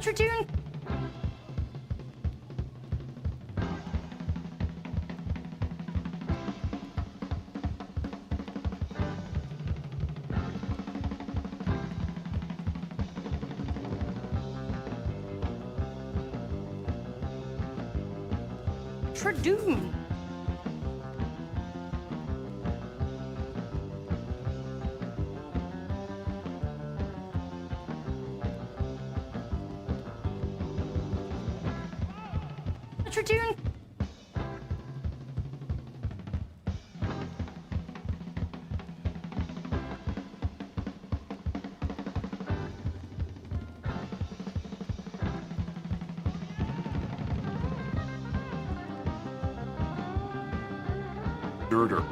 What you're doing? Tradoon. What you're doing? Girder.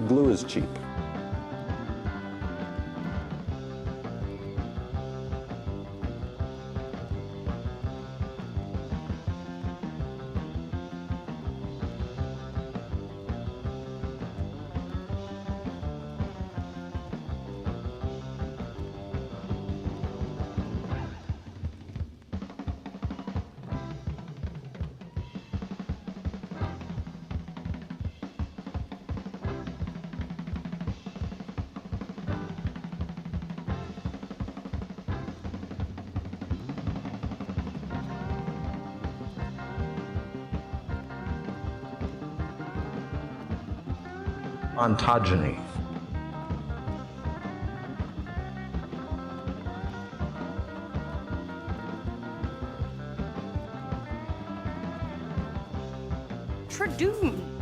Glue is cheap. Ontogeny. Tradoon.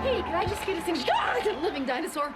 Hey, can I just get a living dinosaur?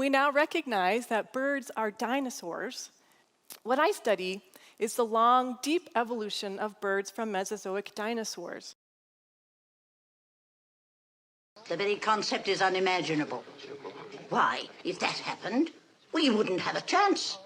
We now recognize that birds are dinosaurs. What I study is the long, deep evolution of birds from Mesozoic dinosaurs. The very concept is unimaginable. Why, if that happened, we wouldn't have a chance.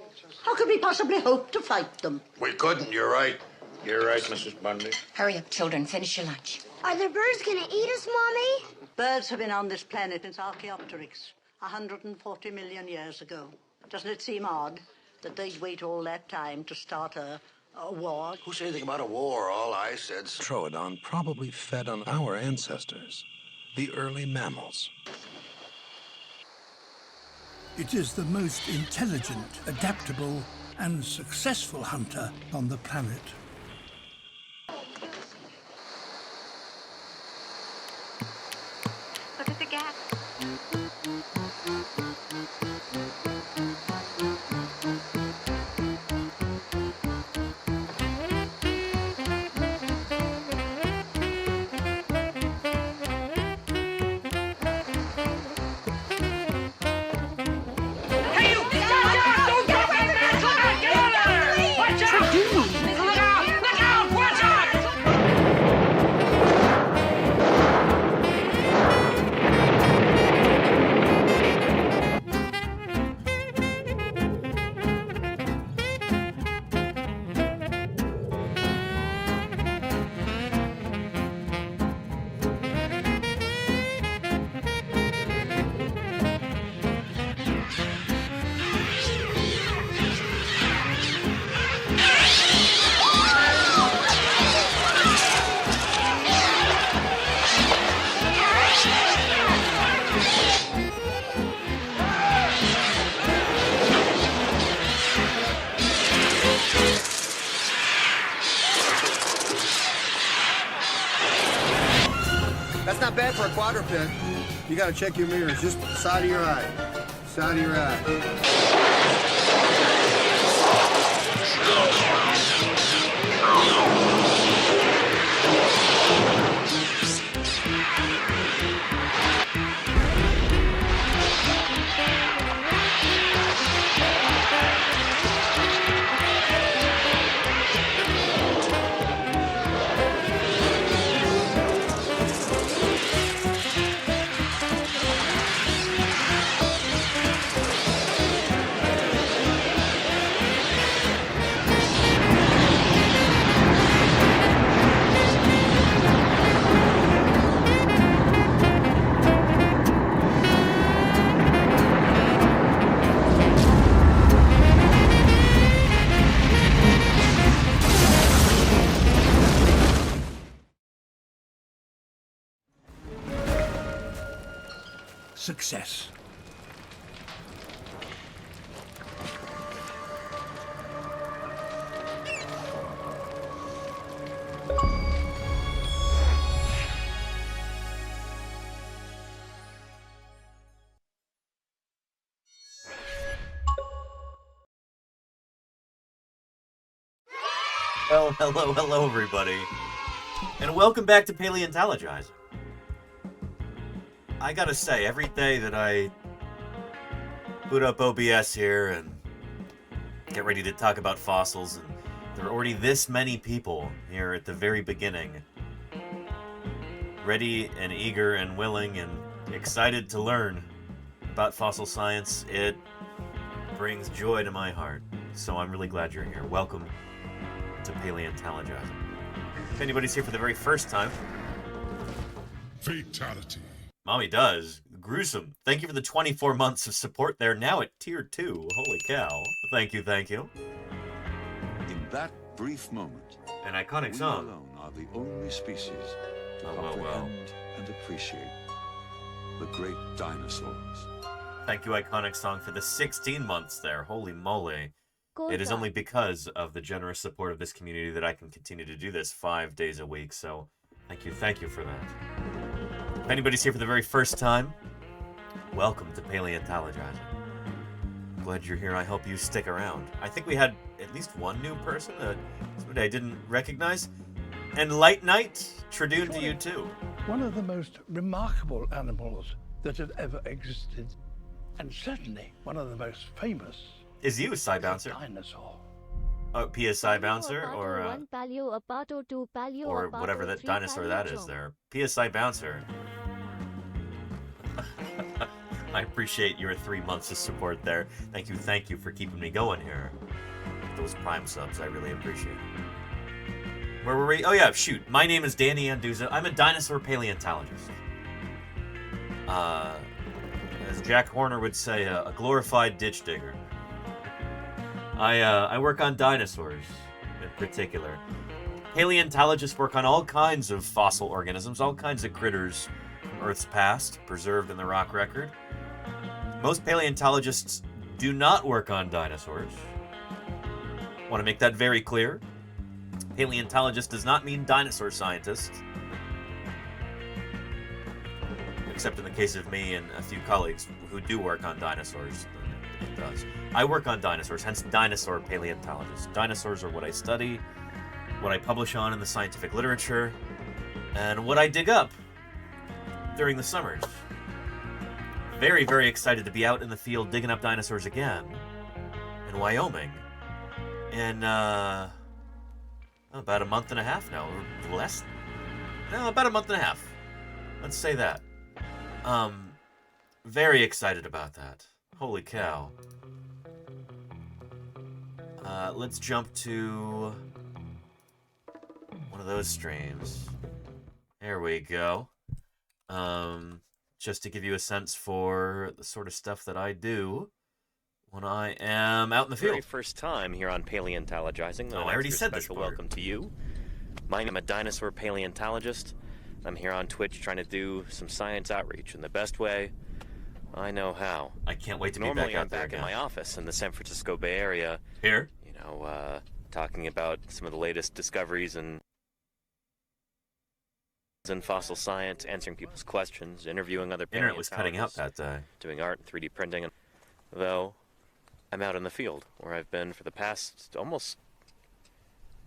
How could we possibly hope to fight them? We couldn't, you're right. You're right, Mrs. Bundy. Hurry up, children. Finish your lunch. Are the birds gonna eat us, Mommy? Birds have been on this planet since Archaeopteryx, 140 million years ago. Doesn't it seem odd that they'd wait all that time to start a war? Who said anything about a war? All I said... Troodon probably fed on our ancestors, the early mammals. It is the most intelligent, adaptable, and successful hunter on the planet. Look at the gap. That's not bad for a quadruped. You gotta check your mirrors, just side of your eye. Side of your eye. Success. Well, hello, everybody. And welcome back to Paleontologizing. I gotta say, every day that I boot up OBS here and get ready to talk about fossils, and there are already this many people here at the very beginning, ready and eager and willing and excited to learn about fossil science, it brings joy to my heart. So I'm really glad you're here. Welcome to Paleontologizing. If anybody's here for the very first time, fatality. Mommy does. Gruesome. Thank you for the 24 months of support there, now at Tier 2. Holy cow. Thank you, thank you. In that brief moment, an iconic song. We alone are the only species to comprehend and appreciate the great dinosaurs. Thank you, iconic song, for the 16 months there. Holy moly. It is only because of the generous support of this community that I can continue to do this 5 days a week, so thank you for that. If anybody's here for the very first time, welcome to Paleontologizing. Glad you're here. I hope you stick around. I think we had at least one new person that I didn't recognize. And Light Knight, Tradoon to you too. One of the most remarkable animals that have ever existed. and certainly one of the most famous is you, Psy Bouncer. Dinosaur. Oh, PSI Bouncer, or whatever that dinosaur that is there. PSI Bouncer. I appreciate your 3 months of support there. Thank you for keeping me going here. Those Prime subs, I really appreciate it. Where were we? Oh yeah, shoot. My name is Danny Anduza. I'm a dinosaur paleontologist. As Jack Horner would say, a glorified ditch digger. I work on dinosaurs in particular. Paleontologists work on all kinds of fossil organisms, all kinds of critters from Earth's past, preserved in the rock record. Most paleontologists do not work on dinosaurs. I want to make that very clear. Paleontologist does not mean dinosaur scientist. Except in the case of me and a few colleagues who do work on dinosaurs. It does. I work on dinosaurs, hence dinosaur paleontologist. Dinosaurs are what I study, what I publish on in the scientific literature, and what I dig up during the summers. Very, very excited to be out in the field digging up dinosaurs again in Wyoming in about a month and a half now, or less. No, about a month and a half. Let's say that. Very excited about that. Holy cow. Let's jump to one of those streams. There we go. Just to give you a sense for the sort of stuff that I do when I am out in the field. Very first time here on Paleontologizing. Oh, I already said this part. Welcome to you. I'm a dinosaur paleontologist. I'm here on Twitch trying to do some science outreach in the best way I know how. I can't wait to be Normally, back out I'm there back in again. my office in the San Francisco Bay Area. Here? You know, talking about some of the latest discoveries in fossil science, answering people's questions, interviewing other Internet was cutting out paleontologists, that day. doing art and 3D printing. Though, I'm out in the field, where I've been for the past almost,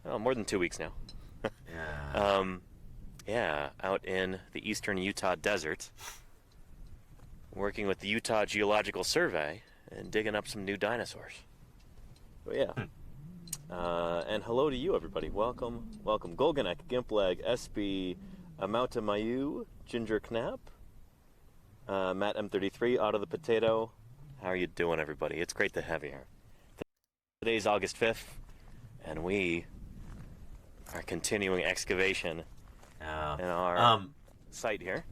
more than 2 weeks now. Yeah. Yeah, out in the eastern Utah desert, working with the Utah Geological Survey and digging up some new dinosaurs. But yeah. And hello to you, everybody. Welcome. Golganek, Gimpleg, SB, Amauta Mayu, Ginger Knapp, Matt M33, Otto the Potato. How are you doing, everybody? It's great to have you here. Today's August 5th, and we are continuing excavation in our site here.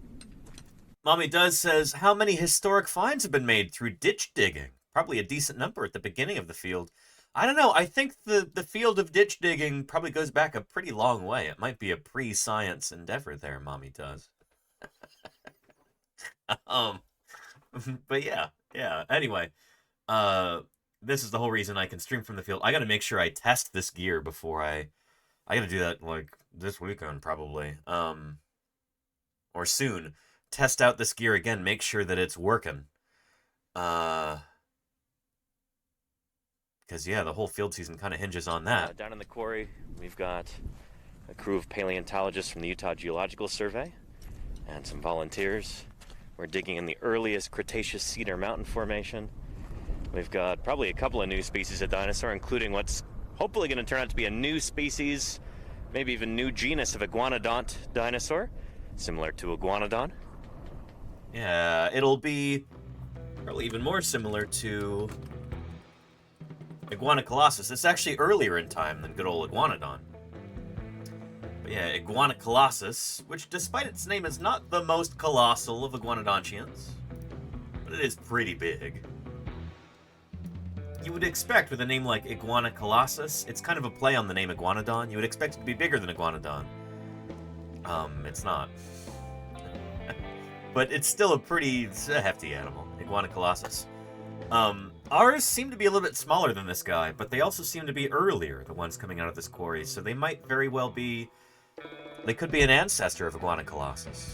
Mommy Does says, how many historic finds have been made through ditch digging? Probably a decent number at the beginning of the field. I don't know. I think the field of ditch digging probably goes back a pretty long way. It might be a pre-science endeavor there, Mommy Does. But yeah. Anyway, this is the whole reason I can stream from the field. I got to make sure I test this gear before I got to do that like this weekend probably, or soon. Test out this gear again. Make sure that it's working. Because yeah, the whole field season kind of hinges on that. Down in the quarry, we've got a crew of paleontologists from the Utah Geological Survey and some volunteers. We're digging in the earliest Cretaceous Cedar Mountain Formation. We've got probably a couple of new species of dinosaur, including what's hopefully going to turn out to be a new species, maybe even new genus of iguanodont dinosaur, similar to iguanodon. Yeah, it'll be probably even more similar to Iguanocolossus. It's actually earlier in time than good old Iguanodon. But yeah, Iguanocolossus, which despite its name is not the most colossal of iguanodontians, but it is pretty big. You would expect with a name like Iguanocolossus, it's kind of a play on the name Iguanodon. You would expect it to be bigger than Iguanodon. It's not. But it's still it's a hefty animal, Iguanocolossus. Ours seem to be a little bit smaller than this guy, but they also seem to be earlier, the ones coming out of this quarry, so they might very well be... They could be an ancestor of Iguanocolossus.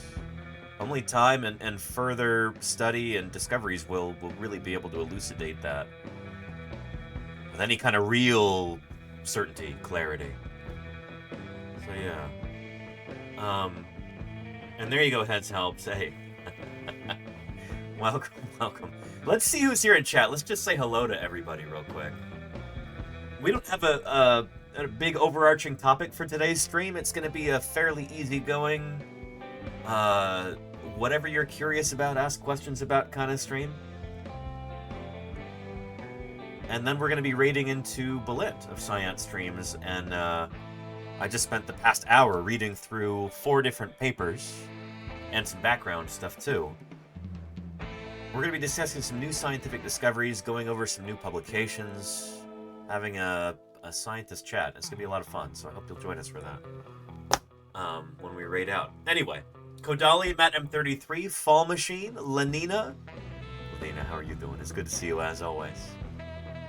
Only time and further study and discoveries will really be able to elucidate that with any kind of real certainty, clarity. So yeah. And there you go, Heads Helps. Hey. Welcome, welcome. Let's see who's here in chat. Let's just say hello to everybody real quick. We don't have a big overarching topic for today's stream. It's going to be a fairly easygoing, whatever you're curious about, ask questions about kind of stream. And then we're going to be raiding into Bullet of Science streams, and I just spent the past hour reading through 4 different papers and some background stuff too. We're going to be discussing some new scientific discoveries, going over some new publications, having a scientist chat. It's going to be a lot of fun, so I hope you'll join us for that when we raid out. Anyway, Kodali, Matt M33, Fall Machine, Lenina. Lenina, how are you doing? It's good to see you as always.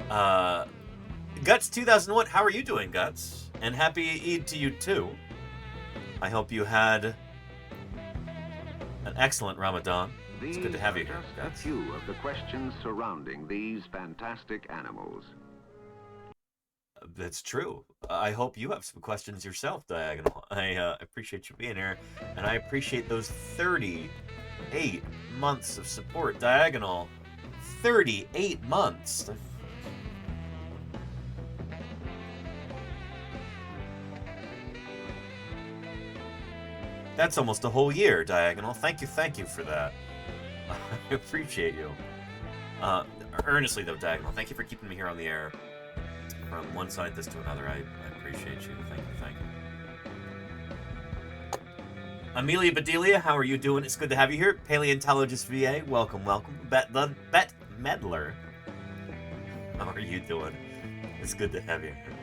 Guts 2001, how are you doing, Guts? And happy Eid to you too. I hope you had an excellent Ramadan. It's good to have you here, Guts. A few of the questions surrounding these fantastic animals. That's true. I hope you have some questions yourself, Diagonal. I appreciate you being here, and I appreciate those 38 months of support. Diagonal, 38 months. That's almost a whole year, Diagonal. Thank you for that. I appreciate you. Earnestly, though, Diagonal, thank you for keeping me here on the air from one scientist to another. I appreciate you. Thank you. Amelia Bedelia, how are you doing? It's good to have you here. Paleontologist VA, welcome. Bet Medler, how are you doing? It's good to have you here.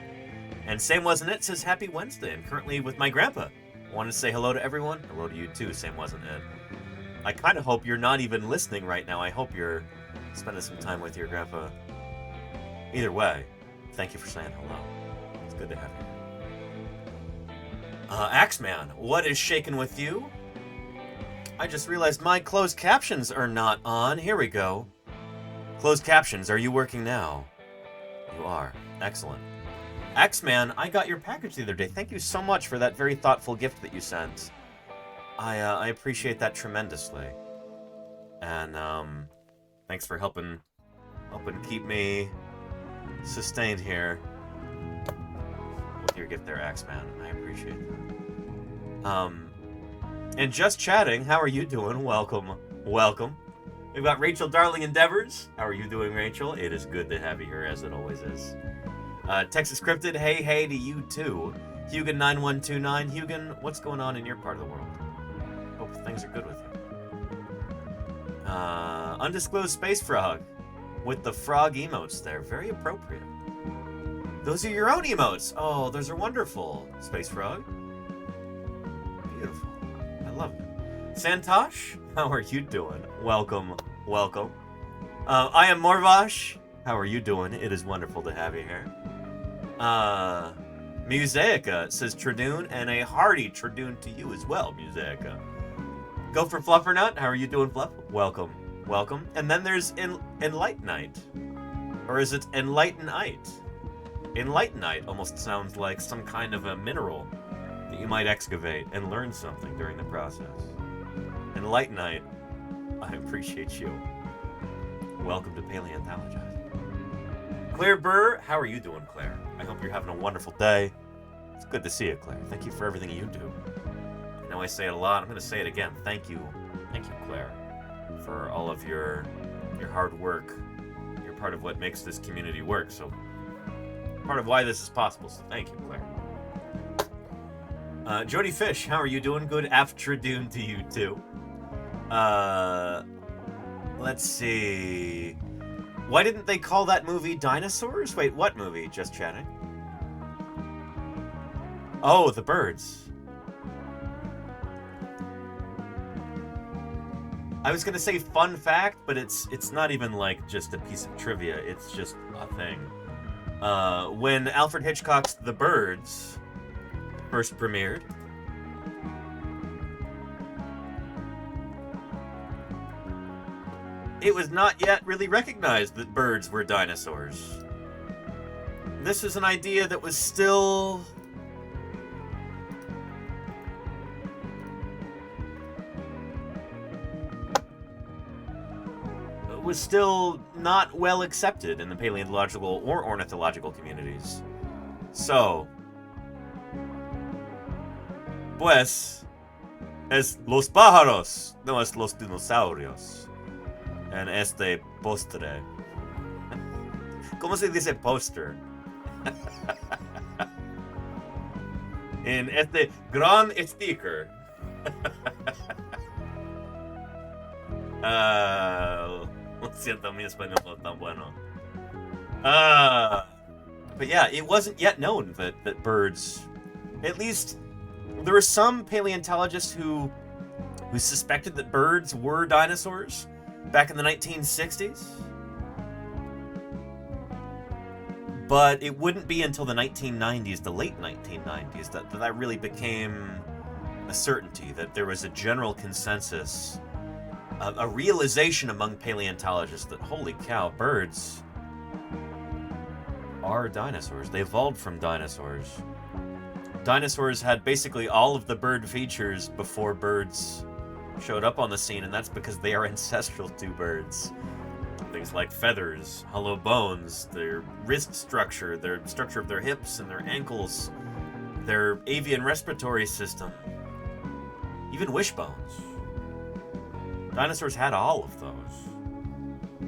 And Same Wasn't It says, happy Wednesday. I'm currently with my grandpa. I wanted to say hello to everyone. Hello to you too, Same Wasn't It. I kind of hope you're not even listening right now. I hope you're spending some time with your grandpa. Either way, thank you for saying hello. It's good to have you. Axeman, what is shaking with you? I just realized my closed captions are not on. Here we go. Closed captions, are you working now? You are. Excellent. Axeman, I got your package the other day. Thank you so much for that very thoughtful gift that you sent. I appreciate that tremendously. And thanks for helping keep me sustained here with your gift there, Axeman. I appreciate that. And just chatting, how are you doing? Welcome. We've got Rachel Darling Endeavors. How are you doing, Rachel? It is good to have you here, as it always is. Texas Cryptid, hey to you too. Hugan9129, Hugan, what's going on in your part of the world? Hope things are good with you. Undisclosed Space Frog with the frog emotes there. Very appropriate. Those are your own emotes. Oh, those are wonderful, Space Frog. Beautiful. I love it. Santosh, how are you doing? Welcome. I am Morvash. How are you doing? It is wonderful to have you here. Musaica says Tradoon, and a hearty Tradoon to you as well, Musaica. Go for Fluffernut. How are you doing, Fluff? Welcome. And then there's Enlightenite. Or is it Enlightenite? Enlightenite almost sounds like some kind of a mineral that you might excavate and learn something during the process. Enlightenite, I appreciate you. Welcome to Paleontologizing. Claire Burr, how are you doing, Claire? I hope you're having a wonderful day. It's good to see you, Claire. Thank you for everything you do. I know I say it a lot. I'm going to say it again. Thank you, Claire, for all of your hard work. You're part of what makes this community work, so part of why this is possible, so thank you, Claire. Jody Fish, how are you doing? Good afternoon to you, too. Let's see. Why didn't they call that movie Dinosaurs? Wait, what movie? Just chatting. Oh, The Birds. I was gonna say fun fact, but it's not even like just a piece of trivia. It's just a thing. When Alfred Hitchcock's The Birds first premiered, it was not yet really recognized that birds were dinosaurs. This is an idea that was still was still not well accepted in the paleontological or ornithological communities. So, pues, es los pájaros, no es los dinosaurios. En este postre. ¿Cómo se dice poster? En este gran sticker. Lo siento, mi español no es tan bueno. But yeah, it wasn't yet known that birds, at least there were some paleontologists who suspected that birds were dinosaurs back in the 1960s. But it wouldn't be until the 1990s, the late 1990s, that really became a certainty, that there was a general consensus, a realization among paleontologists that, holy cow, birds are dinosaurs. They evolved from dinosaurs. Dinosaurs had basically all of the bird features before birds showed up on the scene, and that's because they are ancestral to birds. Things like feathers, hollow bones, their wrist structure, their structure of their hips and their ankles, their avian respiratory system, even wishbones. Dinosaurs had all of those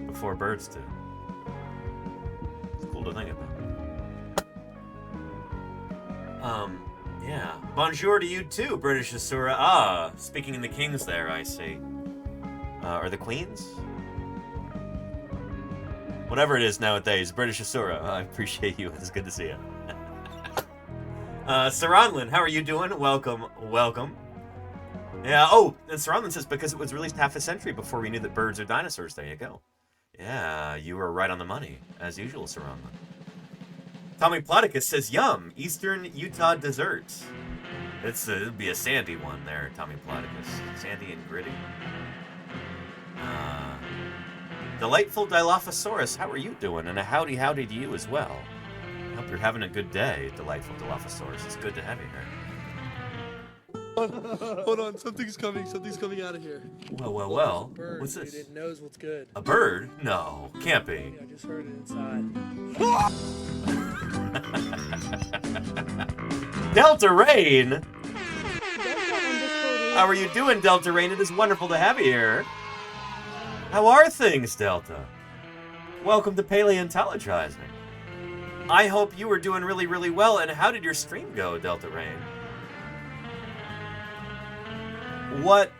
before birds did. It's cool to think about. Yeah. Bonjour to you too, British Asura. Ah, speaking in the kings there, I see. Or the queens? Whatever it is nowadays, British Asura. I appreciate you. It's good to see you. Saranlin, how are you doing? Welcome, welcome. Yeah, oh, and Saranlin says, because it was released half a century before we knew that birds are dinosaurs. There you go. Yeah, you were right on the money, as usual, Saranlin. Tommy Ploticus says, yum, Eastern Utah desserts. It'll be a sandy one there, Tommy Ploticus. Sandy and gritty. Delightful Dilophosaurus, how are you doing? And a howdy to you as well. Hope you're having a good day, Delightful Dilophosaurus. It's good to have you here. Hold on, something's coming out of here. Well. Bird, What's this? Dude, it knows what's good. A bird? No, can't be. I just heard it inside. Delta Rain! How are you doing, Delta Rain? It is wonderful to have you here. How are things, Delta? Welcome to Paleontologizing. I hope you were doing really, really well, and how did your stream go, Delta Rain? What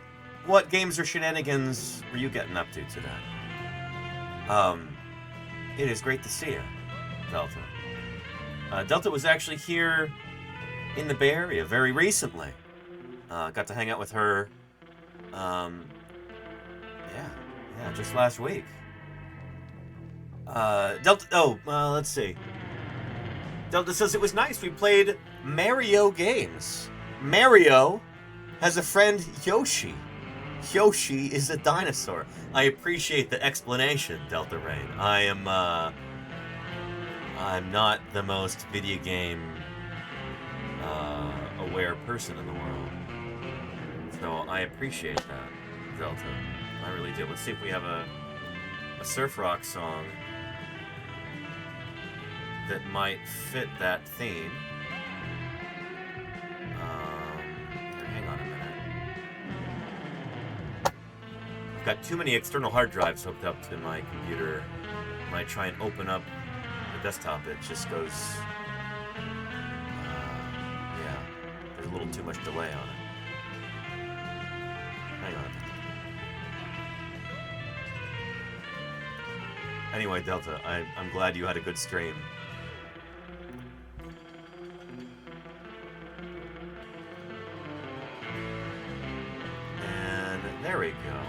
games or shenanigans were you getting up to today? It is great to see you, Delta. Delta was actually here in the Bay Area very recently. Got to hang out with her, yeah, just last week. Delta, let's see. Delta says it was nice. We played Mario games. Mario has a friend, Yoshi. Yoshi is a dinosaur. I appreciate the explanation, Delta Rain. I'm not the most video game aware person in the world. So I appreciate that, Delta. I really do. Let's see if we have a surf rock song that might fit that theme. Hang on a minute. I've got too many external hard drives hooked up to my computer. When I try and open up the desktop, it just goes... yeah, there's a little too much delay on it. Hang on. Anyway, Delta, I'm glad you had a good stream. And there we go.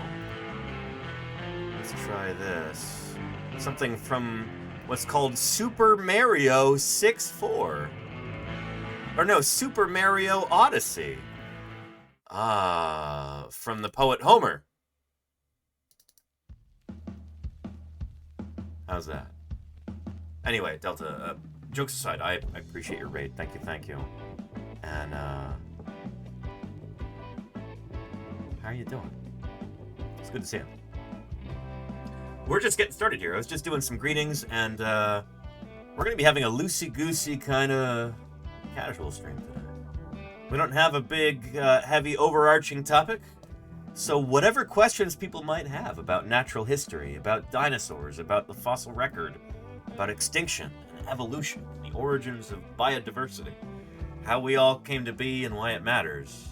Let's try this. Something from what's called Super Mario 64. Or no, Super Mario Odyssey. From the poet Homer. How's that? Anyway, Delta, jokes aside, I appreciate your raid. Thank you. And, how are you doing? It's good to see you. we're just getting started here. I was just doing some greetings, and we're going to be having a loosey-goosey kind of casual stream today. We don't have a big, heavy, overarching topic, so whatever questions people might have about natural history, about dinosaurs, about the fossil record, about extinction and evolution, the origins of biodiversity, how we all came to be and why it matters,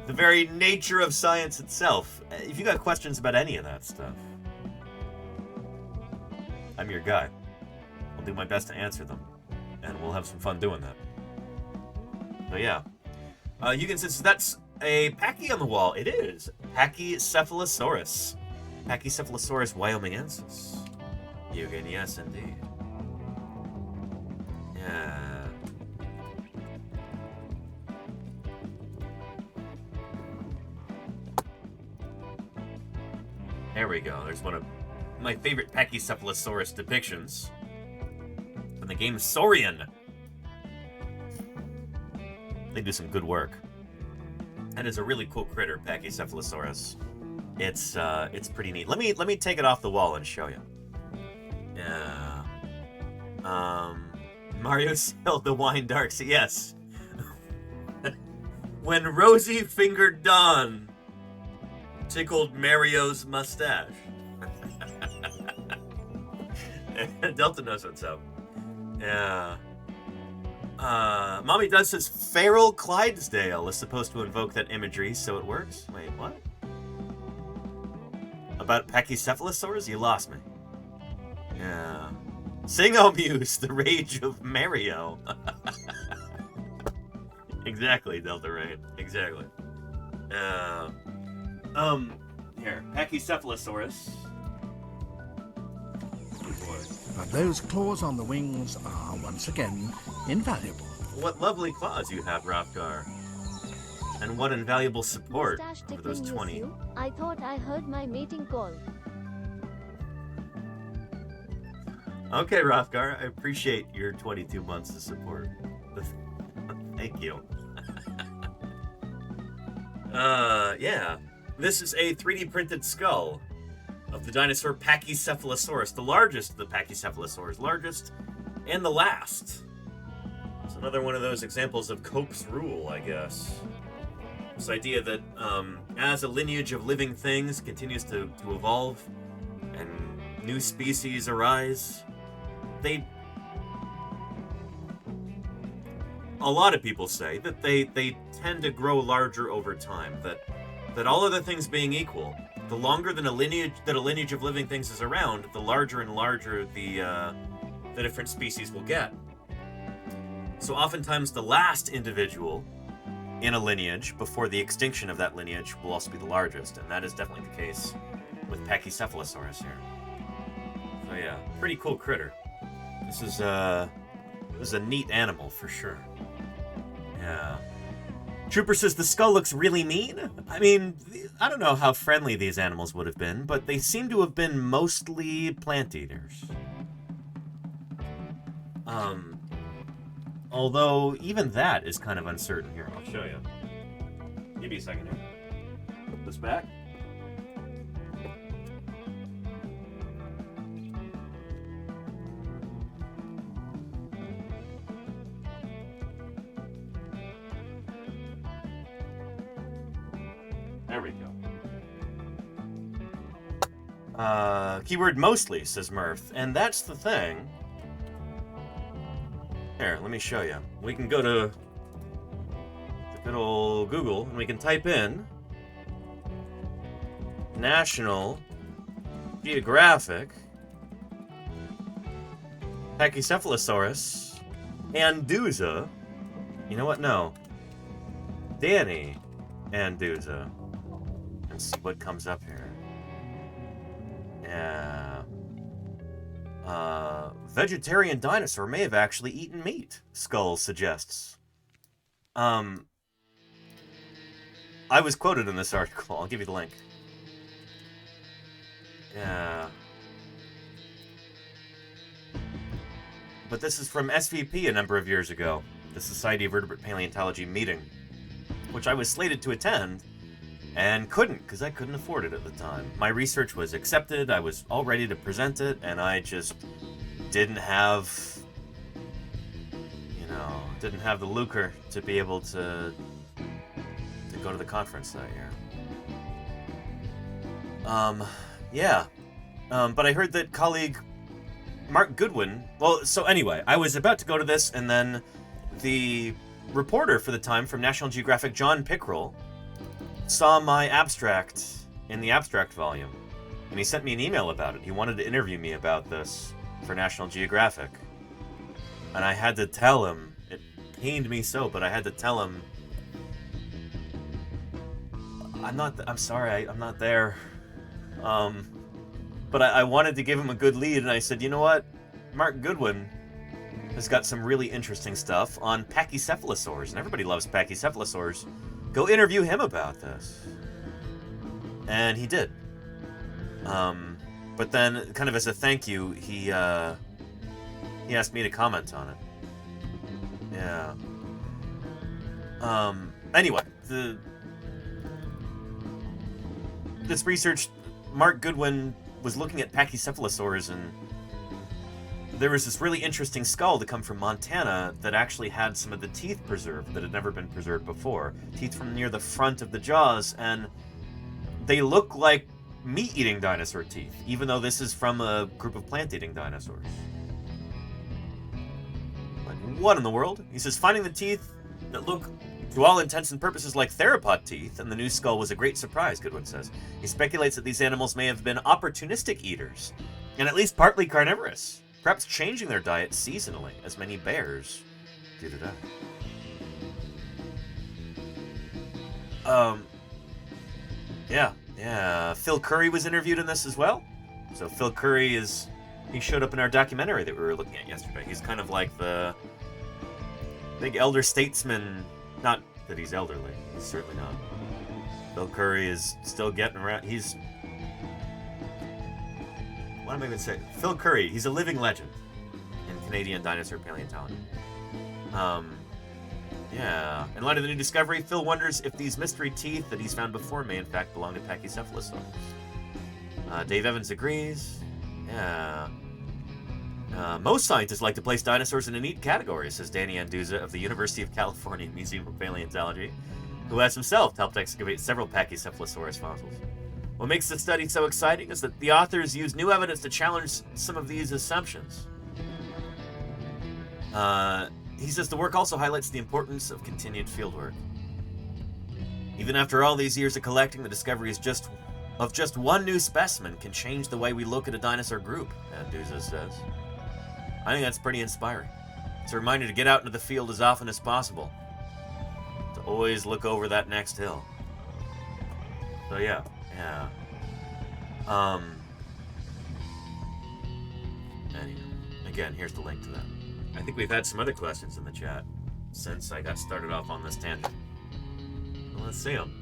the very nature of science itself. If you got questions about any of that stuff, I'm your guy. I'll do my best to answer them, and we'll have some fun doing that. But yeah, you can see that's a Pachy on the wall. It is Pachycephalosaurus. Pachycephalosaurus wyomingensis. Eugen, yes indeed. Yeah. There we go. There's one of my favorite Pachycephalosaurus depictions from the game Saurian. They do some good work. That is a really cool critter, Pachycephalosaurus. It's pretty neat. Let me take it off the wall and show you. Yeah. Mario sailed the wine darks. Yes. When Rosie fingered Dawn tickled Mario's mustache. Delta knows what's up. Yeah. Mommy Does says Feral Clydesdale is supposed to invoke that imagery, so it works. Wait, what? About Pachycephalosaurs? You lost me. Yeah. Sing-O-Muse, the rage of Mario. Exactly, Delta Rain. Exactly. Here, Pachycephalosaurus. Good boy. But those claws on the wings are once again invaluable. What lovely claws you have, Rothgar. And what invaluable support over those 20. I thought I heard my mating call. Okay, Rothgar, I appreciate your 22 months of support. Thank you. Yeah. This is a 3D printed skull of the dinosaur Pachycephalosaurus, the largest of the Pachycephalosaurs, largest and the last. It's another one of those examples of Cope's rule, I guess. This idea that as a lineage of living things continues to evolve and new species arise, a lot of people say that they tend to grow larger over time, that all other things being equal, the longer that a lineage of living things is around, the larger and larger the different species will get. So oftentimes the last individual in a lineage before the extinction of that lineage will also be the largest, and that is definitely the case with Pachycephalosaurus here. So yeah, pretty cool critter. This is a neat animal for sure. Yeah. Trooper says the skull looks really mean. I mean, I don't know how friendly these animals would have been, but they seem to have been mostly plant eaters. Although even that is kind of uncertain here. I'll show you. Give me a second here. Put this back. There we go. Keyword mostly, says Murph. And that's the thing. Here, let me show you. We can go to good old Google, and we can type in National Geographic Pachycephalosaurus Anduza. You know what? No. Danny Anduza. And see what comes up here. Yeah. Vegetarian dinosaur may have actually eaten meat, Skull suggests. I was quoted in this article. I'll give you the link. Yeah. But this is from SVP a number of years ago, the Society of Vertebrate Paleontology meeting, which I was slated to attend, and couldn't, because I couldn't afford it at the time. My research was accepted, I was all ready to present it, and I just didn't have, didn't have the lucre to be able to go to the conference that year. But I heard that colleague Mark Goodwin, well, so anyway, I was about to go to this, and then the reporter for the time from National Geographic, John Pickrell, saw my abstract in the abstract volume, and he sent me an email about it. He wanted to interview me about this for National Geographic. And I had to tell him, it pained me so, but I had to tell him, I'm sorry, I'm not there. But I wanted to give him a good lead, and I said, you know what? Mark Goodwin has got some really interesting stuff on pachycephalosaurs, and everybody loves pachycephalosaurs. Go interview him about this. And he did. But then, kind of as a thank you, he asked me to comment on it. Yeah. Anyway, this research, Mark Goodwin was looking at pachycephalosaurs, and there was this really interesting skull to come from Montana that actually had some of the teeth preserved that had never been preserved before. Teeth from near the front of the jaws, and they look like meat-eating dinosaur teeth, even though this is from a group of plant-eating dinosaurs. Like, what in the world? He says, finding the teeth that look, to all intents and purposes, like theropod teeth, and the new skull was a great surprise, Goodwin says. He speculates that these animals may have been opportunistic eaters, and at least partly carnivorous, perhaps changing their diet seasonally, as many bears do today. Yeah. Phil Curry was interviewed in this as well. So Phil Curry he showed up in our documentary that we were looking at yesterday. He's kind of like the big elder statesman. Not that he's elderly. He's certainly not. Phil Curry is still getting around. What am I going to say? Phil Curry, he's a living legend in Canadian dinosaur paleontology. Yeah. In light of the new discovery, Phil wonders if these mystery teeth that he's found before may in fact belong to pachycephalosaurs. Dave Evans agrees. Yeah. Most scientists like to place dinosaurs in a neat category, says Danny Anduza of the University of California Museum of Paleontology, who has himself helped excavate several pachycephalosaurus fossils. What makes the study so exciting is that the authors use new evidence to challenge some of these assumptions. He says the work also highlights the importance of continued fieldwork. Even after all these years of collecting, the discovery of just one new specimen can change the way we look at a dinosaur group, Anduza says. I think that's pretty inspiring. It's a reminder to get out into the field as often as possible. To always look over that next hill. So yeah. Anyway, again, here's the link to that. I think we've had some other questions in the chat since I got started off on this tangent. Well, let's see them.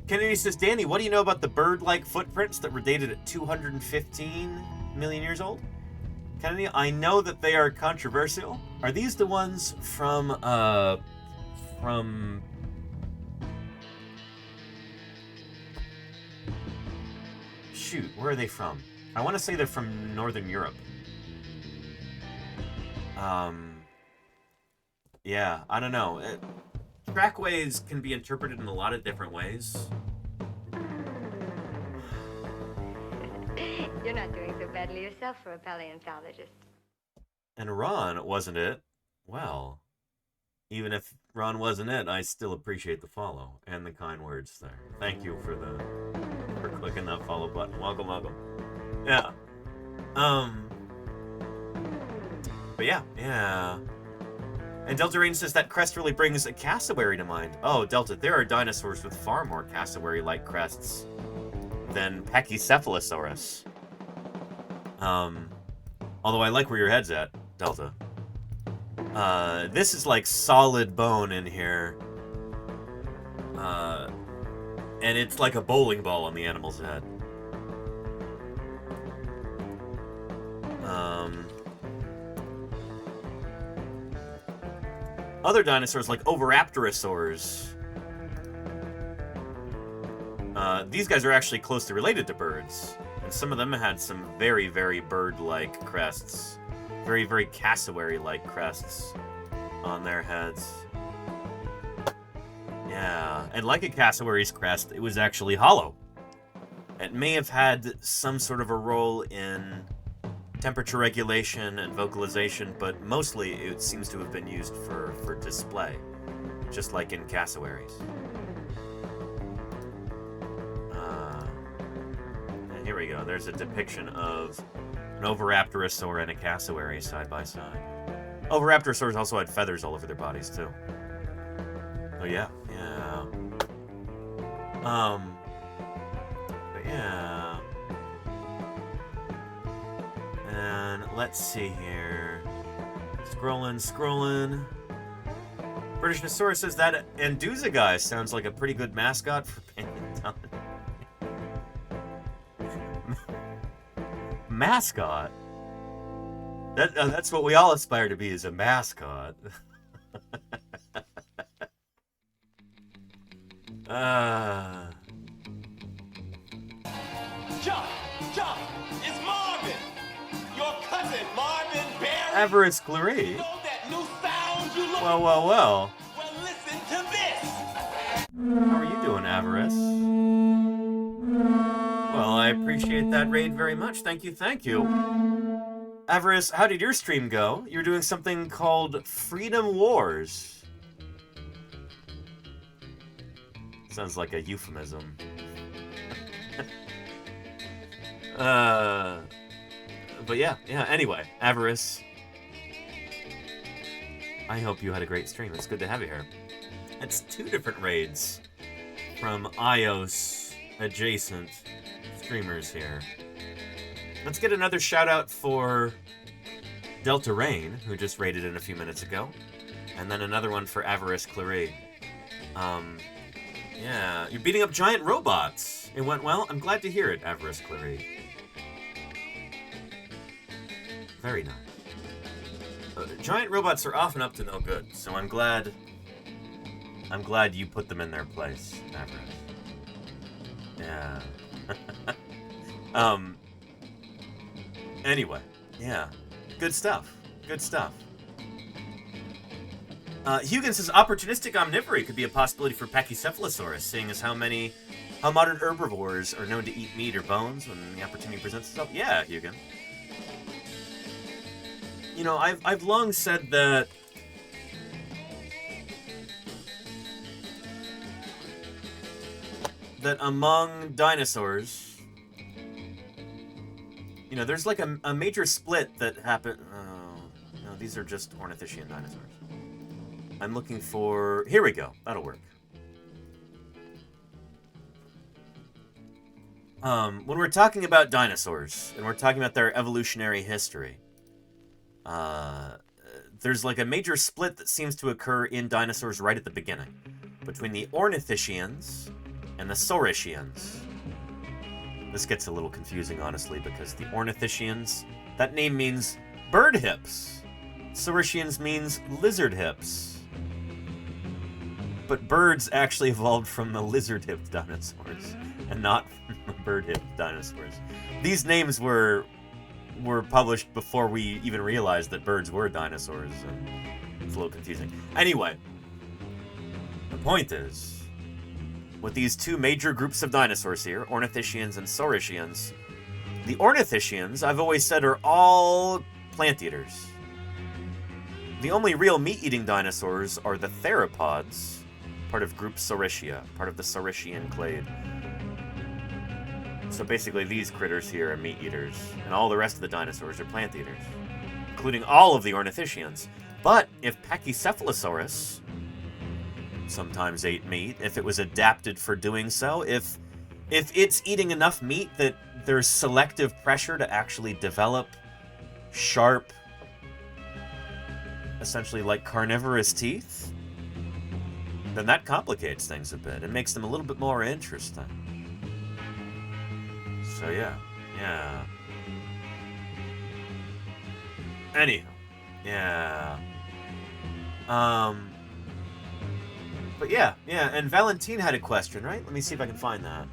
Kennedy says, Danny, what do you know about the bird-like footprints that were dated at 215 million years old? Kennedy, I know that they are controversial. Are these the ones from shoot, where are they from? I want to say they're from Northern Europe. Yeah, I don't know. Trackways can be interpreted in a lot of different ways. You're not doing so badly yourself for a paleontologist. And Ron, wasn't it? Well, even if Ron wasn't it, I still appreciate the follow and the kind words there. Thank you for clicking that follow button. Welcome. Yeah. But yeah. And Delta Rain says that crest really brings a cassowary to mind. Oh, Delta, there are dinosaurs with far more cassowary-like crests than Pachycephalosaurus. Although I like where your head's at, Delta. This is like solid bone in here. And it's like a bowling ball on the animal's head. other dinosaurs like Oviraptorosaurs. These guys are actually closely related to birds. And some of them had some very, very bird-like crests. Very, very cassowary-like crests on their heads. Yeah, and like a cassowary's crest, it was actually hollow. It may have had some sort of a role in temperature regulation and vocalization, but mostly it seems to have been used for display, just like in cassowaries. And here we go. There's a depiction of an Oviraptorosaur and a cassowary side by side. Oviraptorosaurs also had feathers all over their bodies too. Oh yeah, yeah. But yeah. And let's see here. Scrolling. British Nosaurus says that Anduza guy sounds like a pretty good mascot for paleontology. Mascot? That's what we all aspire to be, is a mascot. John, it's Marvin! Your cousin, Marvin Barry! Avarice Clary? You know that new sound you look Well. Well, listen to this! How are you doing, Avarice? Well, I appreciate that raid very much. Thank you. Avarice, how did your stream go? You're doing something called Freedom Wars. Sounds like a euphemism. But yeah, anyway, Avarice. I hope you had a great stream. It's good to have you here. It's 2 different raids from iOS adjacent streamers here. Let's get another shout out for Delta Rain, who just raided in a few minutes ago. And then another one for Avarice Clary. Yeah, you're beating up giant robots. It went well. I'm glad to hear it, Avarice Clary. Very nice. Giant robots are often up to no good, so I'm glad you put them in their place, Avarice. Yeah. Anyway, yeah. Good stuff. Hugin says opportunistic omnivory could be a possibility for Pachycephalosaurus, seeing as how modern herbivores are known to eat meat or bones when the opportunity presents itself. Yeah, Hugin. You know, I've long said that among dinosaurs, you know, there's like a major split that happened. Oh, no, these are just ornithischian dinosaurs. I'm looking for... Here we go. That'll work. When we're talking about dinosaurs, and we're talking about their evolutionary history, there's like a major split that seems to occur in dinosaurs right at the beginning, between the ornithischians and the saurischians. This gets a little confusing, honestly, because the ornithischians, that name means bird hips. Saurischians means lizard hips. But birds actually evolved from the lizard-hipped dinosaurs, and not from the bird-hipped dinosaurs. These names were published before we even realized that birds were dinosaurs, and it's a little confusing. Anyway, the point is, with these 2 major groups of dinosaurs here, ornithischians and saurischians, the ornithischians, I've always said, are all plant eaters. The only real meat-eating dinosaurs are the theropods, part of group Saurischia, part of the Saurischian clade. So basically these critters here are meat eaters, and all the rest of the dinosaurs are plant eaters, including all of the ornithischians. But if Pachycephalosaurus sometimes ate meat, if it was adapted for doing so, if it's eating enough meat that there's selective pressure to actually develop sharp, essentially like carnivorous teeth, then that complicates things a bit. It makes them a little bit more interesting. So yeah. Anyhow, yeah. But yeah, and Valentine had a question, right? Let me see if I can find that.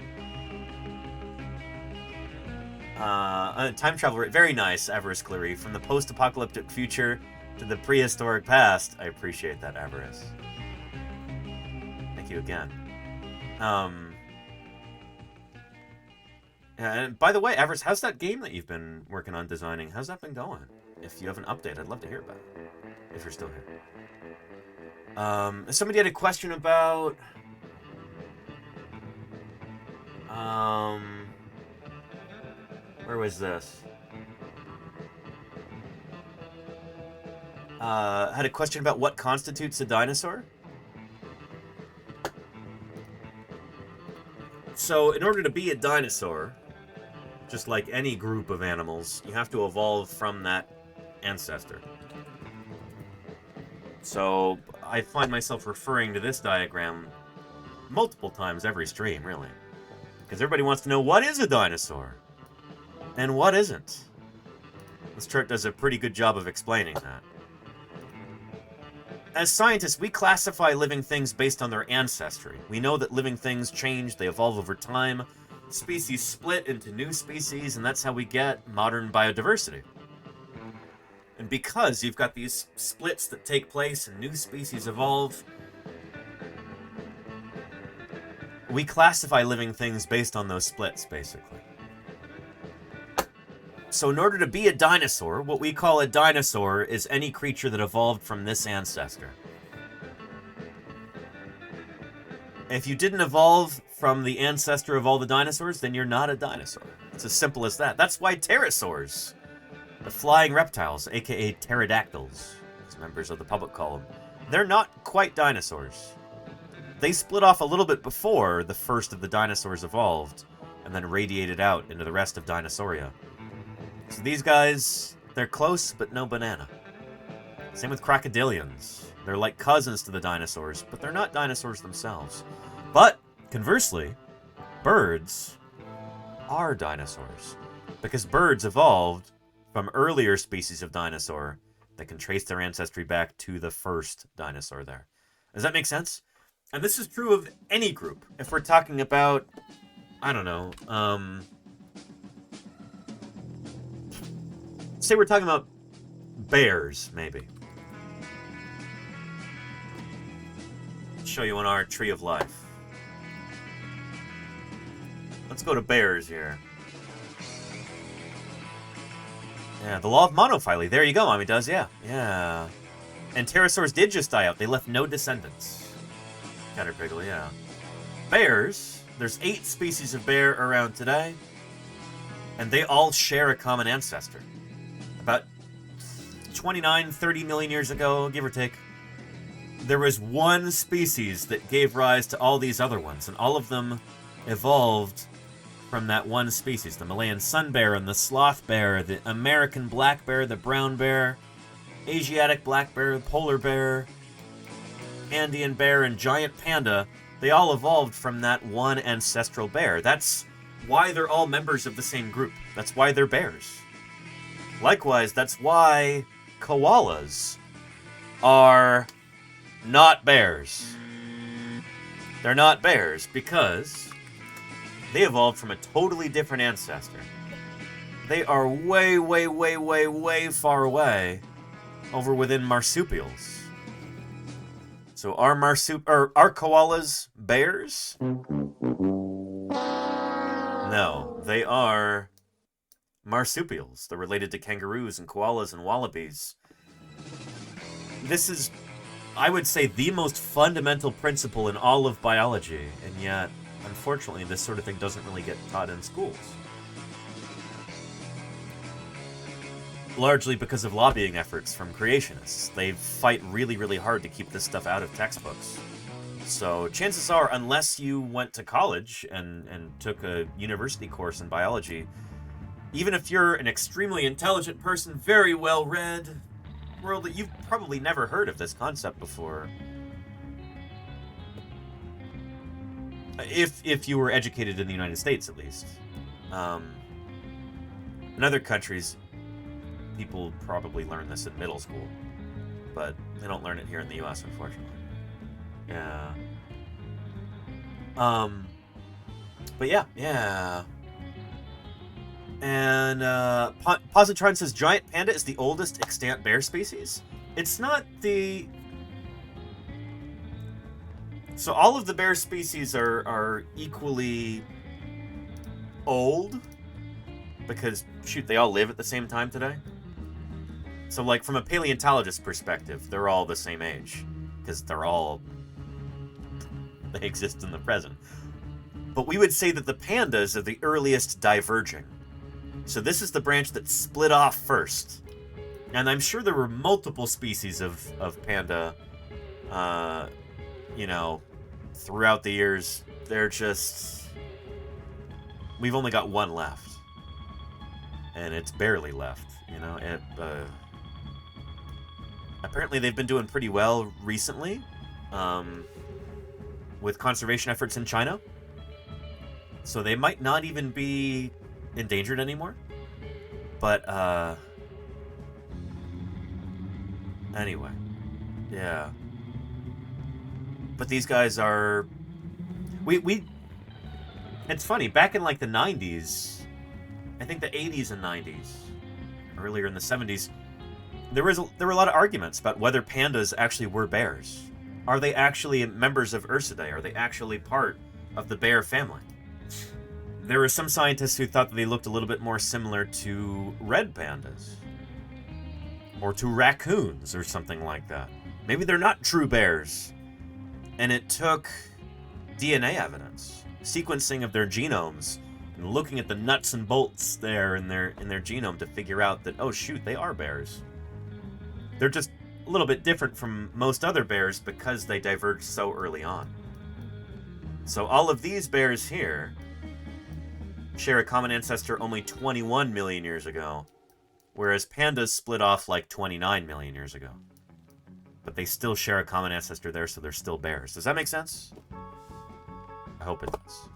Time travel, very nice, Avarice Cleary. From the post-apocalyptic future to the prehistoric past. I appreciate that, Avarice. Thank you again. And by the way, Avarice, how's that game that you've been working on designing? How's that been going? If you have an update, I'd love to hear about it. If you're still here. Somebody had a question about... where was this? Had a question about what constitutes a dinosaur? So, in order to be a dinosaur, just like any group of animals, you have to evolve from that ancestor. So, I find myself referring to this diagram multiple times every stream, really. Because everybody wants to know, what is a dinosaur? And what isn't? This chart does a pretty good job of explaining that. As scientists, we classify living things based on their ancestry. We know that living things change, they evolve over time. Species split into new species, and that's how we get modern biodiversity. And because you've got these splits that take place and new species evolve, we classify living things based on those splits, basically. So in order to be a dinosaur, what we call a dinosaur is any creature that evolved from this ancestor. If you didn't evolve from the ancestor of all the dinosaurs, then you're not a dinosaur. It's as simple as that. That's why pterosaurs, the flying reptiles, aka pterodactyls, as members of the public call them, they're not quite dinosaurs. They split off a little bit before the first of the dinosaurs evolved, and then radiated out into the rest of Dinosauria. So these guys, they're close, but no banana. Same with crocodilians. They're like cousins to the dinosaurs, but they're not dinosaurs themselves. But, conversely, birds are dinosaurs. Because birds evolved from earlier species of dinosaur that can trace their ancestry back to the first dinosaur there. Does that make sense? And this is true of any group. If we're talking about, I don't know, say we're talking about bears, maybe. Show you on our tree of life. Let's go to bears here. Yeah, the law of monophyly. There you go, Mommy does, yeah. Yeah. And pterosaurs did just die out. They left no descendants. Caterpillar, yeah. Bears, there's 8 species of bear around today, and they all share a common ancestor. About 29, 30 million years ago, give or take, there was one species that gave rise to all these other ones, and all of them evolved from that one species. The Malayan sun bear and the sloth bear, the American black bear, the brown bear, Asiatic black bear, polar bear, Andean bear, and giant panda, they all evolved from that one ancestral bear. That's why they're all members of the same group. That's why they're bears. Likewise, that's why koalas are not bears. They're not bears because they evolved from a totally different ancestor. They are way, way, way, way, way far away over within marsupials. So are koalas bears? No, they are marsupials. They're related to kangaroos and koalas and wallabies. This is, I would say, the most fundamental principle in all of biology, and yet, unfortunately, this sort of thing doesn't really get taught in schools. Largely because of lobbying efforts from creationists. They fight really, really hard to keep this stuff out of textbooks. So chances are, unless you went to college and took a university course in biology, even if you're an extremely intelligent person, very well-read, world, you've probably never heard of this concept before. If you were educated in the United States, at least. In other countries, people probably learn this in middle school, but they don't learn it here in the US, unfortunately. Yeah. But yeah. And Positron says giant panda is the oldest extant bear species. It's not the... So all of the bear species are equally old because, shoot, they all live at the same time today. So, like, from a paleontologist perspective, they're all the same age because they exist in the present. But we would say that the pandas are the earliest diverging. So this is the branch that split off first. And I'm sure there were multiple species of panda, throughout the years. They're just... We've only got one left. And it's barely left, Apparently they've been doing pretty well recently, with conservation efforts in China. So they might not even be endangered anymore. But, anyway. Yeah. But these guys are... It's funny, back in, like, the 90s, I think the 80s and 90s, earlier in the 70s, there were a lot of arguments about whether pandas actually were bears. Are they actually members of Ursidae? Are they actually part of the bear family? There were some scientists who thought that they looked a little bit more similar to red pandas. Or to raccoons or something like that. Maybe they're not true bears. And it took DNA evidence, sequencing of their genomes, and looking at the nuts and bolts there in their genome to figure out that, oh shoot, they are bears. They're just a little bit different from most other bears because they diverged so early on. So all of these bears here share a common ancestor only 21 million years ago, whereas pandas split off like 29 million years ago. But they still share a common ancestor there, so they're still bears. Does that make sense? I hope it does.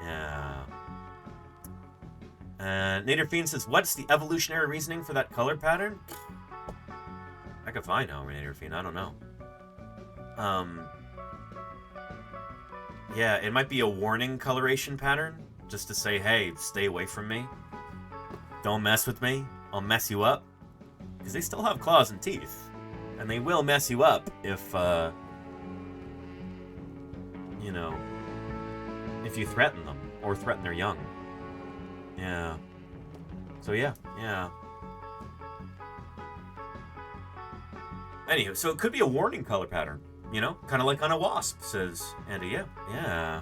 Yeah. Nader Fiend says, what's the evolutionary reasoning for that color pattern? Heck if I know, Nader Fiend. I don't know. Yeah, it might be a warning coloration pattern, just to say, hey, stay away from me. Don't mess with me. I'll mess you up. Because they still have claws and teeth. And they will mess you up if, if you threaten them. Or threaten their young. Yeah. So, yeah. Anywho, so it could be a warning color pattern. Kind of like on a wasp, says Andy. Yeah.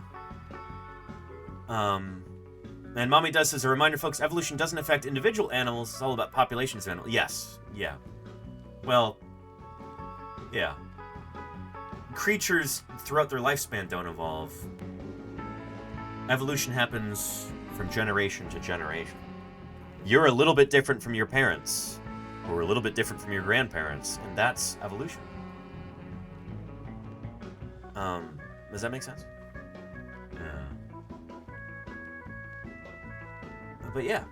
And Mommy Does says, a reminder, folks, evolution doesn't affect individual animals. It's all about populations of animals. Yes. Yeah. Well, yeah. Creatures throughout their lifespan don't evolve. Evolution happens from generation to generation. You're a little bit different from your parents, or a little bit different from your grandparents, and that's evolution. Does that make sense? Yeah. But yeah.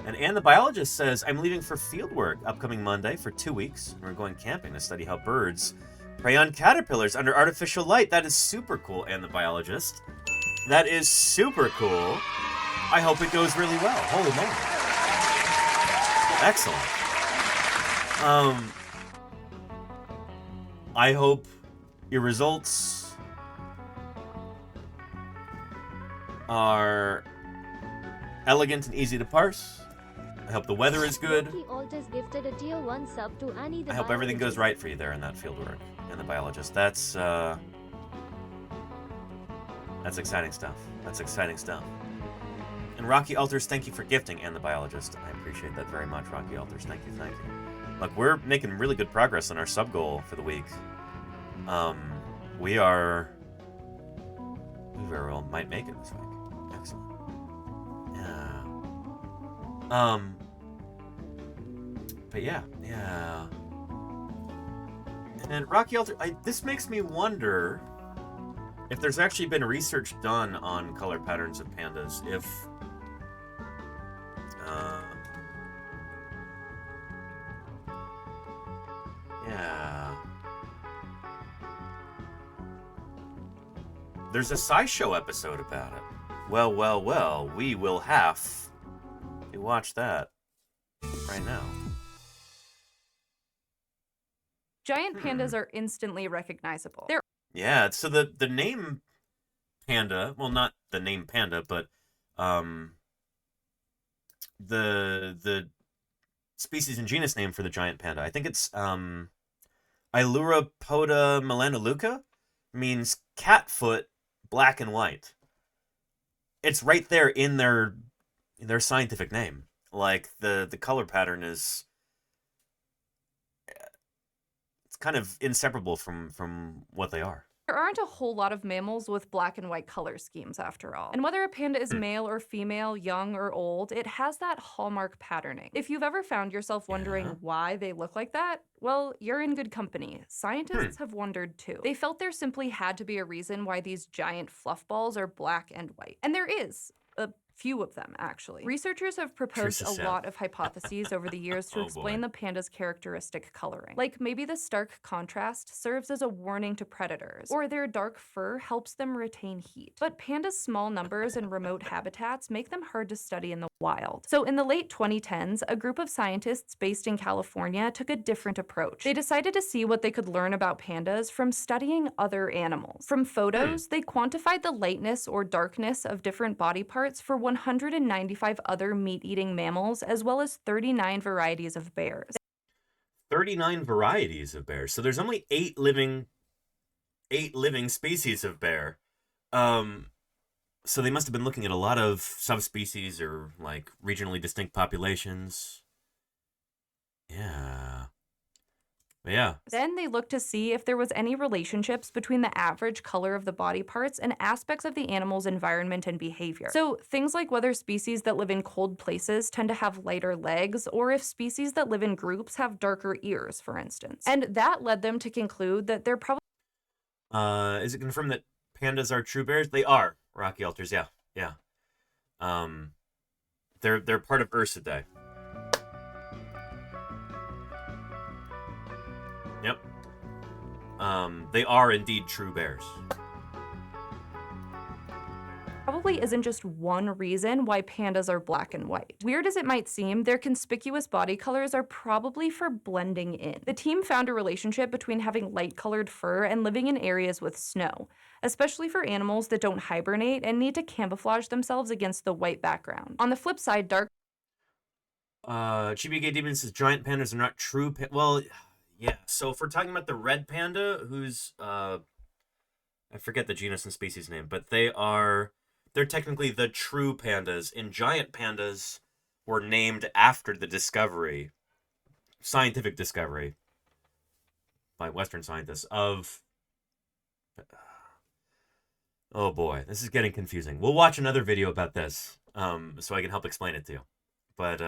And Anne the biologist says, I'm leaving for fieldwork upcoming Monday for 2 weeks. We're going camping to study how birds prey on caterpillars under artificial light. That is super cool, Anne the biologist. That is super cool. I hope it goes really well. Holy moly. Excellent. I hope your results are elegant and easy to parse. I hope the weather is good. I hope everything goes right for you there in that fieldwork and the biologist. That's exciting stuff. And Rocky Alters, thank you for gifting and the biologist. I appreciate that very much, Rocky Alters. Thank you. Look, we're making really good progress on our sub goal for the week. We very well might make it this week. Excellent. Yeah. But yeah. And Rocky Alter, this makes me wonder if there's actually been research done on color patterns of pandas. If There's a SciShow episode about it. Well, well, well, we will have to watch that right now. Giant pandas are instantly recognizable. They're Yeah, so the name panda, well, not the name panda, but the species and genus name for the giant panda, I think it's Ailuropoda melanoluca, means cat foot, black and white. It's right there in their scientific name. Like the color pattern is, it's kind of inseparable from what they are. There aren't a whole lot of mammals with black and white color schemes, after all. And whether a panda is male or female, young or old, it has that hallmark patterning. If you've ever found yourself wondering why they look like that, well, you're in good company. Scientists have wondered too. They felt there simply had to be a reason why these giant fluff balls are black and white. And there is. A few of them, actually. Researchers have proposed a lot of hypotheses over the years to explain the panda's characteristic coloring. Like maybe the stark contrast serves as a warning to predators, or their dark fur helps them retain heat. But pandas' small numbers and remote habitats make them hard to study in the wild. So in the late 2010s, a group of scientists based in California took a different approach. They decided to see what they could learn about pandas from studying other animals. From photos, they quantified the lightness or darkness of different body parts for 195 other meat-eating mammals, as well as 39 varieties of bears. 39 varieties of bears. So there's only 8 living species of bear. So they must have been looking at a lot of subspecies or like regionally distinct populations. Yeah. Yeah. Then they looked to see if there was any relationships between the average color of the body parts and aspects of the animal's environment and behavior. So things like whether species that live in cold places tend to have lighter legs, or if species that live in groups have darker ears, for instance. And that led them to conclude that they're probably... Is it confirmed that pandas are true bears? They are, Rocky Alters, yeah. Yeah. They're part of Ursidae. Yep. They are indeed true bears. Probably isn't just one reason why pandas are black and white. Weird as it might seem, their conspicuous body colors are probably for blending in. The team found a relationship between having light-colored fur and living in areas with snow, especially for animals that don't hibernate and need to camouflage themselves against the white background. On the flip side, dark... GBK Demon says giant pandas are not true well... Yeah, so if we're talking about the red panda, who's, I forget the genus and species name, but they're technically the true pandas, and giant pandas were named after the discovery, scientific discovery, by Western scientists of, oh boy, this is getting confusing. We'll watch another video about this, so I can help explain it to you. But,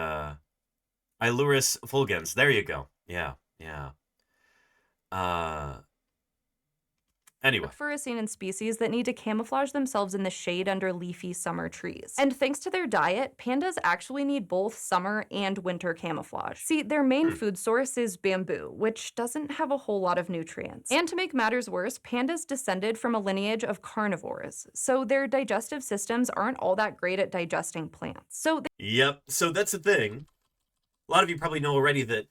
Ilurus fulgens, there you go, yeah. Anyway. Fur is seen in species that need to camouflage themselves in the shade under leafy summer trees. And thanks to their diet, pandas actually need both summer and winter camouflage. See, their main food source is bamboo, which doesn't have a whole lot of nutrients. And to make matters worse, pandas descended from a lineage of carnivores, so their digestive systems aren't all that great at digesting plants. Yep, so that's the thing. A lot of you probably know already that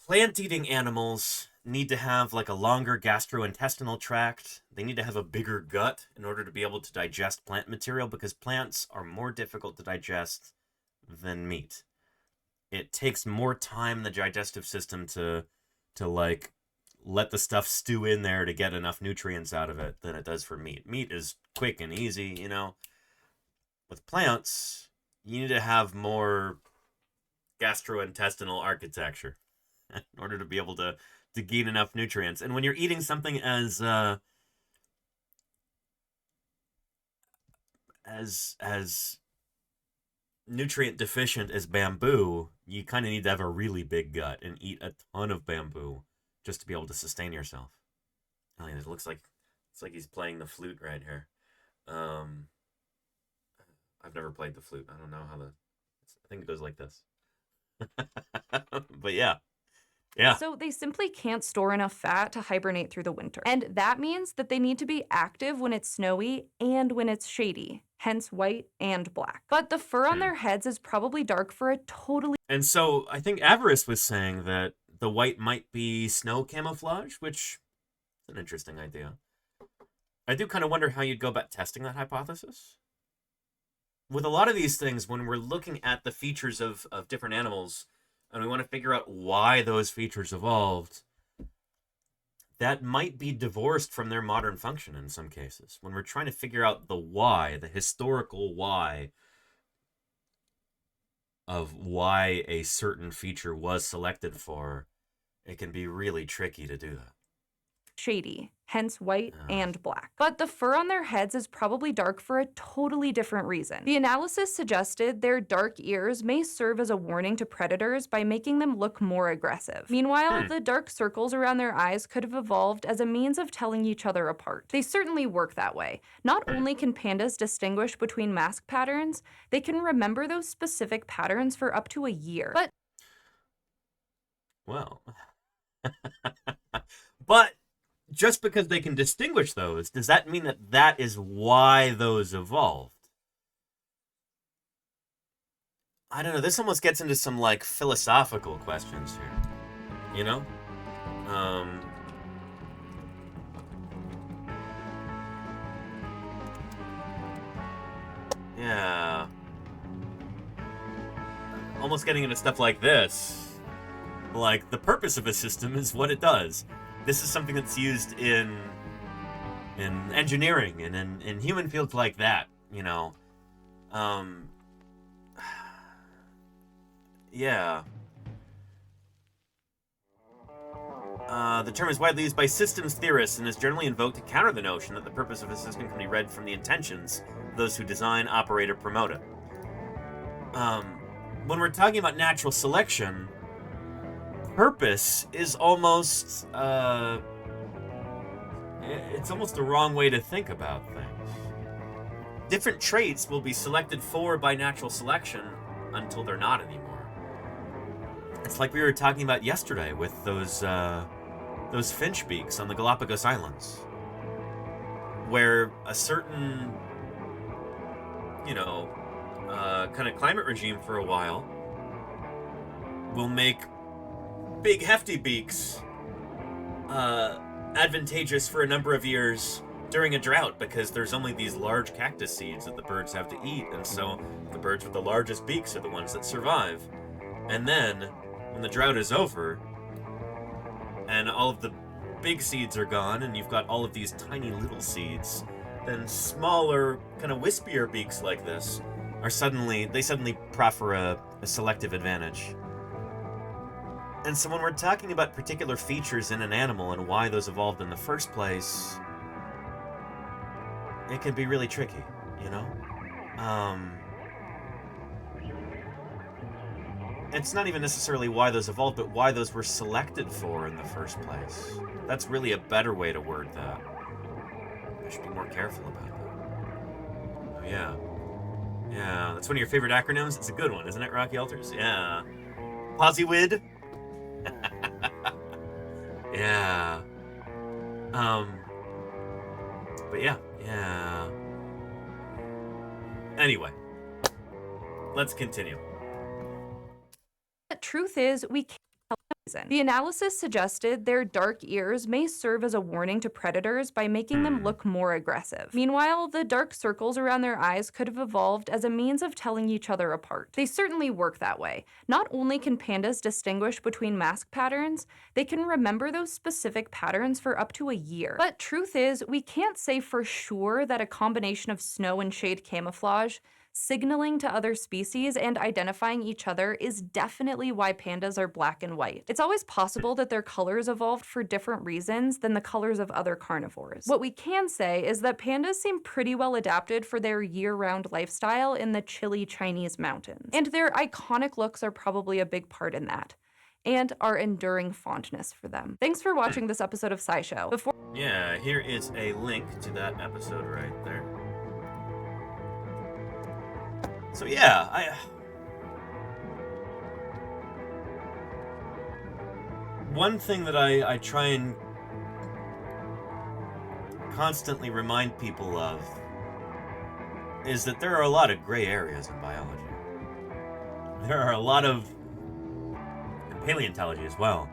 plant-eating animals need to have like a longer gastrointestinal tract. They need to have a bigger gut in order to be able to digest plant material, because plants are more difficult to digest than meat. It takes more time in the digestive system to like let the stuff stew in there to get enough nutrients out of it than it does for meat. Meat is quick and easy, you know. With plants, you need to have more gastrointestinal architecture in order to be able to gain enough nutrients. And when you're eating something as nutrient deficient as bamboo, you kind of need to have a really big gut and eat a ton of bamboo just to be able to sustain yourself. I mean, it looks like he's playing the flute right here. I've never played the flute. I don't know how I think it goes like this. But yeah. Yeah. So they simply can't store enough fat to hibernate through the winter. And that means that they need to be active when it's snowy and when it's shady, hence white and black. But the fur on their heads is probably dark for a totally... And so I think Avarice was saying that the white might be snow camouflage, which is an interesting idea. I do kind of wonder how you'd go about testing that hypothesis. With a lot of these things, when we're looking at the features of different animals, and we want to figure out why those features evolved, that might be divorced from their modern function in some cases. When we're trying to figure out the why, the historical why of why a certain feature was selected for, it can be really tricky to do that. shady, hence white and black. But the fur on their heads is probably dark for a totally different reason. The analysis suggested their dark ears may serve as a warning to predators by making them look more aggressive. Meanwhile, the dark circles around their eyes could have evolved as a means of telling each other apart. They certainly work that way. Not only can pandas distinguish between mask patterns, they can remember those specific patterns for up to a year. But well, but just because they can distinguish those, does that mean that that is why those evolved? I don't know. This almost gets into some, like, philosophical questions here. You know? Yeah. Almost getting into stuff like this. Like, the purpose of a system is what it does. This is something that's used in engineering and in human fields like that, you know. Yeah. The term is widely used by systems theorists and is generally invoked to counter the notion that the purpose of a system can be read from the intentions of those who design, operate, or promote it. When we're talking about natural selection, purpose is almost, it's almost the wrong way to think about things. Different traits will be selected for by natural selection until they're not anymore. It's like we were talking about yesterday with those finch beaks on the Galapagos Islands, where a certain, you know, kind of climate regime for a while will make big hefty beaks advantageous for a number of years during a drought, because there's only these large cactus seeds that the birds have to eat, and so the birds with the largest beaks are the ones that survive. And then when the drought is over and all of the big seeds are gone and you've got all of these tiny little seeds, then smaller, kind of wispier beaks like this are suddenly proffer a selective advantage. And so when we're talking about particular features in an animal and why those evolved in the first place, it can be really tricky, you know? It's not even necessarily why those evolved, but why those were selected for in the first place. That's really a better way to word that. I should be more careful about that. Oh, yeah. Yeah, that's one of your favorite acronyms? It's a good one, isn't it, Rocky Alters? Yeah. Posywid? Yeah. But yeah. Anyway, let's continue. the truth is, we can't tell the reason. The analysis suggested their dark ears may serve as a warning to predators by making them look more aggressive. Meanwhile, the dark circles around their eyes could have evolved as a means of telling each other apart. They certainly work that way. Not only can pandas distinguish between mask patterns, they can remember those specific patterns for up to a year. But truth is, we can't say for sure that a combination of snow and shade camouflage, signaling to other species, and identifying each other is definitely why pandas are black and white. It's always possible that their colors evolved for different reasons than the colors of other carnivores. What we can say is that pandas seem pretty well adapted for their year-round lifestyle in the chilly Chinese mountains. And their iconic looks are probably a big part in that, and our enduring fondness for them. Thanks for watching this episode of SciShow. Yeah, here is a link to that episode right there. So yeah, one thing that I try and constantly remind people of is that there are a lot of gray areas in biology. There are a lot of, in paleontology as well,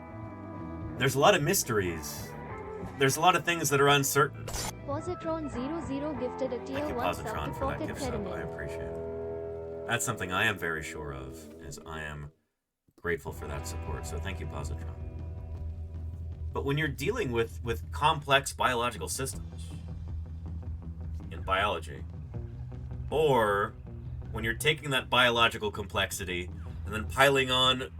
there's a lot of mysteries. There's a lot of things that are uncertain. Positron00 gifted a tier Thank you, 1 sub Positron, to for that Pocket gift sub. I Theremin. appreciate it. That's something I am very sure of, is I am grateful for that support. So thank you, Positron. But when you're dealing with complex biological systems in biology, or when you're taking that biological complexity and then piling on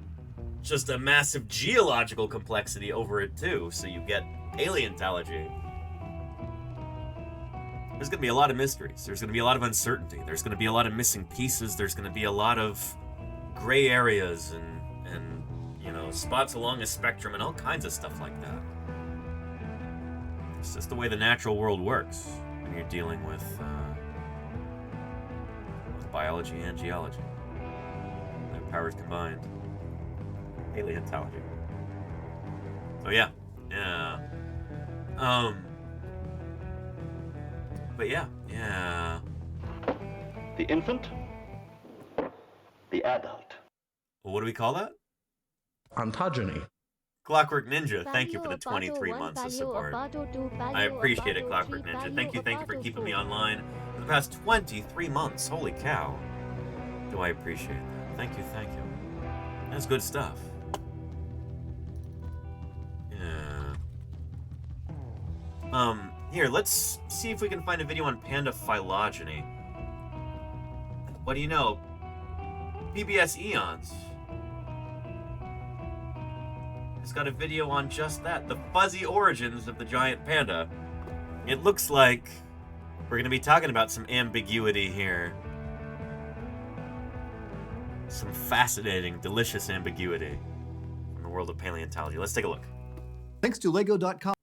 just a massive geological complexity over it too, so you get paleontology, there's going to be a lot of mysteries. There's going to be a lot of uncertainty. There's going to be a lot of missing pieces. There's going to be a lot of gray areas and you know, spots along a spectrum and all kinds of stuff like that. It's just the way the natural world works when you're dealing with biology and geology. Their powers combined. Paleontology. So yeah. But yeah. The infant, the adult. Well, what do we call that? Ontogeny. Clockwork Ninja, thank you for the 23 months of support. I appreciate it, Clockwork Ninja. Thank you for keeping me online for the past 23 months. Holy cow. Do I appreciate that. Thank you. That's good stuff. Yeah. Here, let's see if we can find a video on panda phylogeny. What do you know? PBS Eons has got a video on just that, the fuzzy origins of the giant panda. It looks like we're going to be talking about some ambiguity here. Some fascinating, delicious ambiguity from the world of paleontology. Let's take a look. Thanks to Lego.com.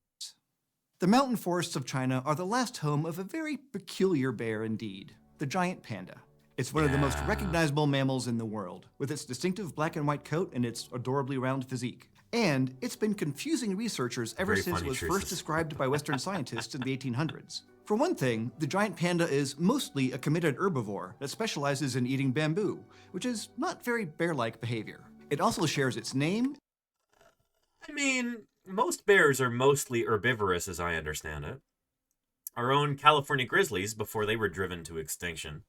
The mountain forests of China are the last home of a very peculiar bear indeed, the giant panda. It's one of the most recognizable mammals in the world, with its distinctive black and white coat and its adorably round physique. And it's been confusing researchers ever since it was first described by Western scientists in the 1800s. For one thing, the giant panda is mostly a committed herbivore that specializes in eating bamboo, which is not very bear-like behavior. It also shares its name. I mean, most bears are mostly herbivorous, as I understand it. Our own California grizzlies, before they were driven to extinction,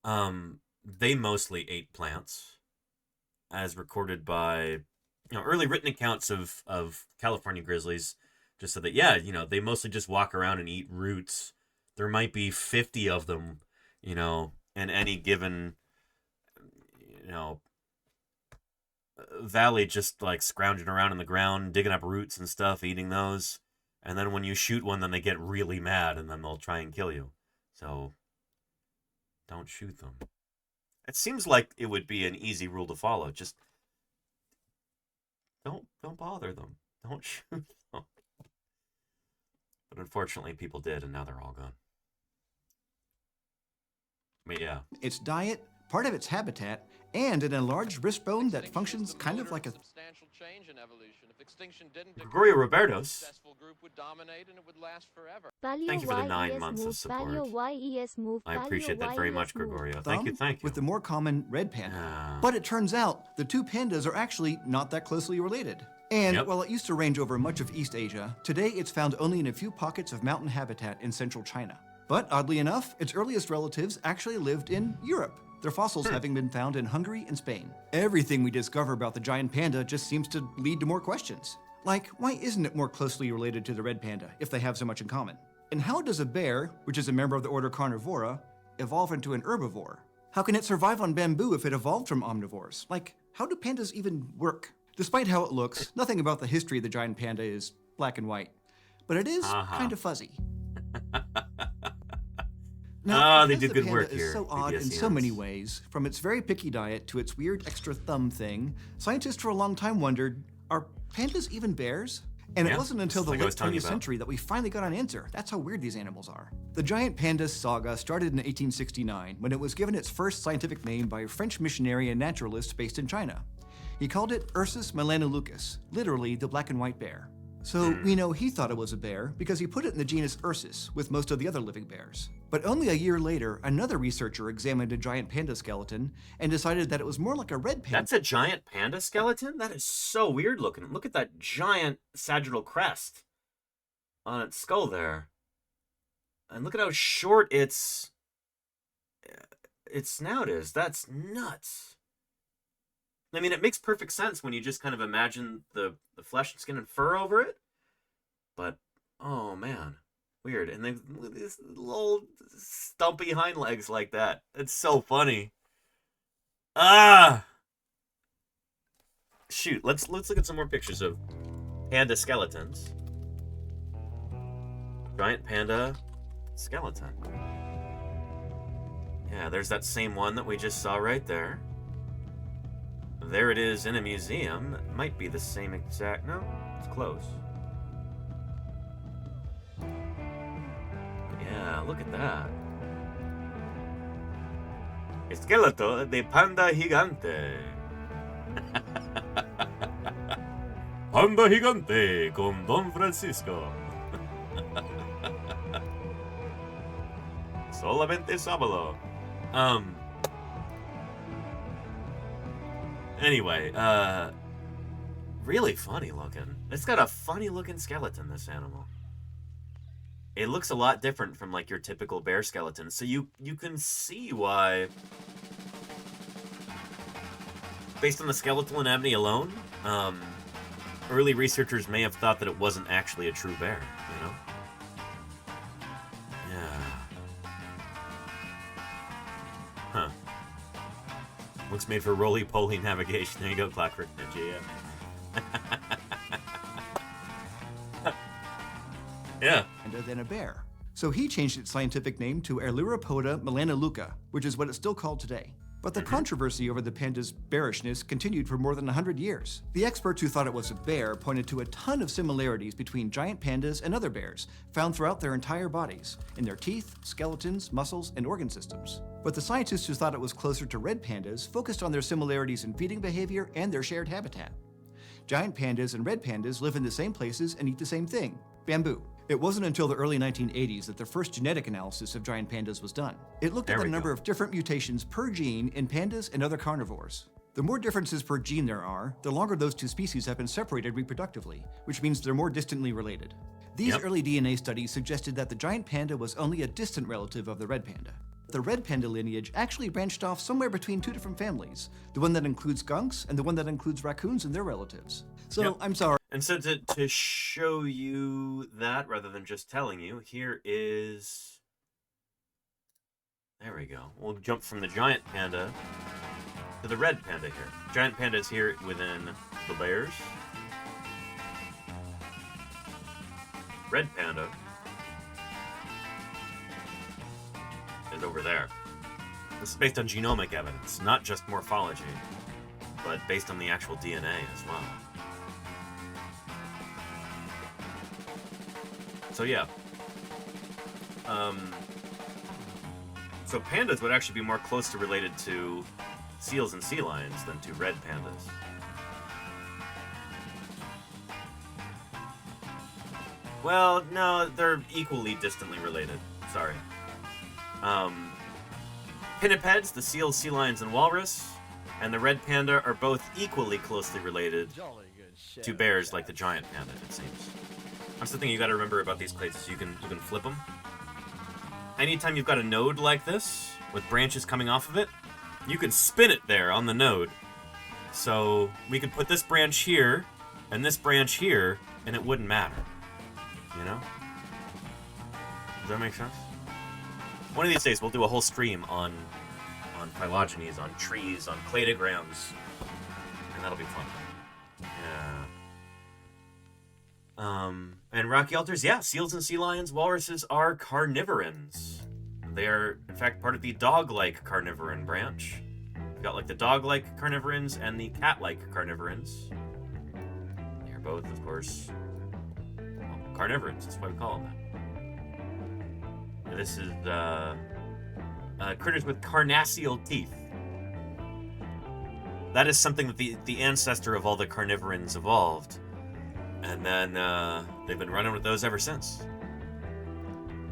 they mostly ate plants, as recorded by early written accounts of California grizzlies. Just so that, yeah, they mostly just walk around and eat roots. There might be 50 of them, in any given, valley, just like scrounging around in the ground, digging up roots and stuff, eating those. And then when you shoot one, then they get really mad and then they'll try and kill you. So don't shoot them. It seems like it would be an easy rule to follow. Just don't bother them. Don't shoot them. But unfortunately, people did, and now they're all gone. But yeah. Its diet, part of its habitat, and an enlarged wrist bone that functions kind of like a... Gregorio Robertos. Thank you for the 9 months of support. I appreciate that very much, Gregorio. Thank you. With the more common red panda. But it turns out the two pandas are actually not that closely related. And while it used to range over much of East Asia, today it's found only in a few pockets of mountain habitat in central China. But oddly enough, its earliest relatives actually lived in Europe, their fossils having been found in Hungary and Spain. Everything we discover about the giant panda just seems to lead to more questions. Like, why isn't it more closely related to the red panda if they have so much in common? And how does a bear, which is a member of the order Carnivora, evolve into an herbivore? How can it survive on bamboo if it evolved from omnivores? Like, how do pandas even work? Despite how it looks, nothing about the history of the giant panda is black and white. But it is kind of fuzzy. Now, they do good work here. here. Is so odd in so many ways, from its very picky diet to its weird extra thumb thing, scientists for a long time wondered, are pandas even bears? And it wasn't until the late 20th century that we finally got an answer. That's how weird these animals are. The giant panda saga started in 1869, when it was given its first scientific name by a French missionary and naturalist based in China. He called it Ursus melanoleucus, literally the black and white bear. So we know he thought it was a bear because he put it in the genus Ursus with most of the other living bears. But only a year later, another researcher examined a giant panda skeleton and decided that it was more like a red panda. That's a giant panda skeleton? That is so weird looking. Look at that giant sagittal crest on its skull there. And look at how short its snout is. That's nuts. I mean, it makes perfect sense when you just kind of imagine the flesh and skin and fur over it. But, oh man, weird. And then these little stumpy hind legs like that. It's so funny. Shoot, let's look at some more pictures of panda skeletons. Giant panda skeleton. Yeah, there's that same one that we just saw right there. There it is in a museum. It might be the same exact... No, it's close. Yeah, look at that. Esqueleto de panda gigante. Panda gigante con Don Francisco. Solamente sábado. Anyway, really funny looking. It's got a funny looking skeleton, this animal. It looks a lot different from like your typical bear skeleton, so you can see why, based on the skeletal anatomy alone, early researchers may have thought that it wasn't actually a true bear, you know? Yeah. Huh. Looks made for roly-poly navigation. There you go, Clockwork Ninja, yeah. Yeah. Than a bear. So he changed its scientific name to Erluropoda melanoleuca, which is what it's still called today. But the controversy over the panda's bearishness continued for more than 100 years. The experts who thought it was a bear pointed to a ton of similarities between giant pandas and other bears, found throughout their entire bodies, in their teeth, skeletons, muscles, and organ systems. But the scientists who thought it was closer to red pandas focused on their similarities in feeding behavior and their shared habitat. Giant pandas and red pandas live in the same places and eat the same thing, bamboo. It wasn't until the early 1980s that the first genetic analysis of giant pandas was done. It looked at the number of different mutations per gene in pandas and other carnivores. The more differences per gene there are, the longer those two species have been separated reproductively, which means they're more distantly related. These early DNA studies suggested that the giant panda was only a distant relative of the red panda. The red panda lineage actually branched off somewhere between two different families, the one that includes skunks and the one that includes raccoons and their relatives. So, I'm sorry. And so to show you that, rather than just telling you, here is... There we go. We'll jump from the giant panda to the red panda here. Giant panda is here within the bears. Red panda is over there. This is based on genomic evidence, not just morphology, but based on the actual DNA as well. So yeah. So pandas would actually be more closely related to seals and sea lions than to red pandas. Well, no, they're equally distantly related. Sorry. Pinnipeds, the seals, sea lions, and walrus, and the red panda are both equally closely related to bears like the giant panda, it seems. That's the thing you got to remember about these plates is you can flip them. Anytime you've got a node like this, with branches coming off of it, you can spin it there on the node. So we could put this branch here, and this branch here, and it wouldn't matter. You know? Does that make sense? One of these days we'll do a whole stream on phylogenies, on trees, on cladograms, and that'll be fun. Yeah. And rocky alters, yeah, seals and sea lions, walruses are carnivorans. They are, in fact, part of the dog-like carnivoran branch. We've got like the dog-like carnivorans and the cat-like carnivorans. They're both, of course, carnivorans. That's why we call them that. This is critters with carnassial teeth. That is something that the ancestor of all the carnivorans evolved. And then they've been running with those ever since.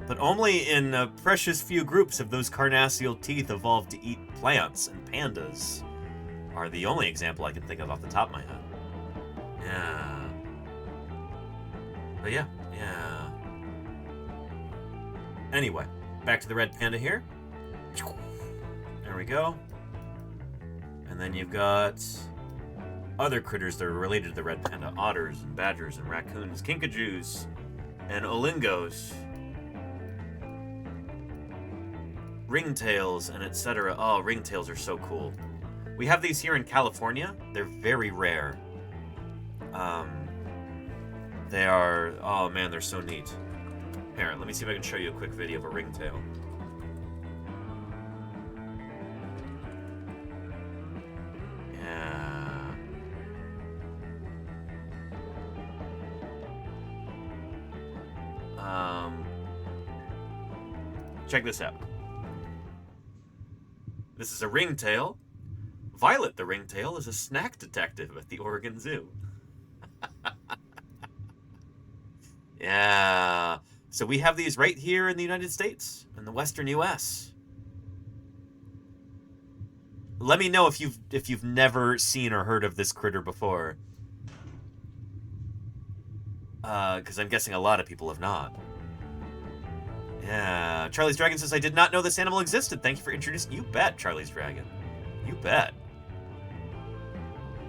But only in precious few groups have those carnassial teeth evolved to eat plants, and pandas are the only example I can think of off the top of my head. Yeah. But yeah. Anyway, back to the red panda here. There we go. And then you've got other critters that are related to the red panda. Otters and badgers and raccoons, kinkajous and olingos, ringtails and etc. Oh, ringtails are so cool. We have these here in California. They're very rare. They are, oh man, they're so neat. Here, let me see if I can show you a quick video of a ringtail. Check this out. This is a ringtail. Violet the ringtail is a snack detective at the Oregon Zoo. Yeah. So we have these right here in the United States, in the Western U.S. Let me know if you've never seen or heard of this critter before. Because I'm guessing a lot of people have not. Yeah. Charlie's Dragon says, I did not know this animal existed. Thank you for introducing. You bet, Charlie's Dragon. You bet.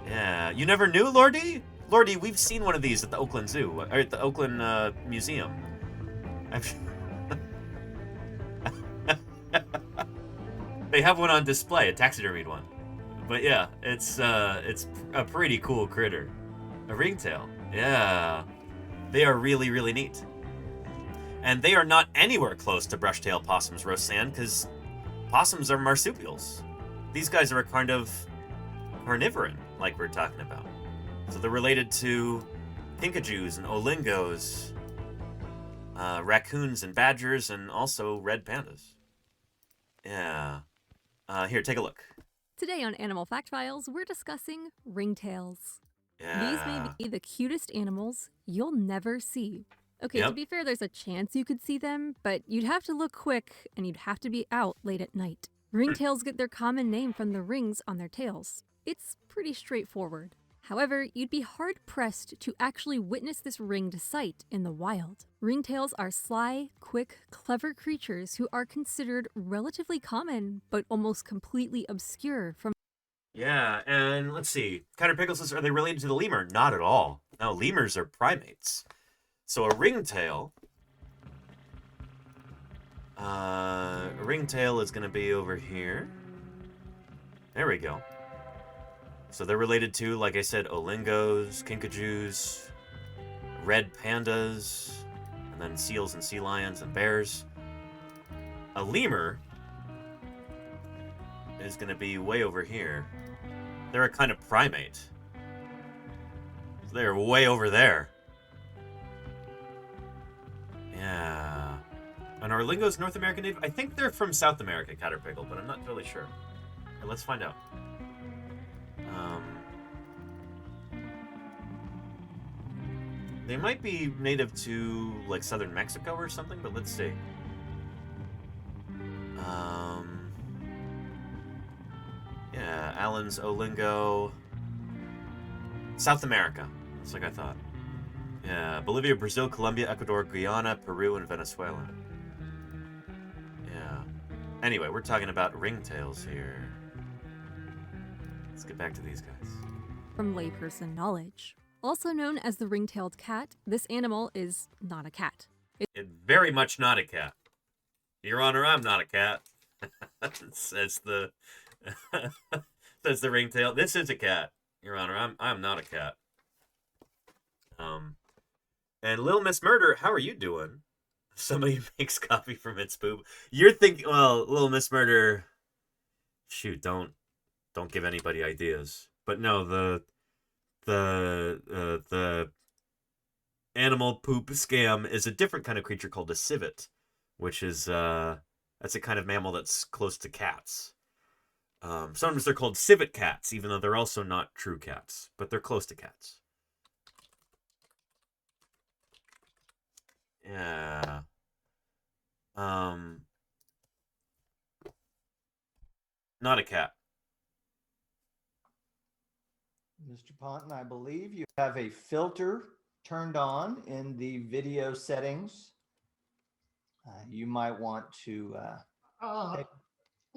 Yeah. You never knew, Lordy? Lordy, we've seen one of these at the Oakland Zoo, or at the Oakland Museum. They have one on display, a taxidermied one. But yeah, it's a pretty cool critter. A ringtail. Yeah. They are really, really neat. And they are not anywhere close to brushtail possums, Roseanne, because possums are marsupials. These guys are a kind of carnivoran, like we're talking about. So they're related to kinkajous and olingos, raccoons and badgers, and also red pandas. Yeah. Here, take a look. Today on Animal Fact Files, we're discussing ringtails. Yeah. These may be the cutest animals you'll never see. Okay, Yep. to be fair, there's a chance you could see them, but you'd have to look quick, and you'd have to be out late at night. Ringtails get their common name from the rings on their tails. It's pretty straightforward. However, you'd be hard-pressed to actually witness this ringed sight in the wild. Ringtails are sly, quick, clever creatures who are considered relatively common, but almost completely obscure from... Yeah, and let's see. Cutter Pickles says, are they related to the lemur? Not at all. No, lemurs are primates. So a ringtail is going to be over here. There we go. So they're related to, like I said, olingos, kinkajous, red pandas, and then seals and sea lions and bears. A lemur is going to be way over here. They're a kind of primate. They're way over there. Yeah. And are lingos North American native? I think they're from South America, Caterpillar, but I'm not totally sure. Okay, let's find out. They might be native to, like, southern Mexico or something, but let's see. Yeah, Allen's Olingo. South America. That's like I thought. Yeah, Bolivia, Brazil, Colombia, Ecuador, Guyana, Peru, and Venezuela. Yeah. Anyway, we're talking about ringtails here. Let's get back to these guys. From layperson knowledge. Also known as the ring-tailed cat, this animal is not a cat. It's very much not a cat. Your Honor, I'm not a cat. says the says the ringtail. This is a cat, Your Honor. I'm not a cat. And Little Miss Murder, how are you doing? Somebody makes coffee from its poop. You're thinking, well, Little Miss Murder. Shoot, don't give anybody ideas. But no, the animal poop scam is a different kind of creature called a civet, which is that's a kind of mammal that's close to cats. Sometimes they're called civet cats, even though they're also not true cats, but they're close to cats. Yeah. Not a cat. Mr. Ponton, I believe you have a filter turned on in the video settings. You might want to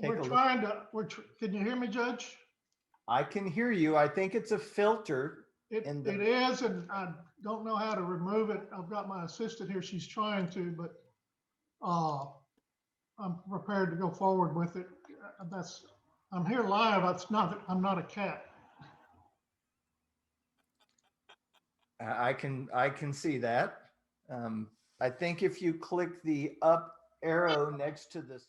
take we're a look. trying to. Can you hear me, Judge? I can hear you. I think it's a filter. It is, and I don't know how to remove it. I've got my assistant here. She's trying to, but I'm prepared to go forward with it. I'm here live. I'm not a cat. I can see that. I think if you click the up arrow next to this.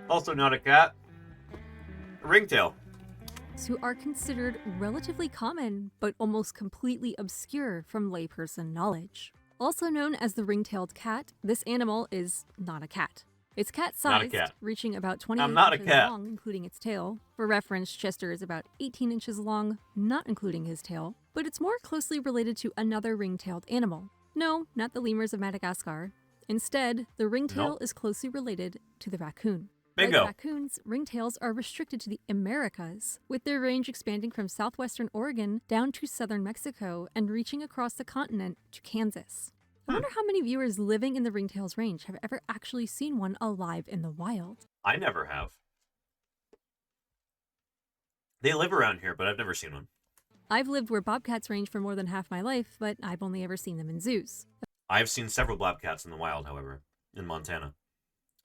Also not a cat. A ringtail. Who are considered relatively common, but almost completely obscure from layperson knowledge. Also known as the ring-tailed cat, this animal is not a cat. It's cat-sized, reaching about 28 inches long, including its tail. For reference, Chester is about 18 inches long, not including his tail, but it's more closely related to another ring-tailed animal. No, not the lemurs of Madagascar. Instead, the ringtail is closely related to the raccoon. Bingo. Like raccoons, ringtails are restricted to the Americas, with their range expanding from southwestern Oregon down to southern Mexico and reaching across the continent to Kansas. I wonder how many viewers living in the ringtail's range have ever actually seen one alive in the wild. I never have. They live around here, but I've never seen one. I've lived where bobcats range for more than half my life, but I've only ever seen them in zoos. I've seen several bobcats in the wild, however, in Montana.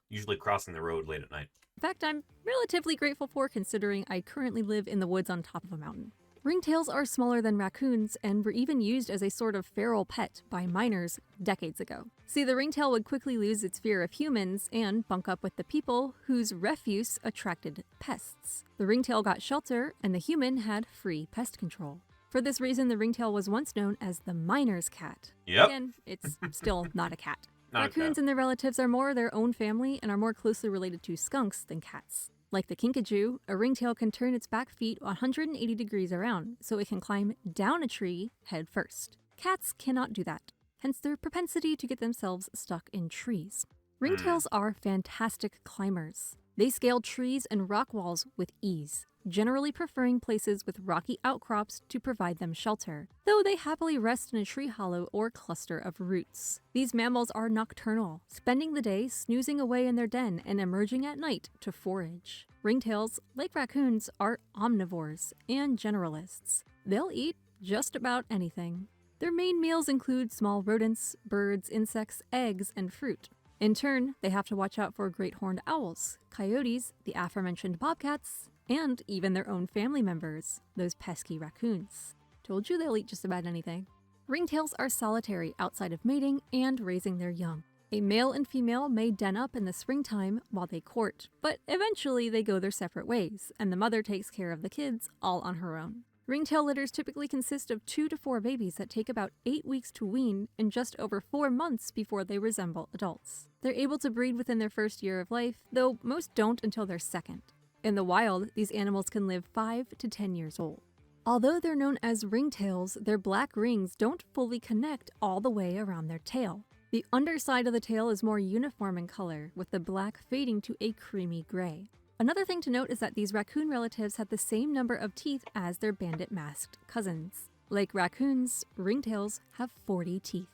Usually crossing the road late at night. In fact, I'm relatively grateful for, considering I currently live in the woods on top of a mountain. Ringtails are smaller than raccoons and were even used as a sort of feral pet by miners decades ago. See, the ringtail would quickly lose its fear of humans and bunk up with the people whose refuse attracted pests. The ringtail got shelter and the human had free pest control. For this reason, the ringtail was once known as the miner's cat. Yep. Again, it's still not a cat. Not Raccoons a cat. and their relatives are more their own family and are more closely related to skunks than cats. Like the kinkajou, a ringtail can turn its back feet 180 degrees around, so it can climb down a tree head first. Cats cannot do that, hence their propensity to get themselves stuck in trees. Ringtails are fantastic climbers. They scale trees and rock walls with ease, generally preferring places with rocky outcrops to provide them shelter, though they happily rest in a tree hollow or cluster of roots. These mammals are nocturnal, spending the day snoozing away in their den and emerging at night to forage. Ringtails, like raccoons, are omnivores and generalists. They'll eat just about anything. Their main meals include small rodents, birds, insects, eggs, and fruit. In turn, they have to watch out for great horned owls, coyotes, the aforementioned bobcats, and even their own family members, those pesky raccoons. Told you they'll eat just about anything. Ringtails are solitary outside of mating and raising their young. A male and female may den up in the springtime while they court, but eventually they go their separate ways, and the mother takes care of the kids all on her own. Ringtail litters typically consist of 2 to 4 babies that take about 8 weeks to wean and just over 4 months before they resemble adults. They're able to breed within their first year of life, though most don't until their second. In the wild, these animals can live 5 to 10 years old. Although they're known as ringtails, their black rings don't fully connect all the way around their tail. The underside of the tail is more uniform in color, with the black fading to a creamy gray. Another thing to note is that these raccoon relatives have the same number of teeth as their bandit-masked cousins. Like raccoons, ringtails have 40 teeth.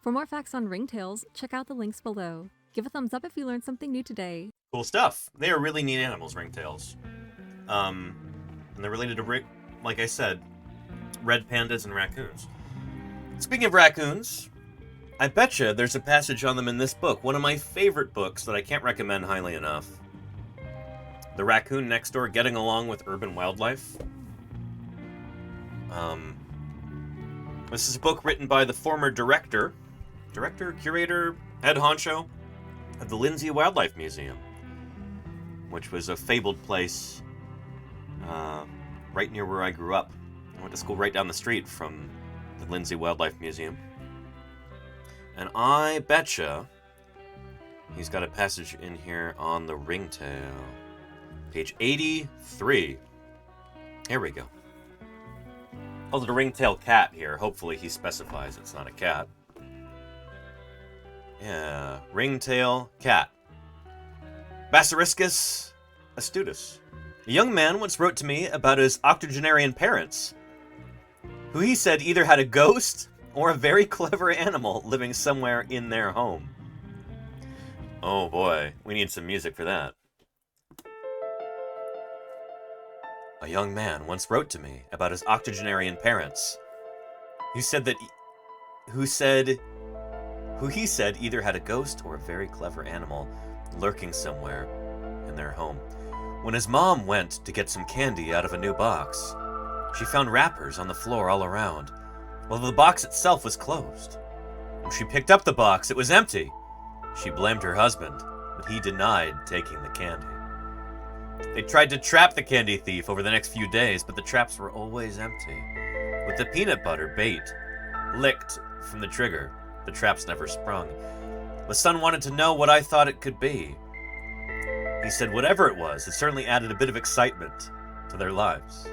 For more facts on ringtails, check out the links below. Give a thumbs up if you learned something new today. Cool stuff. They are really neat animals, ringtails. And they're related to, like I said, red pandas and raccoons. Speaking of raccoons, I betcha there's a passage on them in this book, one of my favorite books that I can't recommend highly enough. The Raccoon Next Door Getting Along with Urban Wildlife. This is a book written by the former director, curator, head honcho of the Lindsay Wildlife Museum, which was a fabled place right near where I grew up. I went to school right down the street from the Lindsay Wildlife Museum. And I betcha He's got a passage in here on the ringtail. Page 83. Here we go. Oh, the ringtail cat here. Hopefully he specifies it's not a cat. Yeah, ringtail cat. Basiliscus astutus. A young man once wrote to me about his octogenarian parents, who he said either had a ghost or a very clever animal living somewhere in their home. Oh boy, we need some music for that. A young man once wrote to me about his octogenarian parents, who he said either had a ghost or a very clever animal lurking somewhere in their home. When his mom went to get some candy out of a new box, she found wrappers on the floor all around, while the box itself was closed. When she picked up the box, it was empty. She blamed her husband, but he denied taking the candy. They tried to trap the candy thief over the next few days, but the traps were always empty. With the peanut butter bait licked from the trigger, the traps never sprung. The son wanted to know what I thought it could be. He said whatever it was, it certainly added a bit of excitement to their lives.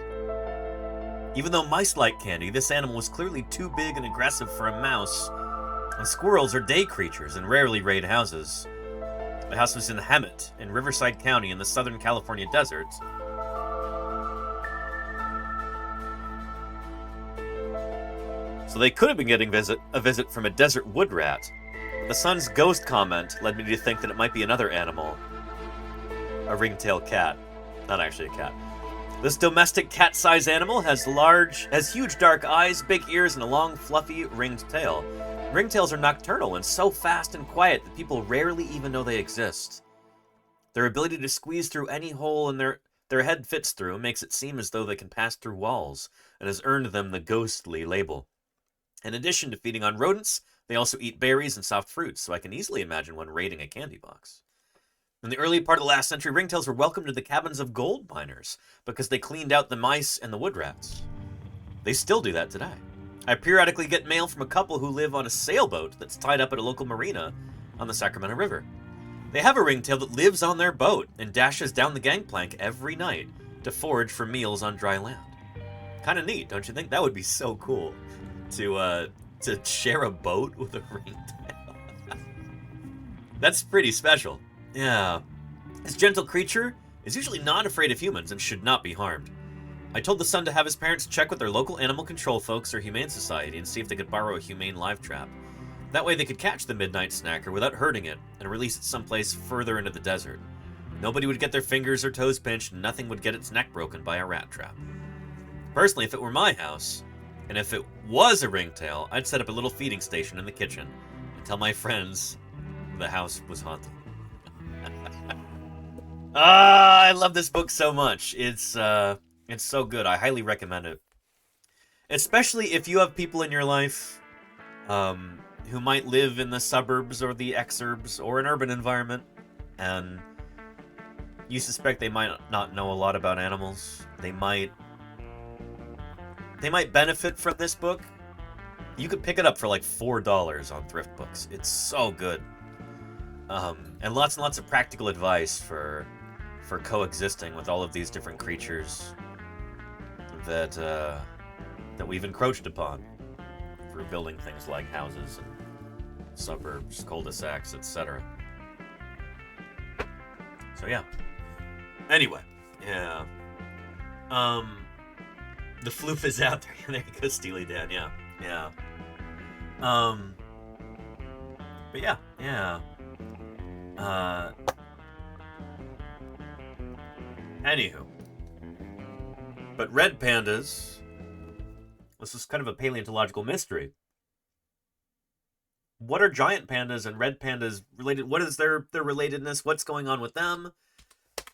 Even though mice like candy, this animal was clearly too big and aggressive for a mouse, and squirrels are day creatures and rarely raid houses. The house was in Hemet, in Riverside County in the Southern California desert. So they could have been getting a visit from a desert wood rat. The son's ghost comment led me to think that it might be another animal. A ringtail cat. Not actually a cat. This domestic cat-sized animal has huge dark eyes, big ears, and a long, fluffy, ringed tail. Ringtails are nocturnal and so fast and quiet that people rarely even know they exist. Their ability to squeeze through any hole in their head fits through makes it seem as though they can pass through walls, and has earned them the ghostly label. In addition to feeding on rodents, they also eat berries and soft fruits, so I can easily imagine one raiding a candy box. In the early part of the last century, ringtails were welcomed to the cabins of gold miners because they cleaned out the mice and the wood rats. They still do that today. I periodically get mail from a couple who live on a sailboat that's tied up at a local marina on the Sacramento River. They have a ringtail that lives on their boat and dashes down the gangplank every night to forage for meals on dry land. Kind of neat, don't you think? That would be so cool to share a boat with a ringtail. That's pretty special. Yeah. This gentle creature is usually not afraid of humans and should not be harmed. I told the son to have his parents check with their local animal control folks or Humane Society and see if they could borrow a humane live trap. That way they could catch the midnight snacker without hurting it and release it someplace further into the desert. Nobody would get their fingers or toes pinched, and nothing would get its neck broken by a rat trap. Personally, if it were my house, and if it was a ringtail, I'd set up a little feeding station in the kitchen and tell my friends the house was haunted. I love this book so much. It's so good. I highly recommend it. Especially if you have people in your life who might live in the suburbs or the exurbs or an urban environment, and you suspect they might not know a lot about animals. They might benefit from this book. You could pick it up for like $4 on Thrift Books. It's so good. And lots of practical advice for coexisting with all of these different creatures that we've encroached upon for building things like houses and suburbs, cul-de-sacs, etc. So yeah. Anyway, yeah. The floof is out there. There you go, Steely Dan. Yeah, yeah. But yeah, yeah. Anywho. But red pandas, this is kind of a paleontological mystery. What are giant pandas and red pandas related? What is their relatedness? What's going on with them?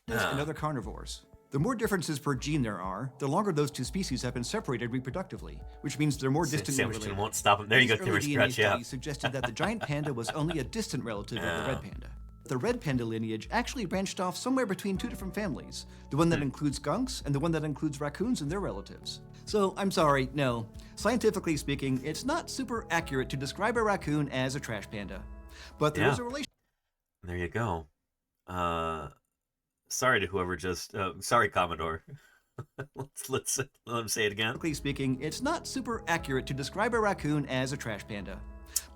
And other carnivores. The more differences per gene there are, the longer those two species have been separated reproductively, which means they're more distantly related. Won't stop them. There you go, Timber Stretch, yeah. Suggested that the giant panda was only a distant relative of the red panda. The red panda lineage actually branched off somewhere between two different families, the one that includes skunks and the one that includes raccoons and their relatives. So, I'm sorry, no. Scientifically speaking, it's not super accurate to describe a raccoon as a trash panda. But there is a relation. There you go. Sorry to whoever just. Sorry, Commodore. let's let him say it again. Practically speaking, it's not super accurate to describe a raccoon as a trash panda.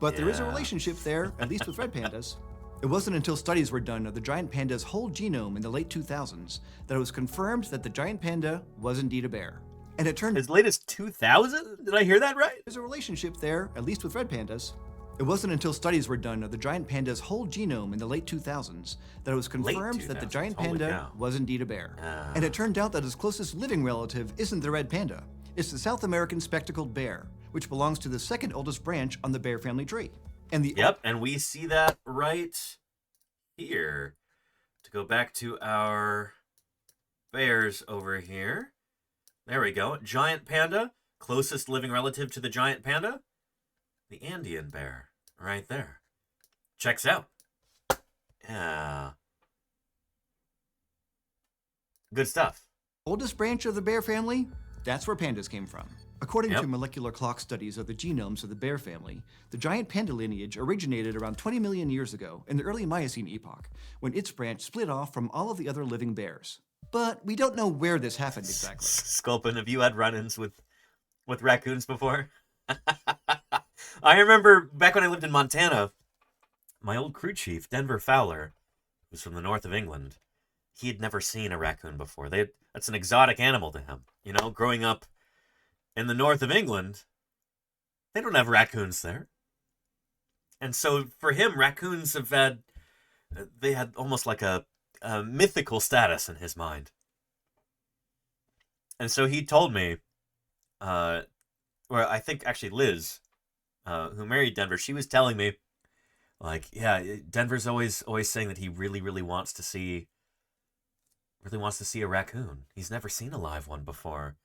But there is a relationship there, at least with red pandas. It wasn't until studies were done of the giant panda's whole genome in the late 2000s that it was confirmed that the giant panda was indeed a bear. And it turned as late as 2000? Did I hear that right? There's a relationship there, at least with red pandas. It wasn't until studies were done of the giant panda's whole genome in the late 2000s that it was confirmed that the giant panda was indeed a bear. And it turned out that its closest living relative isn't the red panda. It's the South American spectacled bear, which belongs to the second oldest branch on the bear family tree. And the and we see that right here. To go back to our bears over here. There we go. Giant panda, closest living relative to the giant panda, the Andean bear, right there. Checks out. Yeah. Good stuff. Oldest branch of the bear family, that's where pandas came from. According to molecular clock studies of the genomes of the bear family, the giant panda lineage originated around 20 million years ago in the early Miocene epoch, when its branch split off from all of the other living bears. But we don't know where this happened exactly. Sculpin, have you had run-ins with raccoons before? I remember back when I lived in Montana, my old crew chief, Denver Fowler, who's from the north of England, he had never seen a raccoon before. That's an exotic animal to him. You know, growing up in the north of England, they don't have raccoons there. And so for him, raccoons they had almost like a mythical status in his mind. And so he told me, or I think actually Liz, who married Denver, she was telling me, like, yeah, Denver's always saying that he really, really wants to see a raccoon. He's never seen a live one before.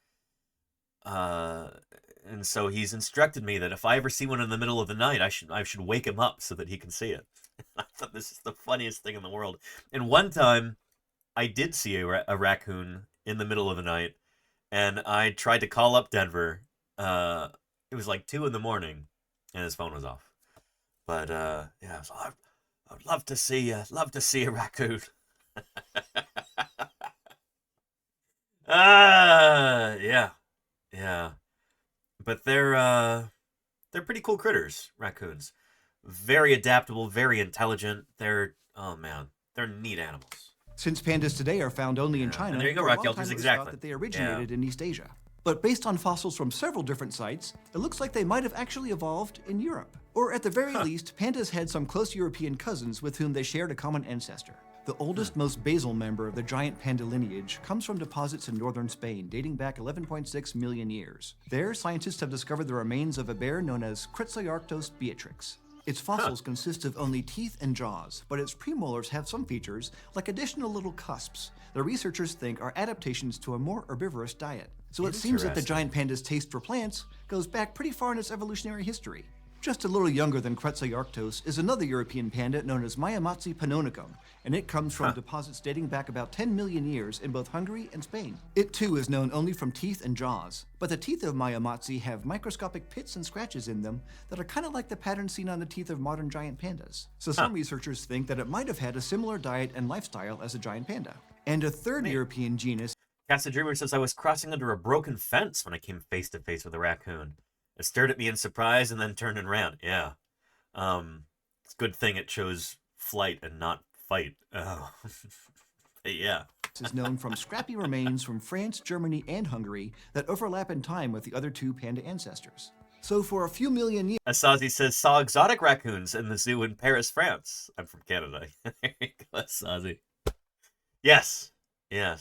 And so he's instructed me that if I ever see one in the middle of the night, I should wake him up so that he can see it. I thought this is the funniest thing in the world. And one time, I did see a raccoon in the middle of the night, and I tried to call up Denver. It was like 2 a.m, and his phone was off. But yeah, so I'd love to see a raccoon. Yeah. But they're pretty cool critters, raccoons. Very adaptable, very intelligent. They're neat animals. Since pandas today are found only in China, and there you go, for a long Raquel, time just it was exactly. thought that they originated in East Asia. But based on fossils from several different sites, it looks like they might have actually evolved in Europe. Or at the very least, pandas had some close European cousins with whom they shared a common ancestor. The oldest, most basal member of the giant panda lineage comes from deposits in northern Spain dating back 11.6 million years. There, scientists have discovered the remains of a bear known as Quetzalcoatlus beatrix. Its fossils consist of only teeth and jaws, but its premolars have some features, like additional little cusps, that researchers think are adaptations to a more herbivorous diet. So it seems that the giant panda's taste for plants goes back pretty far in its evolutionary history. Just a little younger than Quetzalcoatlus is another European panda known as Maiamatsi pannonicum, and it comes from deposits dating back about 10 million years in both Hungary and Spain. It too is known only from teeth and jaws, but the teeth of Maiamatsi have microscopic pits and scratches in them that are kind of like the pattern seen on the teeth of modern giant pandas. So some researchers think that it might have had a similar diet and lifestyle as a giant panda. And a third European genus. Cassie Dreamer says, I was crossing under a broken fence when I came face to face with a raccoon. It stared at me in surprise and then turned and ran. Yeah. It's a good thing it chose flight and not fight. Oh. Yeah. This is known from scrappy remains from France, Germany, and Hungary that overlap in time with the other two panda ancestors. So for a few million years... Asazi says, saw exotic raccoons in the zoo in Paris, France. I'm from Canada. There you go, Asazi. Yes. Yeah.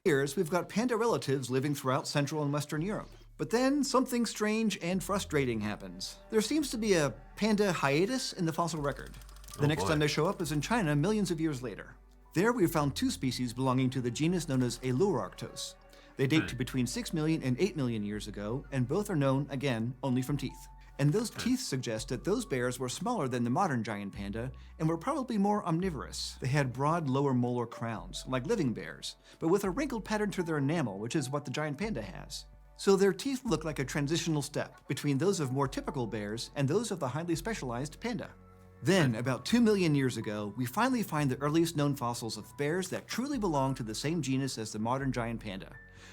Years, we've got panda relatives living throughout Central and Western Europe. But then something strange and frustrating happens. There seems to be a panda hiatus in the fossil record. The next time they show up is in China millions of years later. There we found 2 species belonging to the genus known as Ailurarctos. They date to between 6 million and 8 million years ago, and both are known, again, only from teeth. And those teeth suggest that those bears were smaller than the modern giant panda and were probably more omnivorous. They had broad lower molar crowns, like living bears, but with a wrinkled pattern to their enamel, which is what the giant panda has. So their teeth look like a transitional step between those of more typical bears and those of the highly specialized panda. Then, about 2 million years ago, we finally find the earliest known fossils of bears that truly belong to the same genus as the modern giant panda,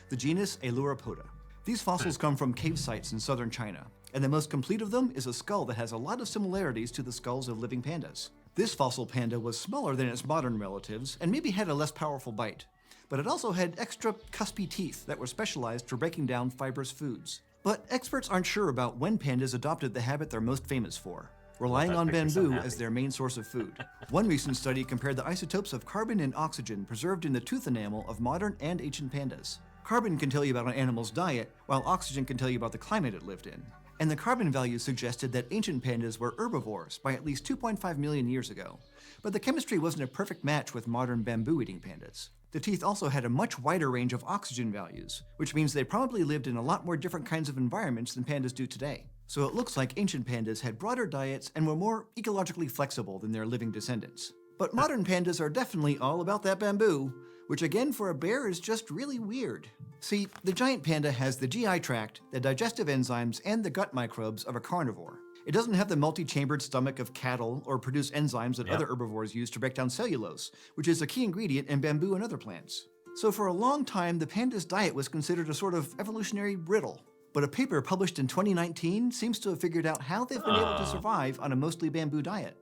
the genus Ailuropoda. These fossils come from cave sites in southern China, and the most complete of them is a skull that has a lot of similarities to the skulls of living pandas. This fossil panda was smaller than its modern relatives and maybe had a less powerful bite, but it also had extra cuspy teeth that were specialized for breaking down fibrous foods. But experts aren't sure about when pandas adopted the habit they're most famous for, relying on bamboo as their main source of food. One recent study compared the isotopes of carbon and oxygen preserved in the tooth enamel of modern and ancient pandas. Carbon can tell you about an animal's diet, while oxygen can tell you about the climate it lived in. And the carbon values suggested that ancient pandas were herbivores by at least 2.5 million years ago. But the chemistry wasn't a perfect match with modern bamboo-eating pandas. The teeth also had a much wider range of oxygen values, which means they probably lived in a lot more different kinds of environments than pandas do today. So it looks like ancient pandas had broader diets and were more ecologically flexible than their living descendants. But modern pandas are definitely all about that bamboo, which again for a bear is just really weird. See, the giant panda has the GI tract, the digestive enzymes, and the gut microbes of a carnivore. It doesn't have the multi-chambered stomach of cattle or produce enzymes that other herbivores use to break down cellulose, which is a key ingredient in bamboo and other plants. So for a long time, the panda's diet was considered a sort of evolutionary riddle. But a paper published in 2019 seems to have figured out how they've been able to survive on a mostly bamboo diet.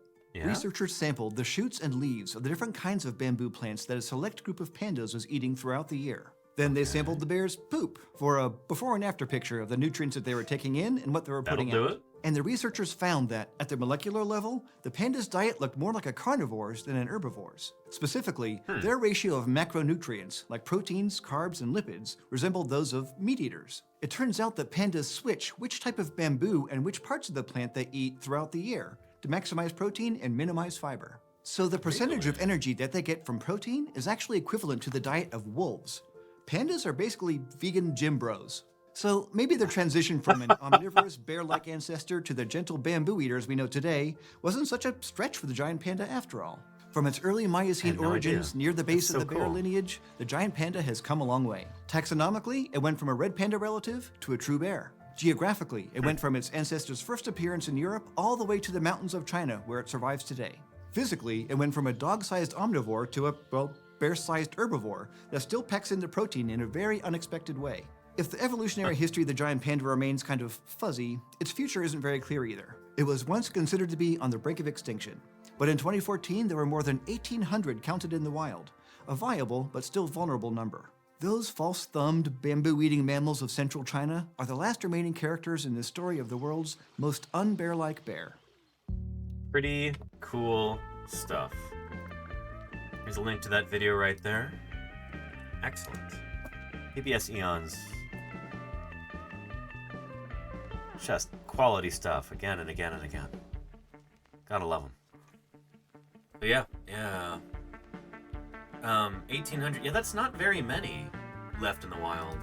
Researchers sampled the shoots and leaves of the different kinds of bamboo plants that a select group of pandas was eating throughout the year. Then they sampled the bear's poop for a before and after picture of the nutrients that they were taking in and what they were putting out. And the researchers found that, at the molecular level, the panda's diet looked more like a carnivore's than an herbivore's. Specifically, their ratio of macronutrients, like proteins, carbs, and lipids, resembled those of meat eaters. It turns out that pandas switch which type of bamboo and which parts of the plant they eat throughout the year to maximize protein and minimize fiber. So the percentage of energy that they get from protein is actually equivalent to the diet of wolves. Pandas are basically vegan gym bros. So maybe the transition from an omnivorous bear-like ancestor to the gentle bamboo eaters we know today wasn't such a stretch for the giant panda after all. From its early Miocene origins near the base of the bear lineage, the giant panda has come a long way. Taxonomically, it went from a red panda relative to a true bear. Geographically, it went from its ancestor's first appearance in Europe all the way to the mountains of China, where it survives today. Physically, it went from a dog-sized omnivore to a, well, bear-sized herbivore that still packs in the protein in a very unexpected way. If the evolutionary history of the giant panda remains kind of fuzzy, its future isn't very clear either. It was once considered to be on the brink of extinction, but in 2014 there were more than 1,800 counted in the wild, a viable but still vulnerable number. Those false-thumbed, bamboo-eating mammals of central China are the last remaining characters in the story of the world's most unbear-like bear. Pretty cool stuff. Here's a link to that video right there. Excellent. PBS Eons. Just quality stuff again and again and again. Gotta love them. But yeah. 1,800. Yeah, that's not very many left in the wild.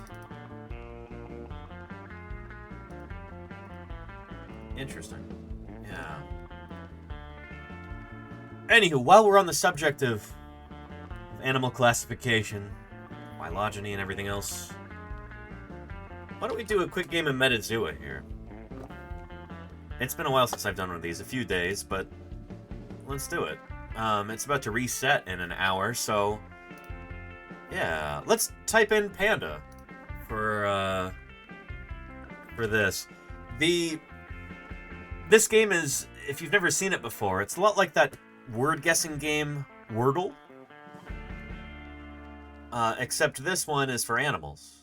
Interesting. Yeah. Anywho, while we're on the subject of animal classification, phylogeny, and everything else, why don't we do a quick game of Metazua here? It's been a while since I've done one of these, a few days, but let's do it. It's about to reset in an hour, so yeah, let's type in panda for this. This game is, if you've never seen it before, it's a lot like that word guessing game Wordle, except this one is for animals.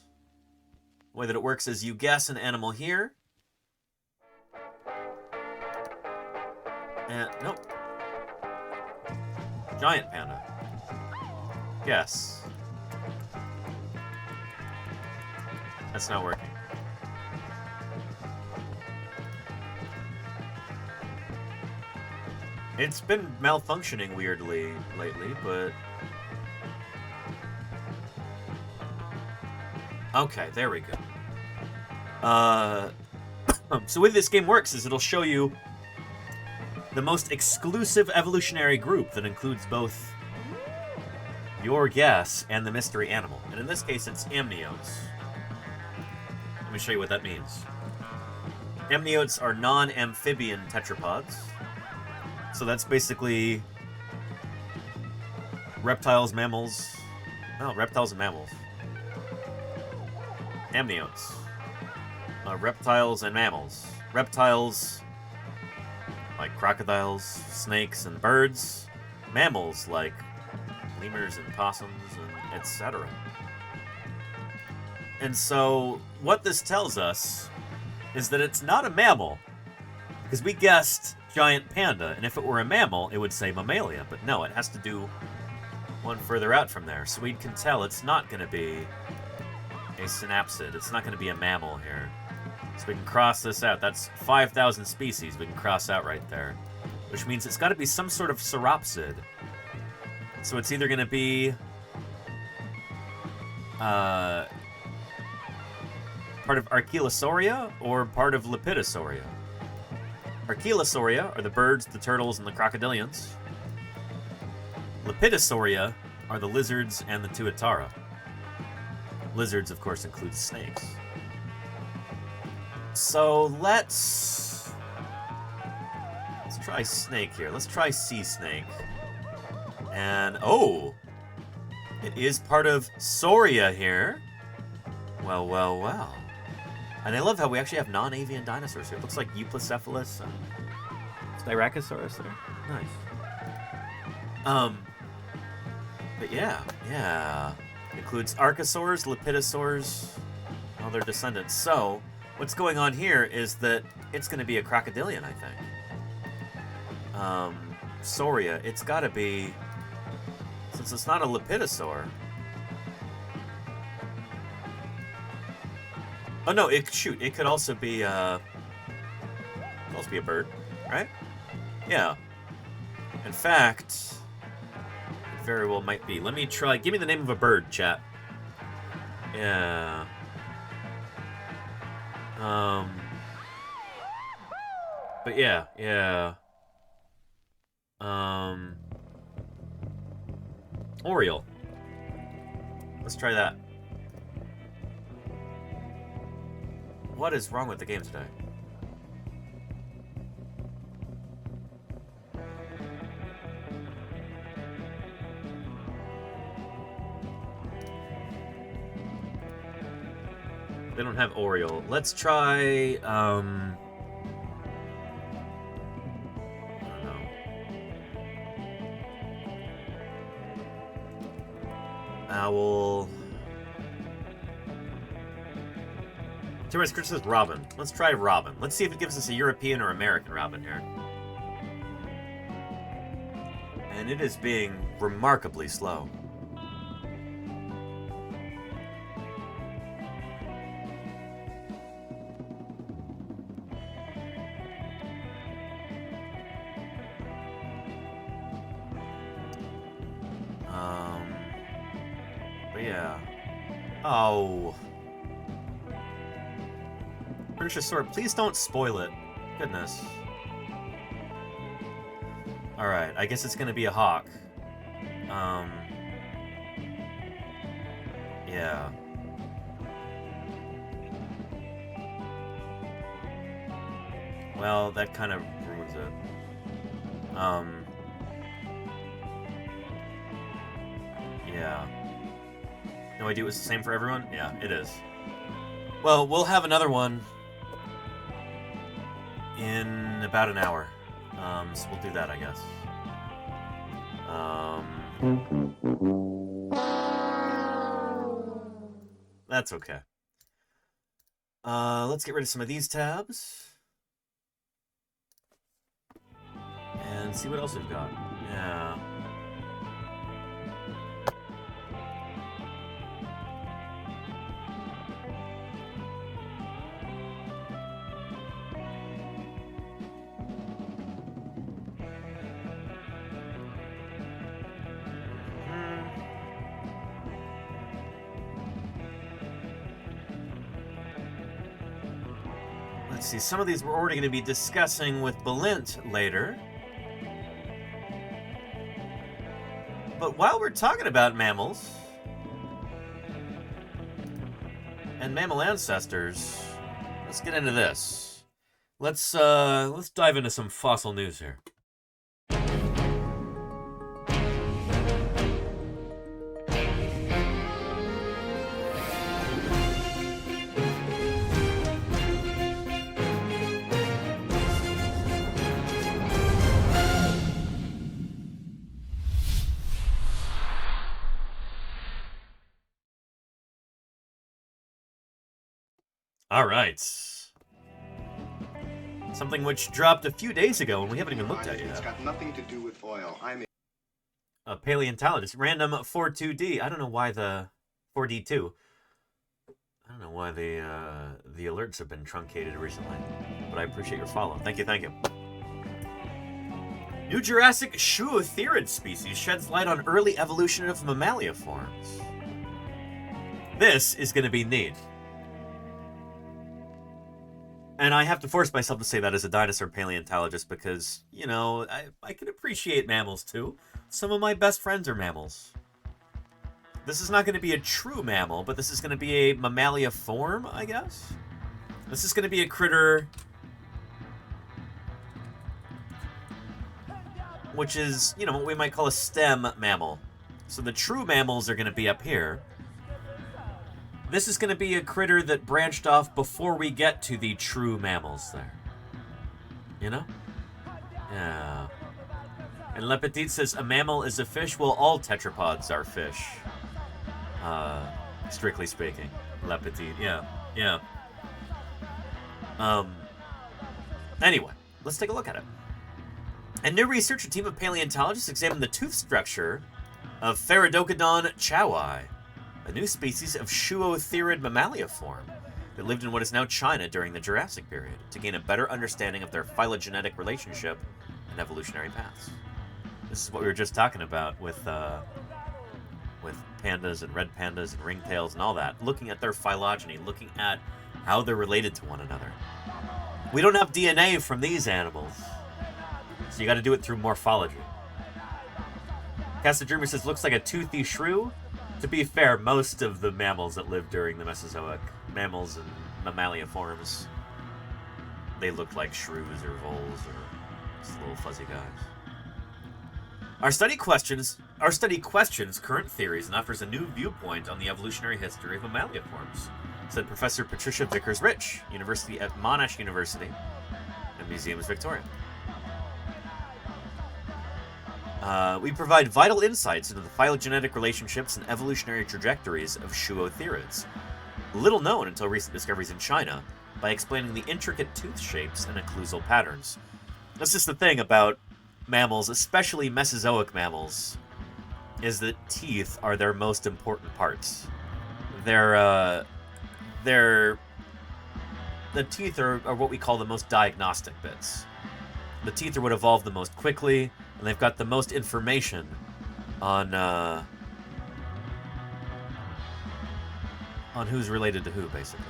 The way that it works is you guess an animal here. And, nope. Giant panda. Guess. That's not working. It's been malfunctioning weirdly lately, but... Okay, there we go. So the way this game works is it'll show you the most exclusive evolutionary group that includes both your guess and the mystery animal. And in this case, it's amnios. Let me show you what that means. Amniotes are non-amphibian tetrapods. So that's basically reptiles, mammals. No, reptiles and mammals. Amniotes. Reptiles and mammals. Reptiles, like crocodiles, snakes, and birds. Mammals, like lemurs and possums, and etc. And so, what this tells us is that it's not a mammal. Because we guessed giant panda, and if it were a mammal, it would say mammalia. But no, it has to do one further out from there. So we can tell it's not going to be a synapsid. It's not going to be a mammal here. So we can cross this out. That's 5,000 species we can cross out right there. Which means it's got to be some sort of sauropsid. So it's either going to be part of Archaeolosauria or part of Lepidosauria. Archaeolosauria are the birds, the turtles, and the crocodilians. Lepidosauria are the lizards and the tuatara. Lizards, of course, include snakes. So let's try snake here. Let's try sea snake. And, oh! It is part of Sauria here. Well, well, well. And I love how we actually have non-avian dinosaurs here. It looks like Eupliocephalus and Styracosaurus there. Nice. But yeah. Includes archosaurs, lepidosaurs, all their descendants. So, what's going on here is that it's going to be a crocodilian, I think. Sauria, it's got to be, since it's not a lepidosaur. Oh no, it could also be a bird, right? Yeah. In fact, it very well might be. Let me try. Give me the name of a bird, chat. Yeah. But yeah. Oriole. Let's try that. What is wrong with the game today? They don't have Oriole. Let's try, I don't know. Owl. Terrence Chris says robin. Let's try robin. Let's see if it gives us a European or American robin here. And it is being remarkably slow. But yeah. Oh. British sword, please don't spoil it. Goodness. Alright, I guess it's gonna be a hawk. Yeah. Well, that kind of ruins it. Yeah. No idea it was the same for everyone? Yeah, it is. Well, we'll have another one in about an hour. So we'll do that, I guess. That's okay. Let's get rid of some of these tabs. And see what else we've got. Yeah. Let's see, some of these we're already going to be discussing with Balint later. But while we're talking about mammals, and mammal ancestors, let's get into this. Let's dive into some fossil news here. All right. Something which dropped a few days ago and we haven't even looked at yet. It's got nothing to do with oil. A paleontologist, random 42D. I don't know why the 4D2. I don't know why the alerts have been truncated recently, but I appreciate your follow. Thank you, thank you. New Jurassic Shuotherid species sheds light on early evolution of mammalia forms. This is going to be neat. And I have to force myself to say that as a dinosaur paleontologist because, you know, I can appreciate mammals too. Some of my best friends are mammals. This is not going to be a true mammal, but this is going to be a mammalia form, I guess? This is going to be a critter which is, you know, what we might call a stem mammal. So the true mammals are going to be up here. This is going to be a critter that branched off before we get to the true mammals there. You know? Yeah. And Le Petit says, a mammal is a fish? Well, all tetrapods are fish. Strictly speaking. Le Petit, yeah. Yeah. Anyway, let's take a look at it. In new research, a team of paleontologists examined the tooth structure of Pterodocodon chowai, a new species of Shuotherid mammalia form that lived in what is now China during the Jurassic period, to gain a better understanding of their phylogenetic relationship and evolutionary paths. This is what we were just talking about with pandas and red pandas and ringtails and all that, looking at their phylogeny, looking at how they're related to one another. We don't have DNA from these animals, so you got to do it through morphology. Castor Dreamer says, looks like a toothy shrew. To be fair, most of the mammals that lived during the Mesozoic, mammals and mammalia forms, they looked like shrews or voles or just little fuzzy guys. Our study questions current theories and offers a new viewpoint on the evolutionary history of mammalia forms, said Professor Patricia Vickers-Rich, University at Monash University and Museums Victoria. We provide vital insights into the phylogenetic relationships and evolutionary trajectories of Shuotherids, little known until recent discoveries in China, by explaining the intricate tooth shapes and occlusal patterns. That's just the thing about mammals, especially Mesozoic mammals, is that teeth are their most important parts. The teeth are what we call the most diagnostic bits. The teeth are what evolved the most quickly, and they've got the most information on who's related to who, basically.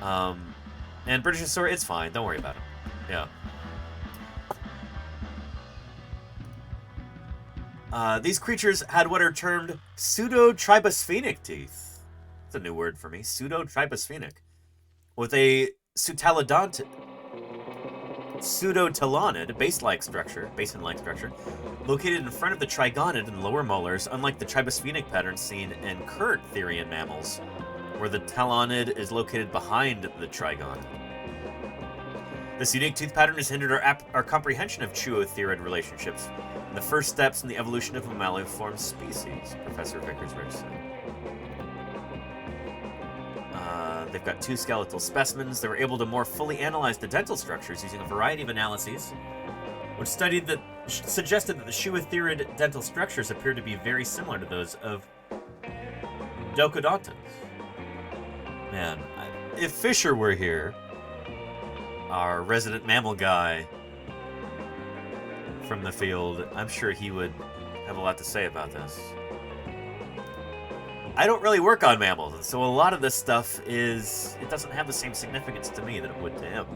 And Britishosaur, it's fine. Don't worry about it. Yeah. These creatures had what are termed pseudo-tribosphenic teeth. That's a new word for me. Pseudo-tribosphenic. With a pseudo-talonid, basin-like structure, located in front of the trigonid and lower molars, unlike the tribosphenic pattern seen in current Therian mammals, where the talonid is located behind the trigon. This unique tooth pattern has hindered our comprehension of Shuotherid relationships and the first steps in the evolution of mammaliform species, Professor Vickers-Rich said. They've got 2 skeletal specimens. They were able to more fully analyze the dental structures using a variety of analyses, which suggested that the Shuotherid dental structures appear to be very similar to those of Docodontans. Man, if Fisher were here, our resident mammal guy from the field, I'm sure he would have a lot to say about this. I don't really work on mammals, and so a lot of this stuff it doesn't have the same significance to me that it would to him.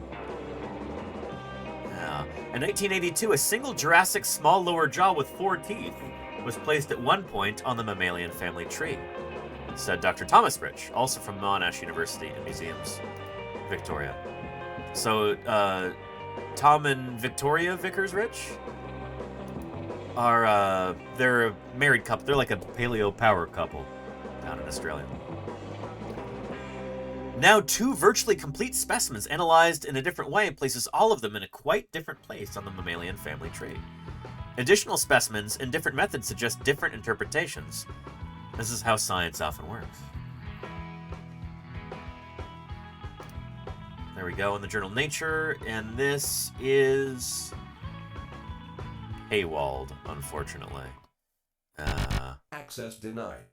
Yeah. In 1982, a single Jurassic small lower jaw with 4 teeth was placed at one point on the mammalian family tree. said Dr. Thomas Rich, also from Monash University and Museums, Victoria. So, Tom and Victoria Vickers Rich are, they're a married couple. They're like a paleo power couple down in Australia. Now, 2 virtually complete specimens analyzed in a different way places all of them in a quite different place on the mammalian family tree. Additional specimens and different methods suggest different interpretations. This is how science often works. There we go in the journal Nature, and this is paywalled, unfortunately. Access denied.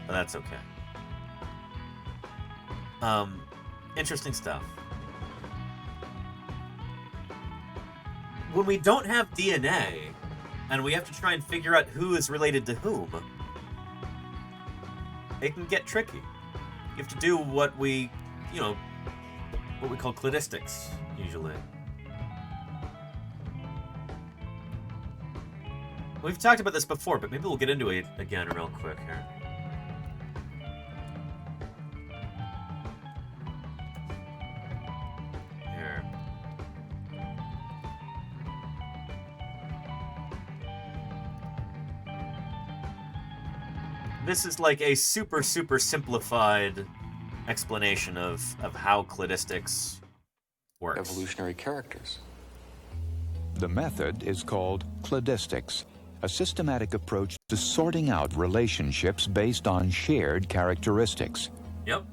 But that's okay. Interesting stuff. When we don't have DNA, and we have to try and figure out who is related to whom, it can get tricky. You have to do what we call cladistics, usually. We've talked about this before, but maybe we'll get into it again real quick here. This is like a super simplified explanation of how cladistics works. Evolutionary characters. The method is called cladistics, a systematic approach to sorting out relationships based on shared characteristics. Yep.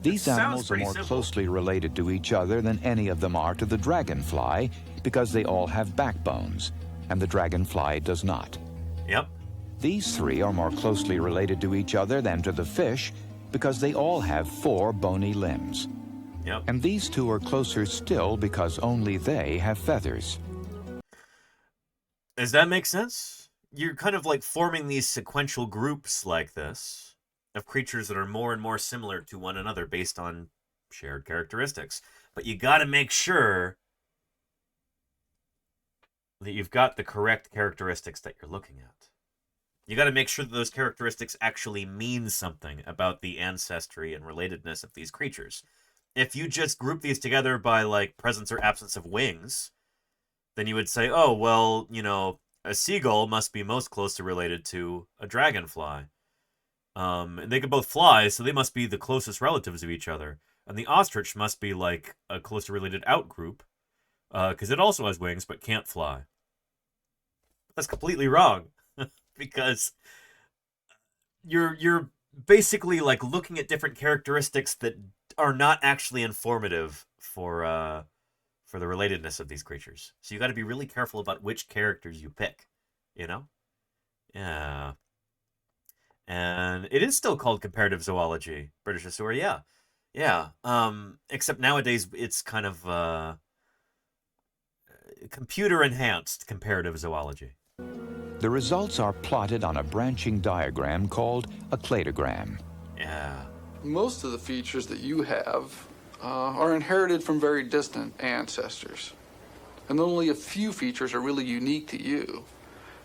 These animals are more closely related to each other than any of them are to the dragonfly because they all have backbones, and the dragonfly does not. Yep. These 3 are more closely related to each other than to the fish because they all have 4 bony limbs. Yep. And these 2 are closer still because only they have feathers. Does that make sense? You're kind of like forming these sequential groups like this of creatures that are more and more similar to one another based on shared characteristics. But you got to make sure that you've got the correct characteristics that you're looking at. You got to make sure that those characteristics actually mean something about the ancestry and relatedness of these creatures. If you just group these together by, like, presence or absence of wings, then you would say, oh, well, a seagull must be most closely related to a dragonfly. And they could both fly, so they must be the closest relatives of each other. And the ostrich must be, like, a closely related outgroup, because it also has wings but can't fly. That's completely wrong. Because you're basically like looking at different characteristics that are not actually informative for the relatedness of these creatures. So you got to be really careful about which characters you pick, Yeah. And it is still called comparative zoology, British Azure, yeah. Except nowadays it's kind of computer enhanced comparative zoology. The results are plotted on a branching diagram called a cladogram. Yeah. Most of the features that you have are inherited from very distant ancestors. And only a few features are really unique to you.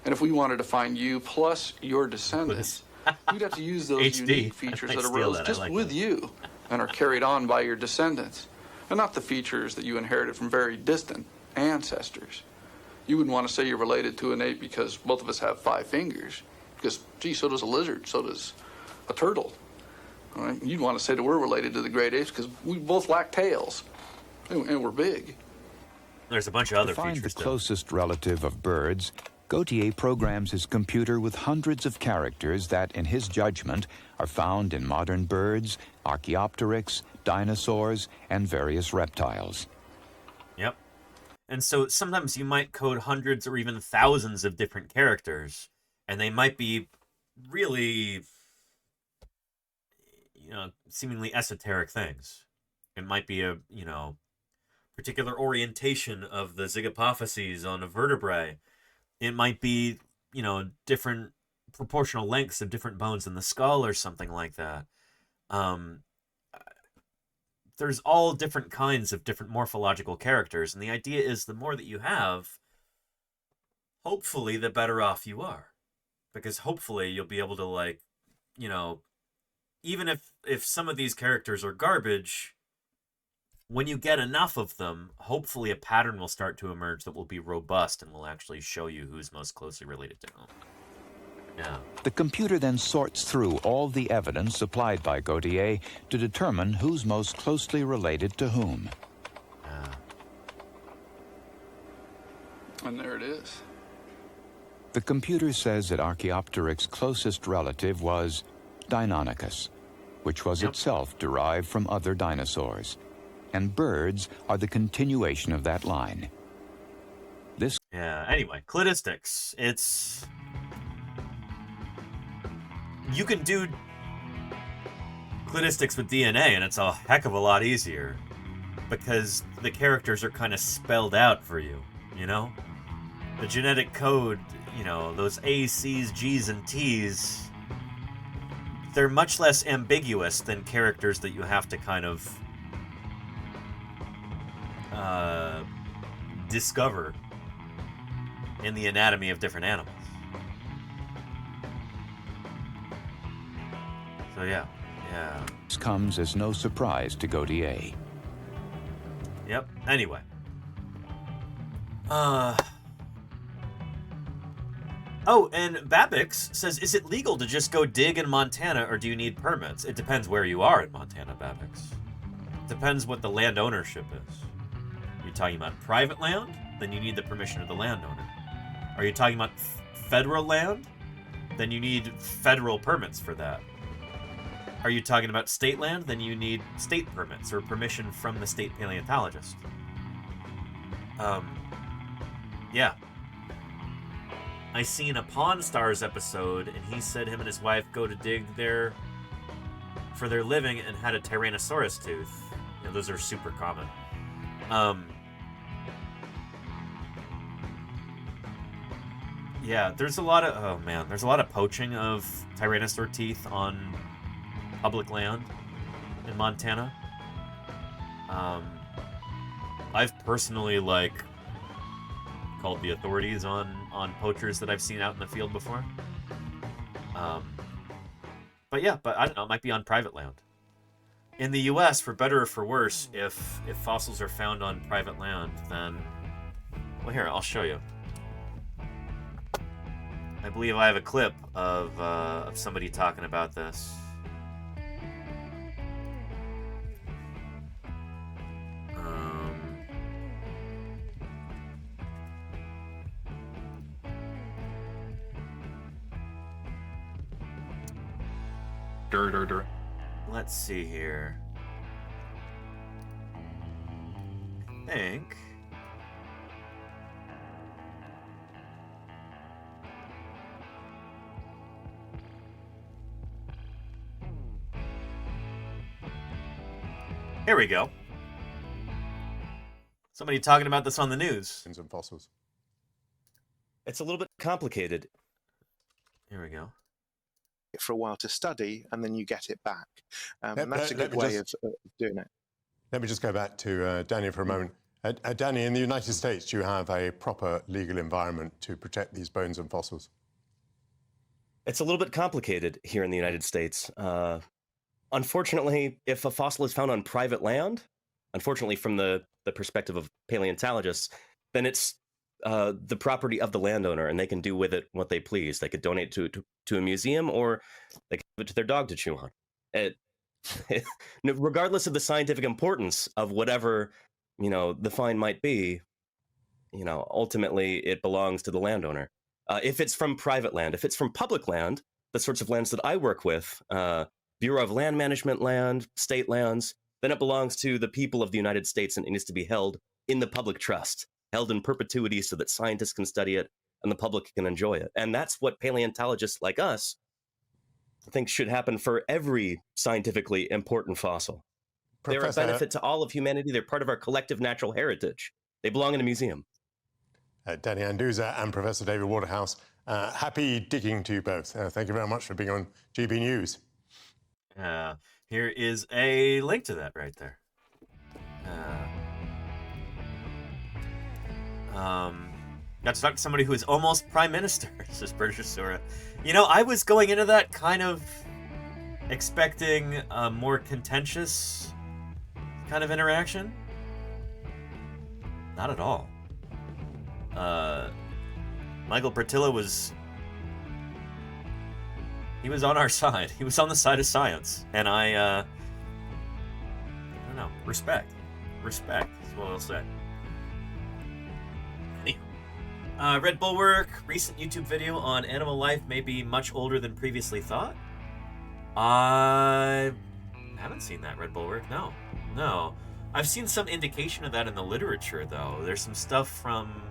And if we wanted to find you plus your descendants, we'd have to use those unique features that arose just with you and are carried on by your descendants, and not the features that you inherited from very distant ancestors. You wouldn't want to say you're related to an ape because both of us have 5 fingers. Because, gee, so does a lizard, so does a turtle. All right? You'd want to say that we're related to the great apes because we both lack tails, and we're big. There's a bunch of other features. To find features, the closest relative of birds, Gautier programs his computer with hundreds of characters that, in his judgment, are found in modern birds, Archaeopteryx, dinosaurs, and various reptiles. Yep. And so sometimes you might code hundreds or even thousands of different characters, and they might be really, seemingly esoteric things. It might be a, particular orientation of the zygapophyses on a vertebrae. It might be, different proportional lengths of different bones in the skull or something like that. There's all different kinds of different morphological characters, and the idea is the more that you have, hopefully the better off you are. Because hopefully you'll be able to, you know, even if some of these characters are garbage, when you get enough of them, hopefully a pattern will start to emerge that will be robust and will actually show you who's most closely related to whom. Yeah. The computer then sorts through all the evidence supplied by Gautier to determine who's most closely related to whom. And there it is. The computer says that Archaeopteryx' closest relative was Deinonychus, which was itself derived from other dinosaurs. And birds are the continuation of that line. Anyway, cladistics. You can do cladistics with DNA, and it's a heck of a lot easier because the characters are kind of spelled out for you, you know? The genetic code, you know, those A's, C's, G's, and T's, they're much less ambiguous than characters that you have to kind of discover in the anatomy of different animals. So yeah. This comes as no surprise to Gautier. Yep. Anyway. Oh, and Babix says, is it legal to just go dig in Montana, or do you need permits? It depends where you are in Montana, Babix. Depends what the land ownership is. You're talking about private land? Then you need the permission of the landowner. Are you talking about federal land? Then you need federal permits for that. Are you talking about state land? Then you need state permits or permission from the state paleontologist. Yeah. I seen a Pawn Stars episode, and he said him and his wife go to dig there for their living and had a Tyrannosaurus tooth. You know, those are super common. Yeah, there's a lot of there's a lot of poaching of Tyrannosaur teeth on public land in Montana. I've personally called the authorities on poachers that I've seen out in the field before. But I don't know, it might be on private land. In the US, for better or for worse, if fossils are found on private land, then well, here, I'll show you. I believe I have a clip of somebody talking about this. Let's see here. I think. Here we go. Somebody talking about this on the news. And fossils. It's a little bit complicated. Here we go. For a while to study, and then you get it back. And that's a good way of doing it. Let me just go back to Danny for a moment. Danny, in the United States, do you have a proper legal environment to protect these bones and fossils? It's a little bit complicated here in the United States. Unfortunately, if a fossil is found on private land, unfortunately from the perspective of paleontologists, then it's the property of the landowner, and they can do with it what they please. They could donate to a museum, or they could give it to their dog to chew on. Regardless of the scientific importance of whatever, the find might be, ultimately it belongs to the landowner. If it's from private land, if it's from public land, the sorts of lands that I work with, Bureau of Land Management land, state lands, then it belongs to the people of the United States, and it needs to be held in the public trust, held in perpetuity so that scientists can study it and the public can enjoy it. And that's what paleontologists like us think should happen for every scientifically important fossil. They're a benefit to all of humanity. They're part of our collective natural heritage. They belong in a museum. Danny Anduza and Professor David Waterhouse, happy digging to you both. Thank you very much for being on GB News. Here is a link to that right there. Got to talk to somebody who is almost prime minister, says British Sora. I was going into that kind of expecting a more contentious kind of interaction? Not at all. Michael Portillo was on our side. He was on the side of science. And I don't know. Respect. Respect is what I'll say. Anyway. Red Bulwark, recent YouTube video on animal life may be much older than previously thought. I haven't seen that, Red Bulwark. No. No. I've seen some indication of that in the literature, though. There's some stuff from...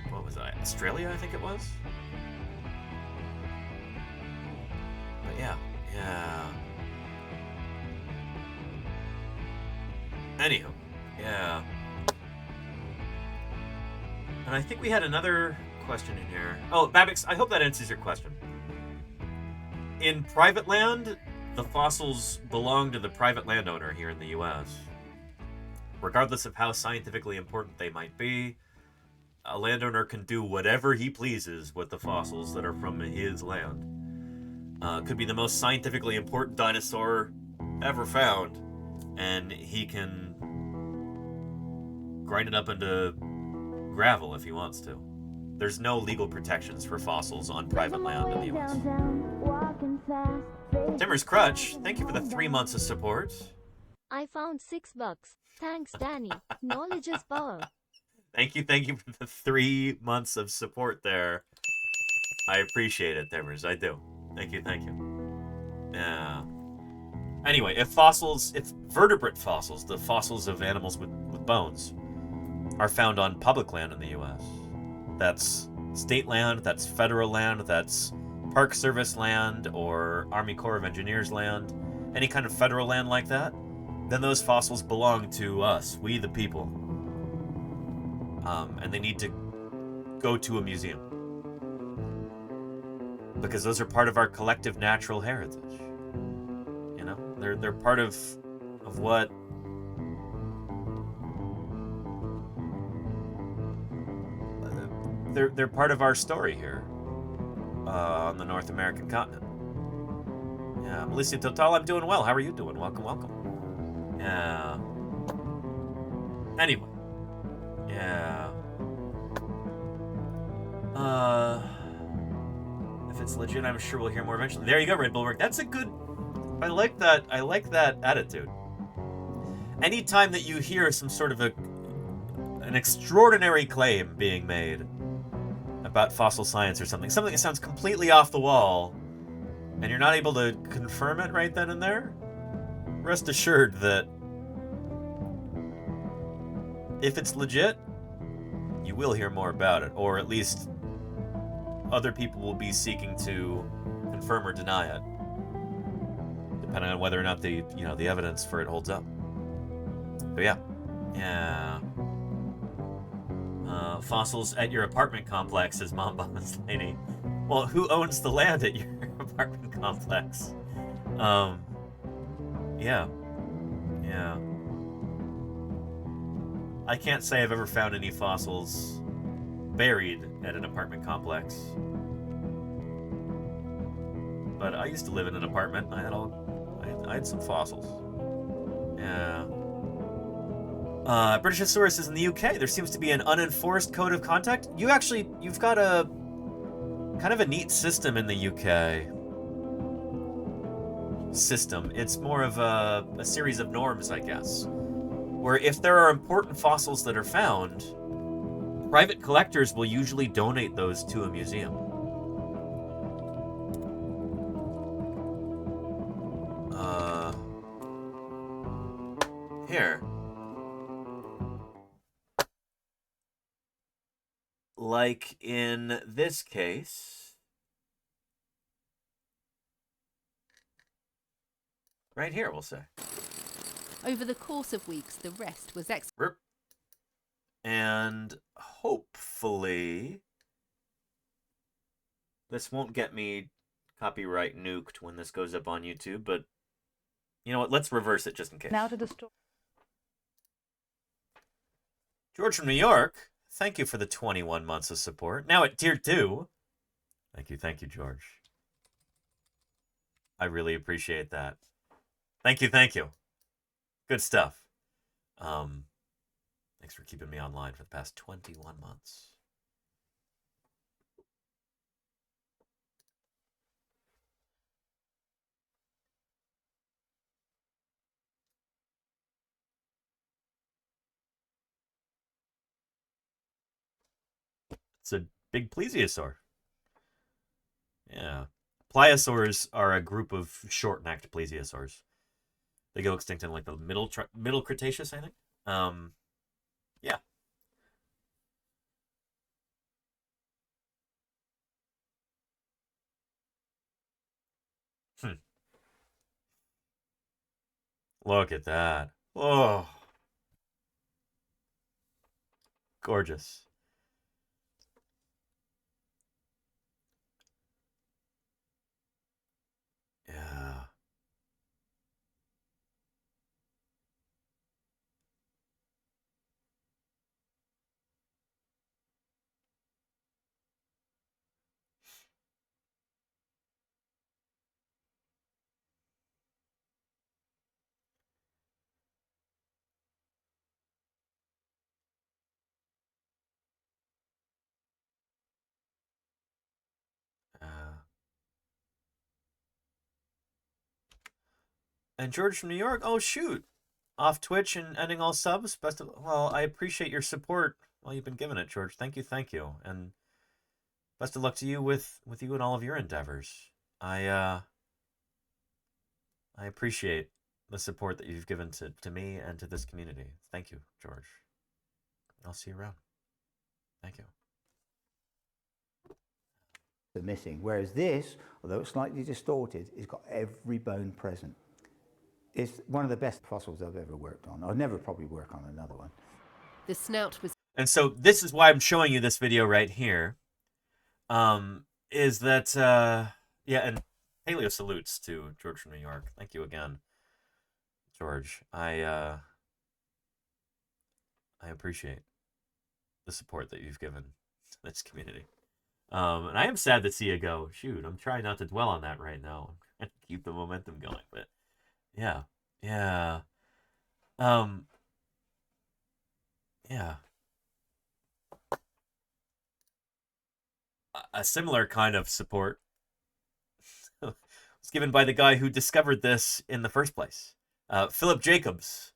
what was I? Australia, I think it was? But yeah. Yeah. Anywho. Yeah. And I think we had another question in here. Oh, Babix, I hope that answers your question. In private land, the fossils belong to the private landowner here in the U.S. Regardless of how scientifically important they might be, a landowner can do whatever he pleases with the fossils that are from his land. Could be the most scientifically important dinosaur ever found, and he can grind it up into gravel if he wants to. There's no legal protections for fossils on private land in the U.S. Timmer's Crutch, thank you for the 3 months of support. I found $6. Thanks, Danny. Knowledge is power. Thank you for the 3 months of support there. I appreciate it, Timbers. I do. Thank you. Yeah. Anyway, if vertebrate fossils, the fossils of animals with bones, are found on public land in the U.S., that's state land, that's federal land, that's Park Service land or Army Corps of Engineers land, any kind of federal land like that, then those fossils belong to us, we the people. And they need to go to a museum. Because those are part of our collective natural heritage. You know? They're part of what they're part of our story here on the North American continent. Yeah, Melissa Total, I'm doing well. How are you doing? Welcome. Yeah. Anyway. Yeah. If it's legit, I'm sure we'll hear more eventually. There you go, Red Bulwark. That's a good... I like that attitude. Anytime that you hear some sort of an extraordinary claim being made about fossil science or something that sounds completely off the wall, and you're not able to confirm it right then and there, rest assured that if it's legit, you will hear more about it, or at least other people will be seeking to confirm or deny it, depending on whether or not the evidence for it holds up. But yeah. Fossils at your apartment complex, says Mom Boss Lady. Well, who owns the land at your apartment complex? Yeah. I can't say I've ever found any fossils buried at an apartment complex. But I used to live in an apartment. I had some fossils. Yeah. Britishosaurus is in the UK. There seems to be an unenforced code of conduct. You've got a kind of a neat system in the UK. It's more of a series of norms, I guess. Where if there are important fossils that are found, private collectors will usually donate those to a museum. Here. Like in this case. Right here, we'll say. Over the course of weeks, the rest was And hopefully this won't get me copyright nuked when this goes up on YouTube, but you know what? Let's reverse it just in case. Now to the story. George from New York, thank you for the 21 months of support. Now at tier 2. Thank you, George. I really appreciate that. Thank you, thank you. Good stuff. Thanks for keeping me online for the past 21 months. It's a big plesiosaur. Yeah. Pliosaurs are a group of short-necked plesiosaurs. They go extinct in like the middle Cretaceous, I think. Yeah. Look at that. Oh. Gorgeous. Yeah. And George from New York, oh shoot, off Twitch and ending all subs. Best of, well, I appreciate your support. Well, you've been giving it, George. Thank you, and best of luck to you with you and all of your endeavors. I appreciate the support that you've given to me and to this community. Thank you, George. I'll see you around. Thank you. The missing, whereas this, although it's slightly distorted, it's got every bone present. It's one of the best fossils I've ever worked on. I'll never probably work on another one. The snout was... And so this is why I'm showing you this video right here. Is that, yeah, and paleo salutes to George from New York. Thank you again, George. I appreciate the support that you've given to this community. And I am sad to see you go. Shoot, I'm trying not to dwell on that right now. I'm trying to keep the momentum going, but yeah. Yeah. Yeah. A similar kind of support was given by the guy who discovered this in the first place. Philip Jacobs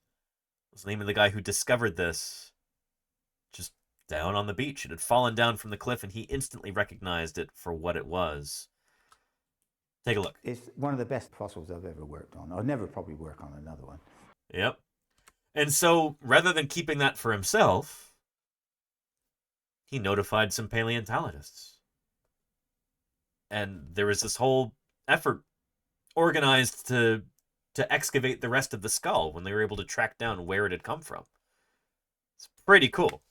was the name of the guy who discovered this just down on the beach. It had fallen down from the cliff, and he instantly recognized it for what it was. Take a look. It's one of the best fossils I've ever worked on. I'll never probably work on another one. Yep. And so, rather than keeping that for himself, he notified some paleontologists. And there was this whole effort organized to excavate the rest of the skull when they were able to track down where it had come from. It's pretty cool.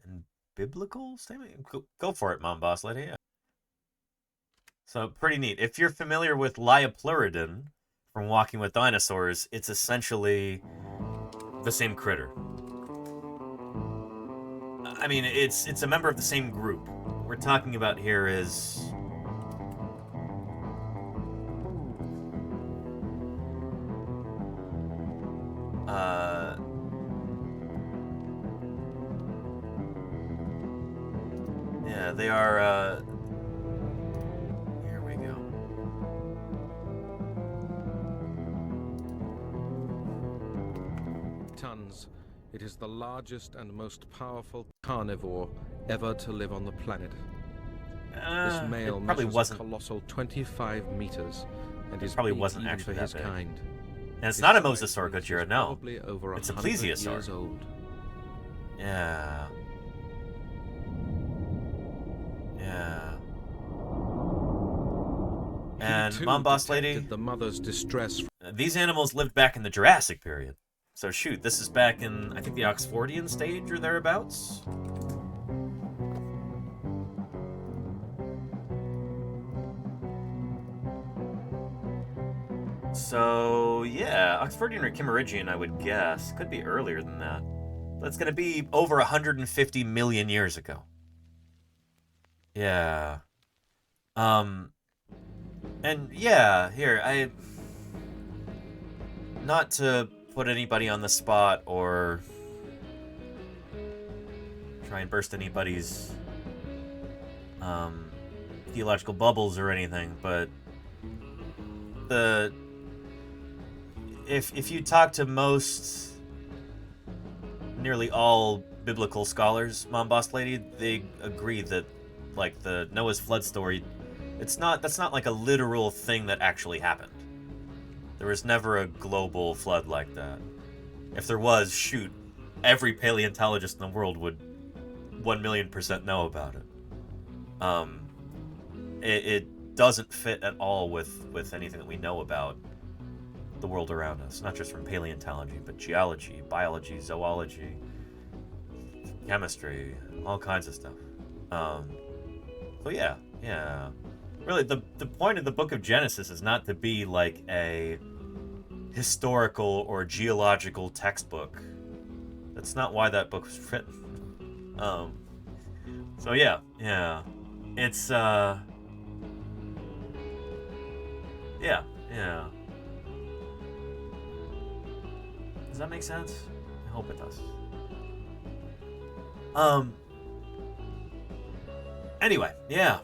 And biblical statement? Go for it, Mom Boss Lady. Yeah. So pretty neat. If you're familiar with Liopleurodon from Walking with Dinosaurs, it's essentially the same critter. I mean, it's a member of the same group. What we're talking about here is yeah, they are here we go. Tons. It is the largest and most powerful carnivore ever to live on the planet. This male probably wasn't a colossal 25 meters and is probably big wasn't even actually for his that big. kind. And it's His not a size mosasaur, means Gojira, he's no. probably over It's a 100 plesiosaur. years old. Yeah. Yeah. And Mom Boss Lady, The mother's distress. These animals lived back in the Jurassic period. So shoot, this is back in, I think, the Oxfordian stage or thereabouts. So, yeah, Oxfordian or Kimmeridgian, I would guess. Could be earlier than that. That's going to be over 150 million years ago. Yeah. And yeah, here, not to put anybody on the spot or try and burst anybody's theological bubbles or anything, but if you talk to nearly all biblical scholars, Mom Boss Lady, they agree that like the Noah's flood story, that's not like a literal thing that actually happened. There was never a global flood like that. If there was, shoot, every paleontologist in the world would 1,000,000% know about it. It doesn't fit at all with anything that we know about the world around us, not just from paleontology, but geology, biology, zoology, chemistry, all kinds of stuff. So yeah. Really, the point of the book of Genesis is not to be like a historical or geological textbook. That's not why that book was written. So yeah. It's yeah. Does that make sense? I hope it does. Anyway, yeah.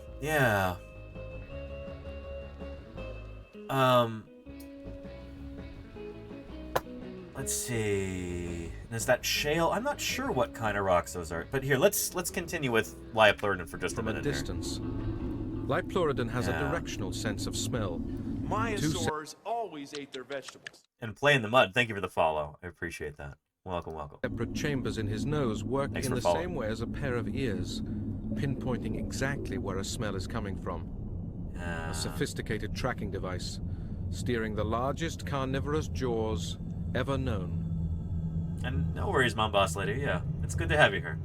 Let's see. There's that shale. I'm not sure what kind of rocks those are. But here, let's continue with Liopluridon for just a minute. From a distance, Liopluridon has a directional sense of smell. Myosaurs always ate their vegetables. And play in the mud. Thank you for the follow. I appreciate that. Welcome. Separate chambers in his nose work Thanks in for the following. same way as a pair of ears, pinpointing exactly where a smell is coming from. A sophisticated tracking device, steering the largest carnivorous jaws ever known. And no worries, Mom Boss Lady. Yeah, it's good to have you here.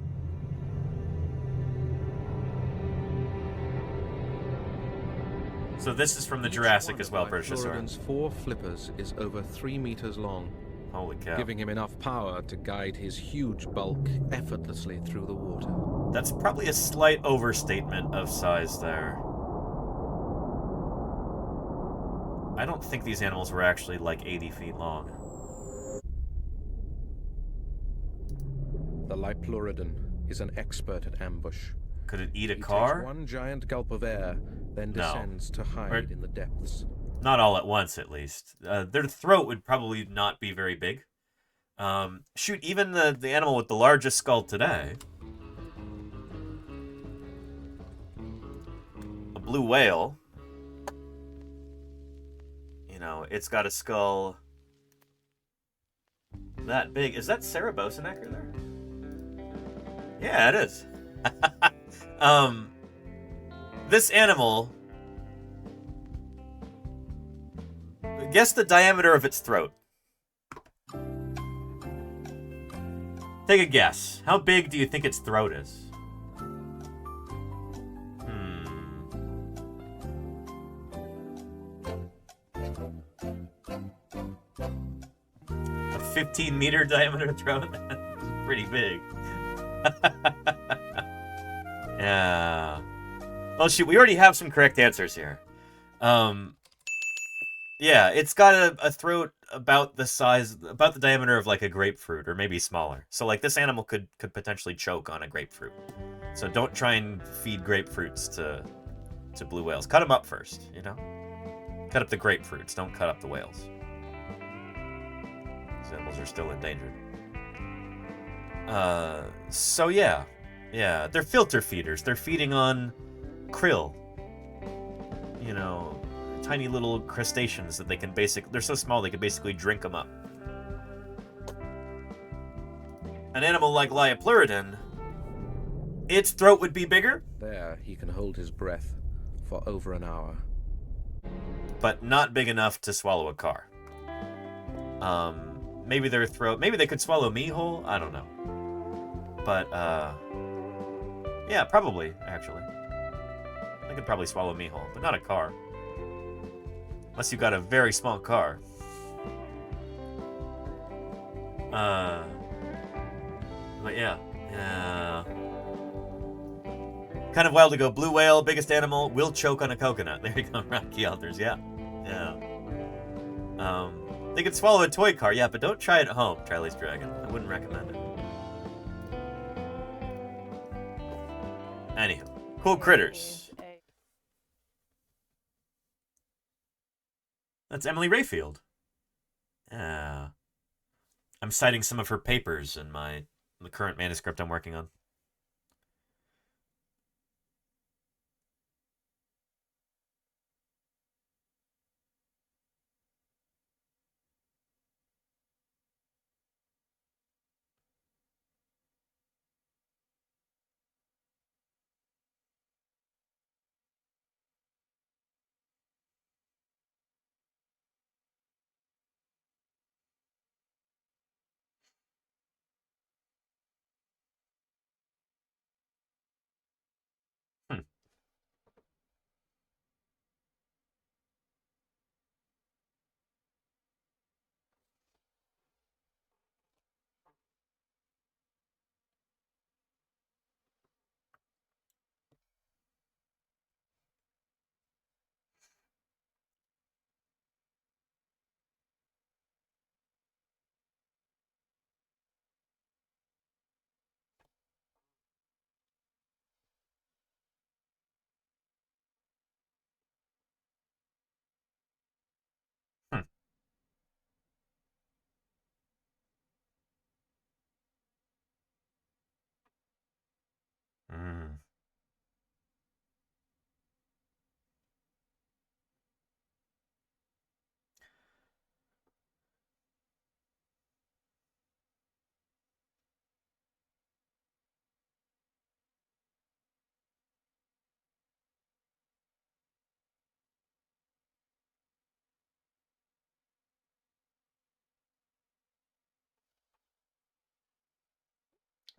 So this is from the Jurassic as well, Brachiosaurus. Liopluridon's 4 flippers is over 3 meters long. Holy cow. Giving him enough power to guide his huge bulk effortlessly through the water. That's probably a slight overstatement of size there. I don't think these animals were actually like 80 feet long. The Liopluridon is an expert at ambush. Could it eat a He car? takes one giant gulp of air, then descends to hide in the depths. Not all at once, at least. Their throat would probably not be very big. Shoot, even the animal with the largest skull today, a blue whale, you know, it's got a skull that big. Is that Cerebos necker there? Yeah, it is. This animal, guess the diameter of its throat. Take a guess. How big do you think its throat is? A 15-meter diameter throat? That's pretty big. Yeah. Well, shoot, we already have some correct answers here. Yeah, it's got a throat about the diameter of like a grapefruit, or maybe smaller. So like this animal could potentially choke on a grapefruit. So don't try and feed grapefruits to blue whales. Cut them up first, you know? Cut up the grapefruits, don't cut up the whales. These animals are still endangered. So yeah, they're filter feeders. They're feeding on krill. You know, tiny little crustaceans that they can they're so small they can basically drink them up. An animal like Liopluridon, its throat would be bigger. There, he can hold his breath for over an hour. But not big enough to swallow a car. Maybe maybe they could swallow me whole, I don't know. But, yeah, probably, actually. They could probably swallow me whole, but not a car. Unless you've got a very small car. But yeah. Kind of wild to go. Blue whale, biggest animal, will choke on a coconut. There you go, Rocky authors. Yeah. They could swallow a toy car, yeah, but don't try it at home, Charlie's Dragon. I wouldn't recommend it. Anywho, cool critters. That's Emily Rayfield. Yeah. I'm citing some of her papers in the current manuscript I'm working on.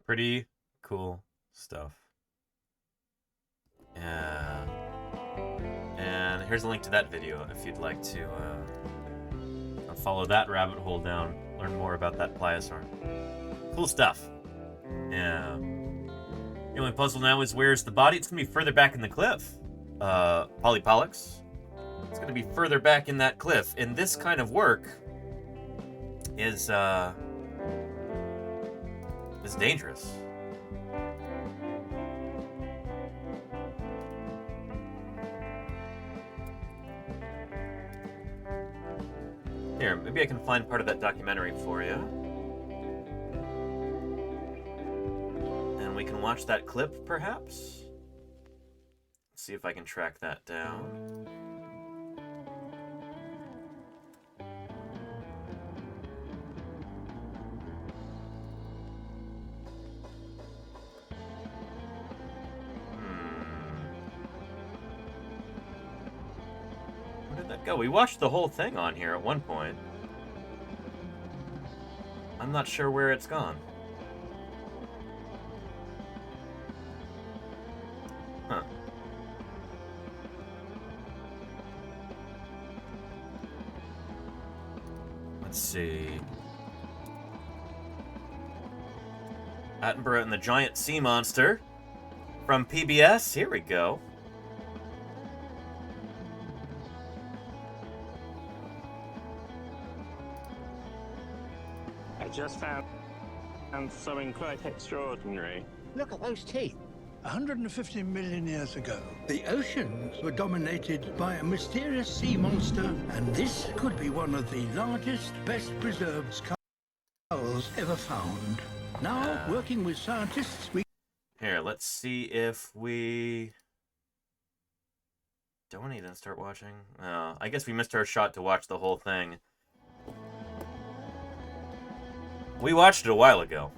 Pretty cool stuff. Yeah. And here's a link to that video if you'd like to follow that rabbit hole down, learn more about that pliosaur. Cool stuff. Yeah. The only puzzle now is where's the body? It's going to be further back in the cliff. Polypollux. It's going to be further back in that cliff. And this kind of work is dangerous. Here, maybe I can find part of that documentary for you. And we can watch that clip, perhaps? Let's see if I can track that down. Go. We watched the whole thing on here at one point. I'm not sure where it's gone. Huh. Let's see. Attenborough and the Giant Sea Monster from PBS. Here we go. Just found something quite extraordinary. Look at those teeth. 150 million years ago, the oceans were dominated by a mysterious sea monster, and this could be one of the largest, best preserved skulls ever found. Now, working with scientists, we... Here, let's see if we... donate and start watching. I guess we missed our shot to watch the whole thing. We watched it a while ago.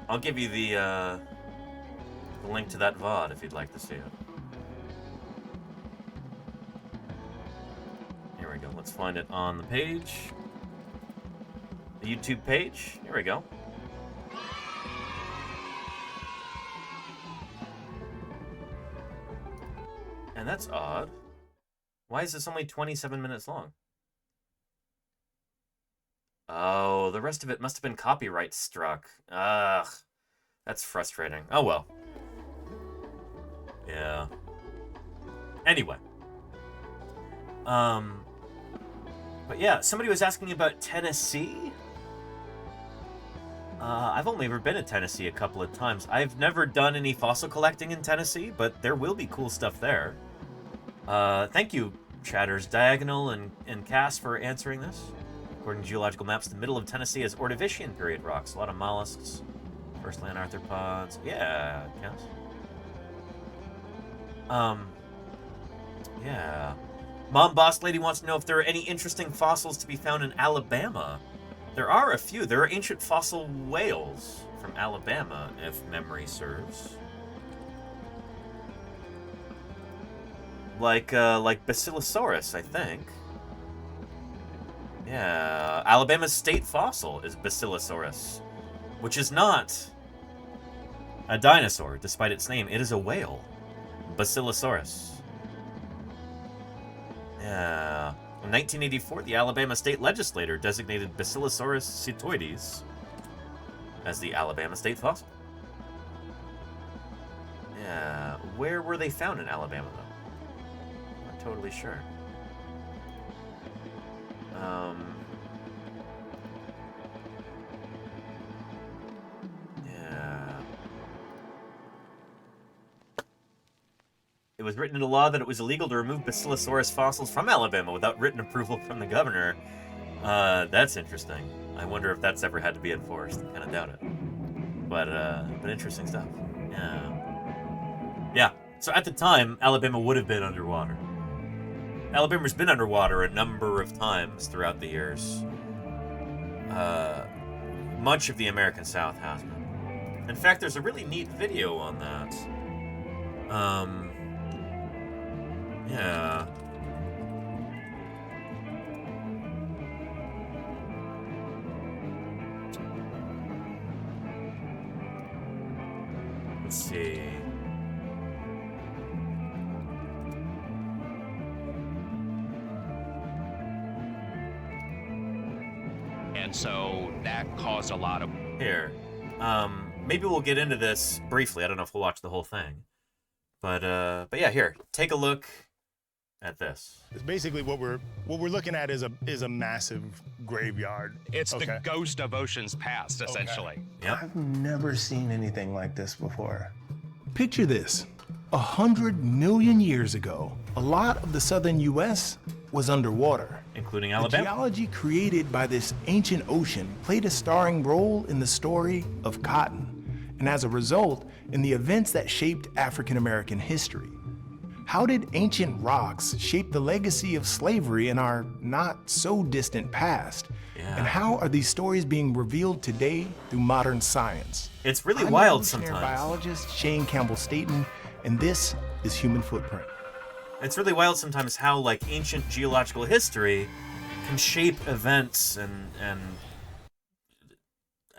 I'll give you the link to that VOD if you'd like to see it. Here we go. Let's find it on the page. The YouTube page. Here we go. And that's odd. Why is this only 27 minutes long? Oh, the rest of it must have been copyright struck. Ugh. That's frustrating. Oh well. Yeah. Anyway. But yeah, somebody was asking about Tennessee. I've only ever been to Tennessee a couple of times. I've never done any fossil collecting in Tennessee, but there will be cool stuff there. Thank you, Chatters Diagonal and Cass, for answering this. According to geological maps, the middle of Tennessee has Ordovician period rocks. A lot of mollusks. First land arthropods. Yeah, Cass. Yeah. Mom Boss Lady wants to know if there are any interesting fossils to be found in Alabama. There are a few. There are ancient fossil whales from Alabama, if memory serves. Like Basilosaurus, I think. Yeah, Alabama's state fossil is Basilosaurus, which is not a dinosaur, despite its name. It is a whale. Basilosaurus. Yeah. In 1984, the Alabama state legislature designated Basilosaurus cetoides as the Alabama state fossil. Yeah. Where were they found in Alabama, though? Not totally sure. Yeah. It was written into law that it was illegal to remove Basilosaurus fossils from Alabama without written approval from the governor. That's interesting. I wonder if that's ever had to be enforced. I kind of doubt it. But interesting stuff. Yeah. Yeah. So at the time, Alabama would have been underwater. Alabama's been underwater a number of times throughout the years. Much of the American South has been. In fact, there's a really neat video on that. Yeah. Let's see. And so that caused a lot of... Here. Maybe we'll get into this briefly. I don't know if we'll watch the whole thing. But yeah, here. Take a look at this. It's basically what we're looking at is a massive graveyard. It's the ghost of oceans past, essentially. Yep. I've never seen anything like this before. Picture this. 100 million years ago, a lot of the southern U.S. was underwater. Including The Alabama. geology created by this ancient ocean played a starring role in the story of cotton, and as a result, in the events that shaped African American history. How did ancient rocks shape the legacy of slavery in our not so distant past? Yeah. And how are these stories being revealed today through modern science? It's really I'm wild evolutionary sometimes. biologist Shane Campbell-Staton, and this is Human Footprint. It's really wild sometimes how like ancient geological history can shape events and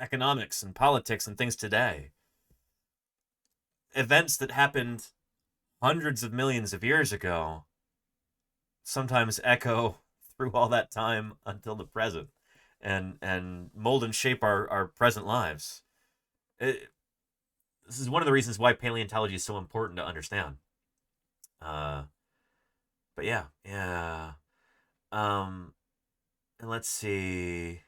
economics and politics and things today. Events that happened hundreds of millions of years ago sometimes echo through all that time until the present and mold and shape our present lives. This is one of the reasons why paleontology is so important to understand. But yeah. And let's see.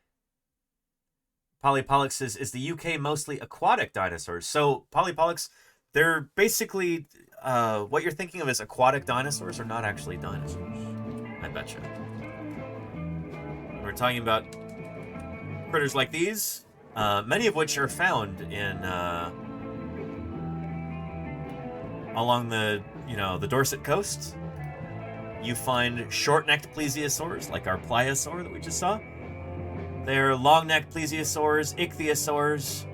Polypollux says, is the UK mostly aquatic dinosaurs? So Polypollux, they're basically, what you're thinking of as aquatic dinosaurs are not actually dinosaurs. I betcha. We're talking about critters like these, many of which are found in, along the Dorset coast. You find short-necked plesiosaurs, like our pliosaur that we just saw. They're long-necked plesiosaurs, ichthyosaurs.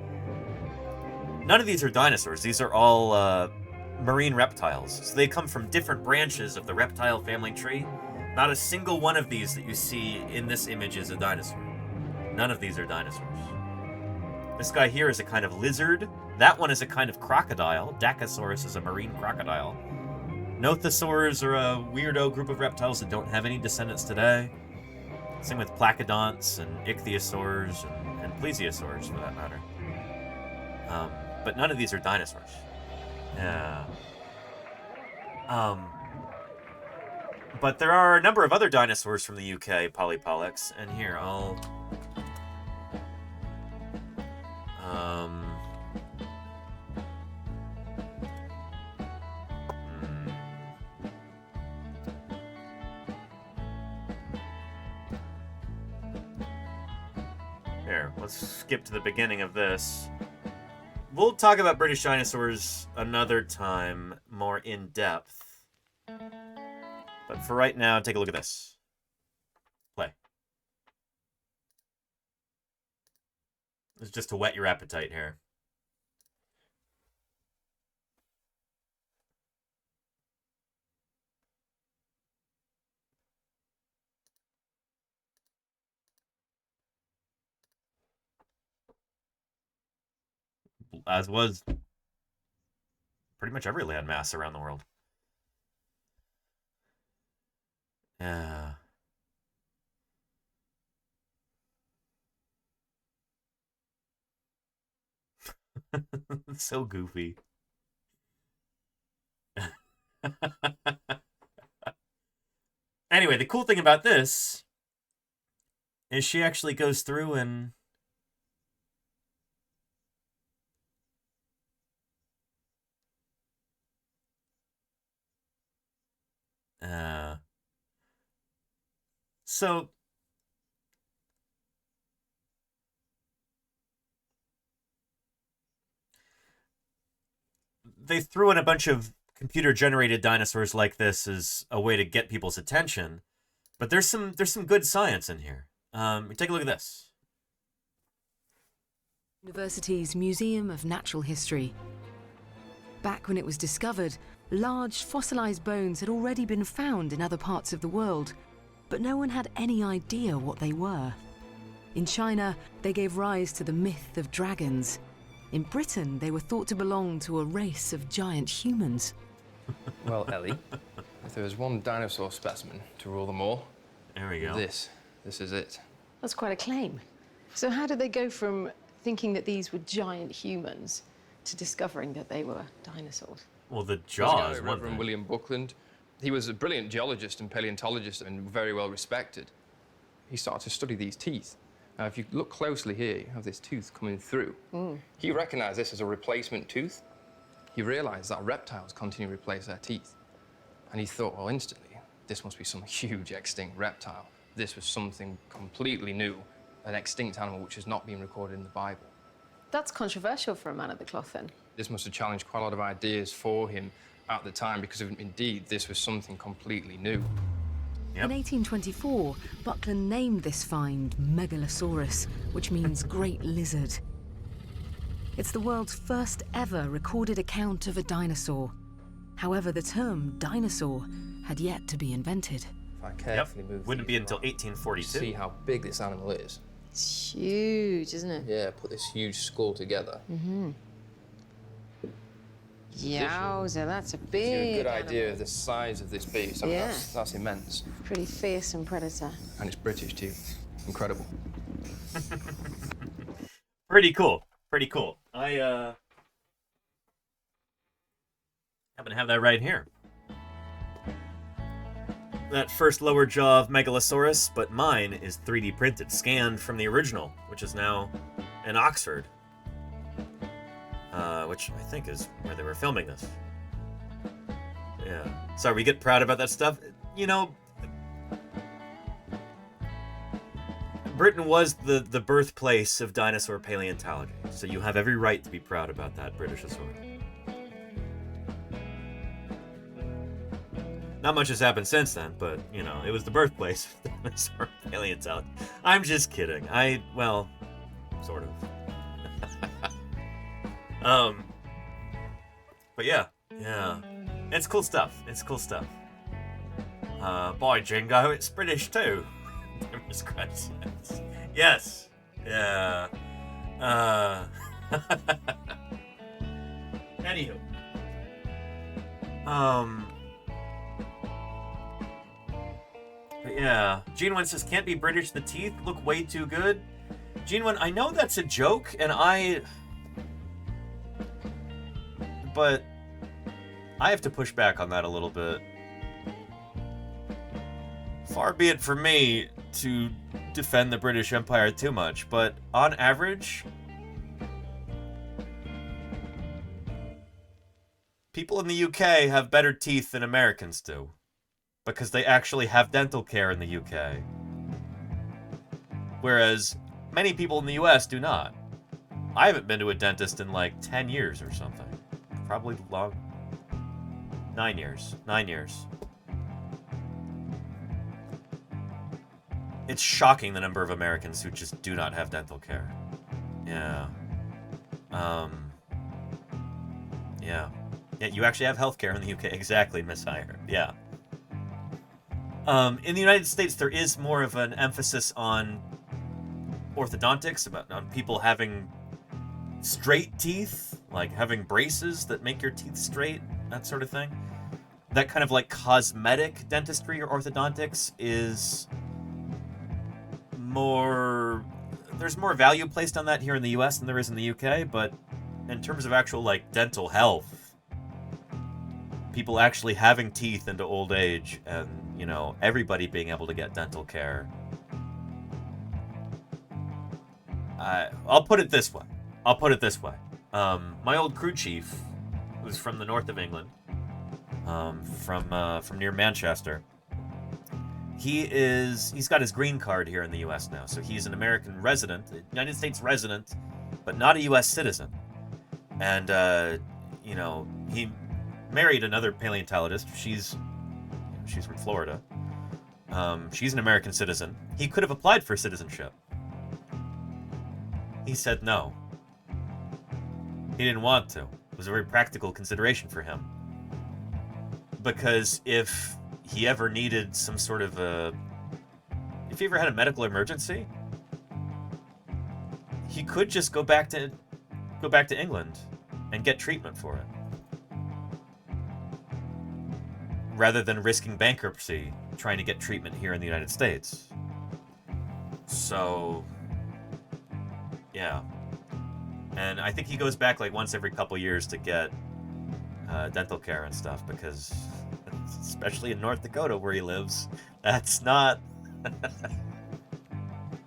None of these are dinosaurs. These are all marine reptiles. So they come from different branches of the reptile family tree. Not a single one of these that you see in this image is a dinosaur. None of these are dinosaurs. This guy here is a kind of lizard. That one is a kind of crocodile. Dacosaurus is a marine crocodile. Nothosaurs are a weirdo group of reptiles that don't have any descendants today. Same with placodonts and ichthyosaurs and plesiosaurs, for that matter. But none of these are dinosaurs. Yeah. But there are a number of other dinosaurs from the UK, Polypolex, and here, I'll... Here, let's skip to the beginning of this. We'll talk about British dinosaurs another time, more in depth. But for right now, take a look at this. Play. It's just to whet your appetite here. As was pretty much every landmass around the world. Yeah. So goofy. Anyway, the cool thing about this is she actually goes through and so they threw in a bunch of computer-generated dinosaurs like this as a way to get people's attention, but there's some good science in here. Take a look at this. University's Museum of Natural History. Back when it was discovered, large fossilized bones had already been found in other parts of the world, but no one had any idea what they were. In China, they gave rise to the myth of dragons. In Britain, they were thought to belong to a race of giant humans. Well, Ellie, if there was one dinosaur specimen to rule them all, there we go. This is it. That's quite a claim. So how did they go from thinking that these were giant humans to discovering that they were dinosaurs? Well, the There's a jaws. guy, Reverend William Buckland. He was a brilliant geologist and paleontologist and very well respected. He started to study these teeth. Now, if you look closely here, you have this tooth coming through. He recognized this as a replacement tooth. He realized that reptiles continue to replace their teeth. And he thought, well, instantly, this must be some huge extinct reptile. This was something completely new, an extinct animal which has not been recorded in the Bible. That's controversial for a man of the cloth, then. This must have challenged quite a lot of ideas for him at the time, because indeed, this was something completely new. In 1824, Buckland named this find Megalosaurus, which means great lizard. It's the world's first ever recorded account of a dinosaur. However, the term dinosaur had yet to be invented. If I carefully move Wouldn't be until 1842. See how big this animal is. It's huge, isn't it? Yeah, put this huge skull together. Yowza, that's a Gives big you a good animal. idea of the size of this beast. I mean, Yeah. that's immense. Pretty fearsome predator. And it's British too. Incredible. Pretty cool. Pretty cool. I happen to have that right here. That first lower jaw of Megalosaurus, but mine is 3D printed, scanned from the original, which is now in Oxford. Which I think is where they were filming this. Yeah. Sorry, we get proud about that stuff. You know, Britain was the birthplace of dinosaur paleontology, so you have every right to be proud about that, Britishosaur. Not much has happened since then, but, you know, it was the birthplace of dinosaur paleontology. I'm just kidding. Well, sort of. But yeah. It's cool stuff. Boy, Jingo, it's British too. Yes. Yeah. Anywho. But yeah, Genewin says, can't be British, the teeth look way too good. Genewin, I know that's a joke, but I have to push back on that a little bit. Far be it from me to defend the British Empire too much, but on average, people in the UK have better teeth than Americans do. Because they actually have dental care in the UK. Whereas many people in the US do not. I haven't been to a dentist in like 10 years or something. Probably long. 9 years. 9 years. It's shocking the number of Americans who just do not have dental care. Yeah. Yeah. Yeah, you actually have healthcare in the UK. Exactly, Miss Heyer. Yeah. In the United States, there is more of an emphasis on orthodontics, on people having straight teeth, like having braces that make your teeth straight, that sort of thing. That kind of like cosmetic dentistry or orthodontics is more... There's more value placed on that here in the US than there is in the UK, but in terms of actual like dental health, people actually having teeth into old age and, you know, everybody being able to get dental care. I'll put it this way. My old crew chief, who's from the north of England, from near Manchester, he's got his green card here in the US now. So he's an American resident, United States resident, but not a US citizen. And, you know, he married another paleontologist. She's from Florida. She's an American citizen. He could have applied for citizenship. He said no. He didn't want to. It was a very practical consideration for him. Because if he ever needed some sort of if he ever had a medical emergency, he could just go back to England and get treatment for it. Rather than risking bankruptcy trying to get treatment here in the United States. So, yeah. And I think he goes back like once every couple years to get dental care and stuff, because especially in North Dakota where he lives, that's not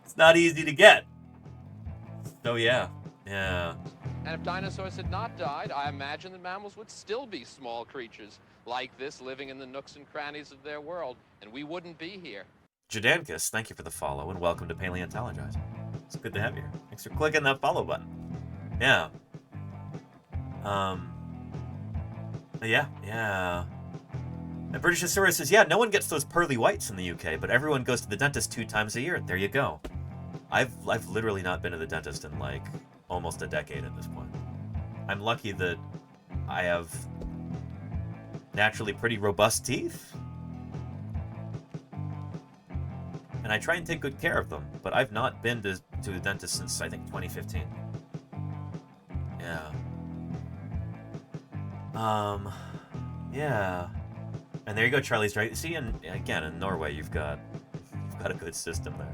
it's not easy to get. So yeah. And if dinosaurs had not died, I imagine that mammals would still be small creatures like this, living in the nooks and crannies of their world, and we wouldn't be here. Jadankus, thank you for the follow, and welcome to Paleontologizing. It's good to have you here. Thanks for clicking that follow button. Yeah. Yeah. And British Historian says, yeah, no one gets those pearly whites in the UK, but everyone goes to the dentist 2 times a year. There you go. I've literally not been to the dentist in like almost a decade at this point. I'm lucky that I have naturally pretty robust teeth. And I try and take good care of them, but I've not been to a dentist since, I think, 2015. Yeah. Yeah. And there you go, Charlie's right. See, and again, in Norway, you've got a good system there.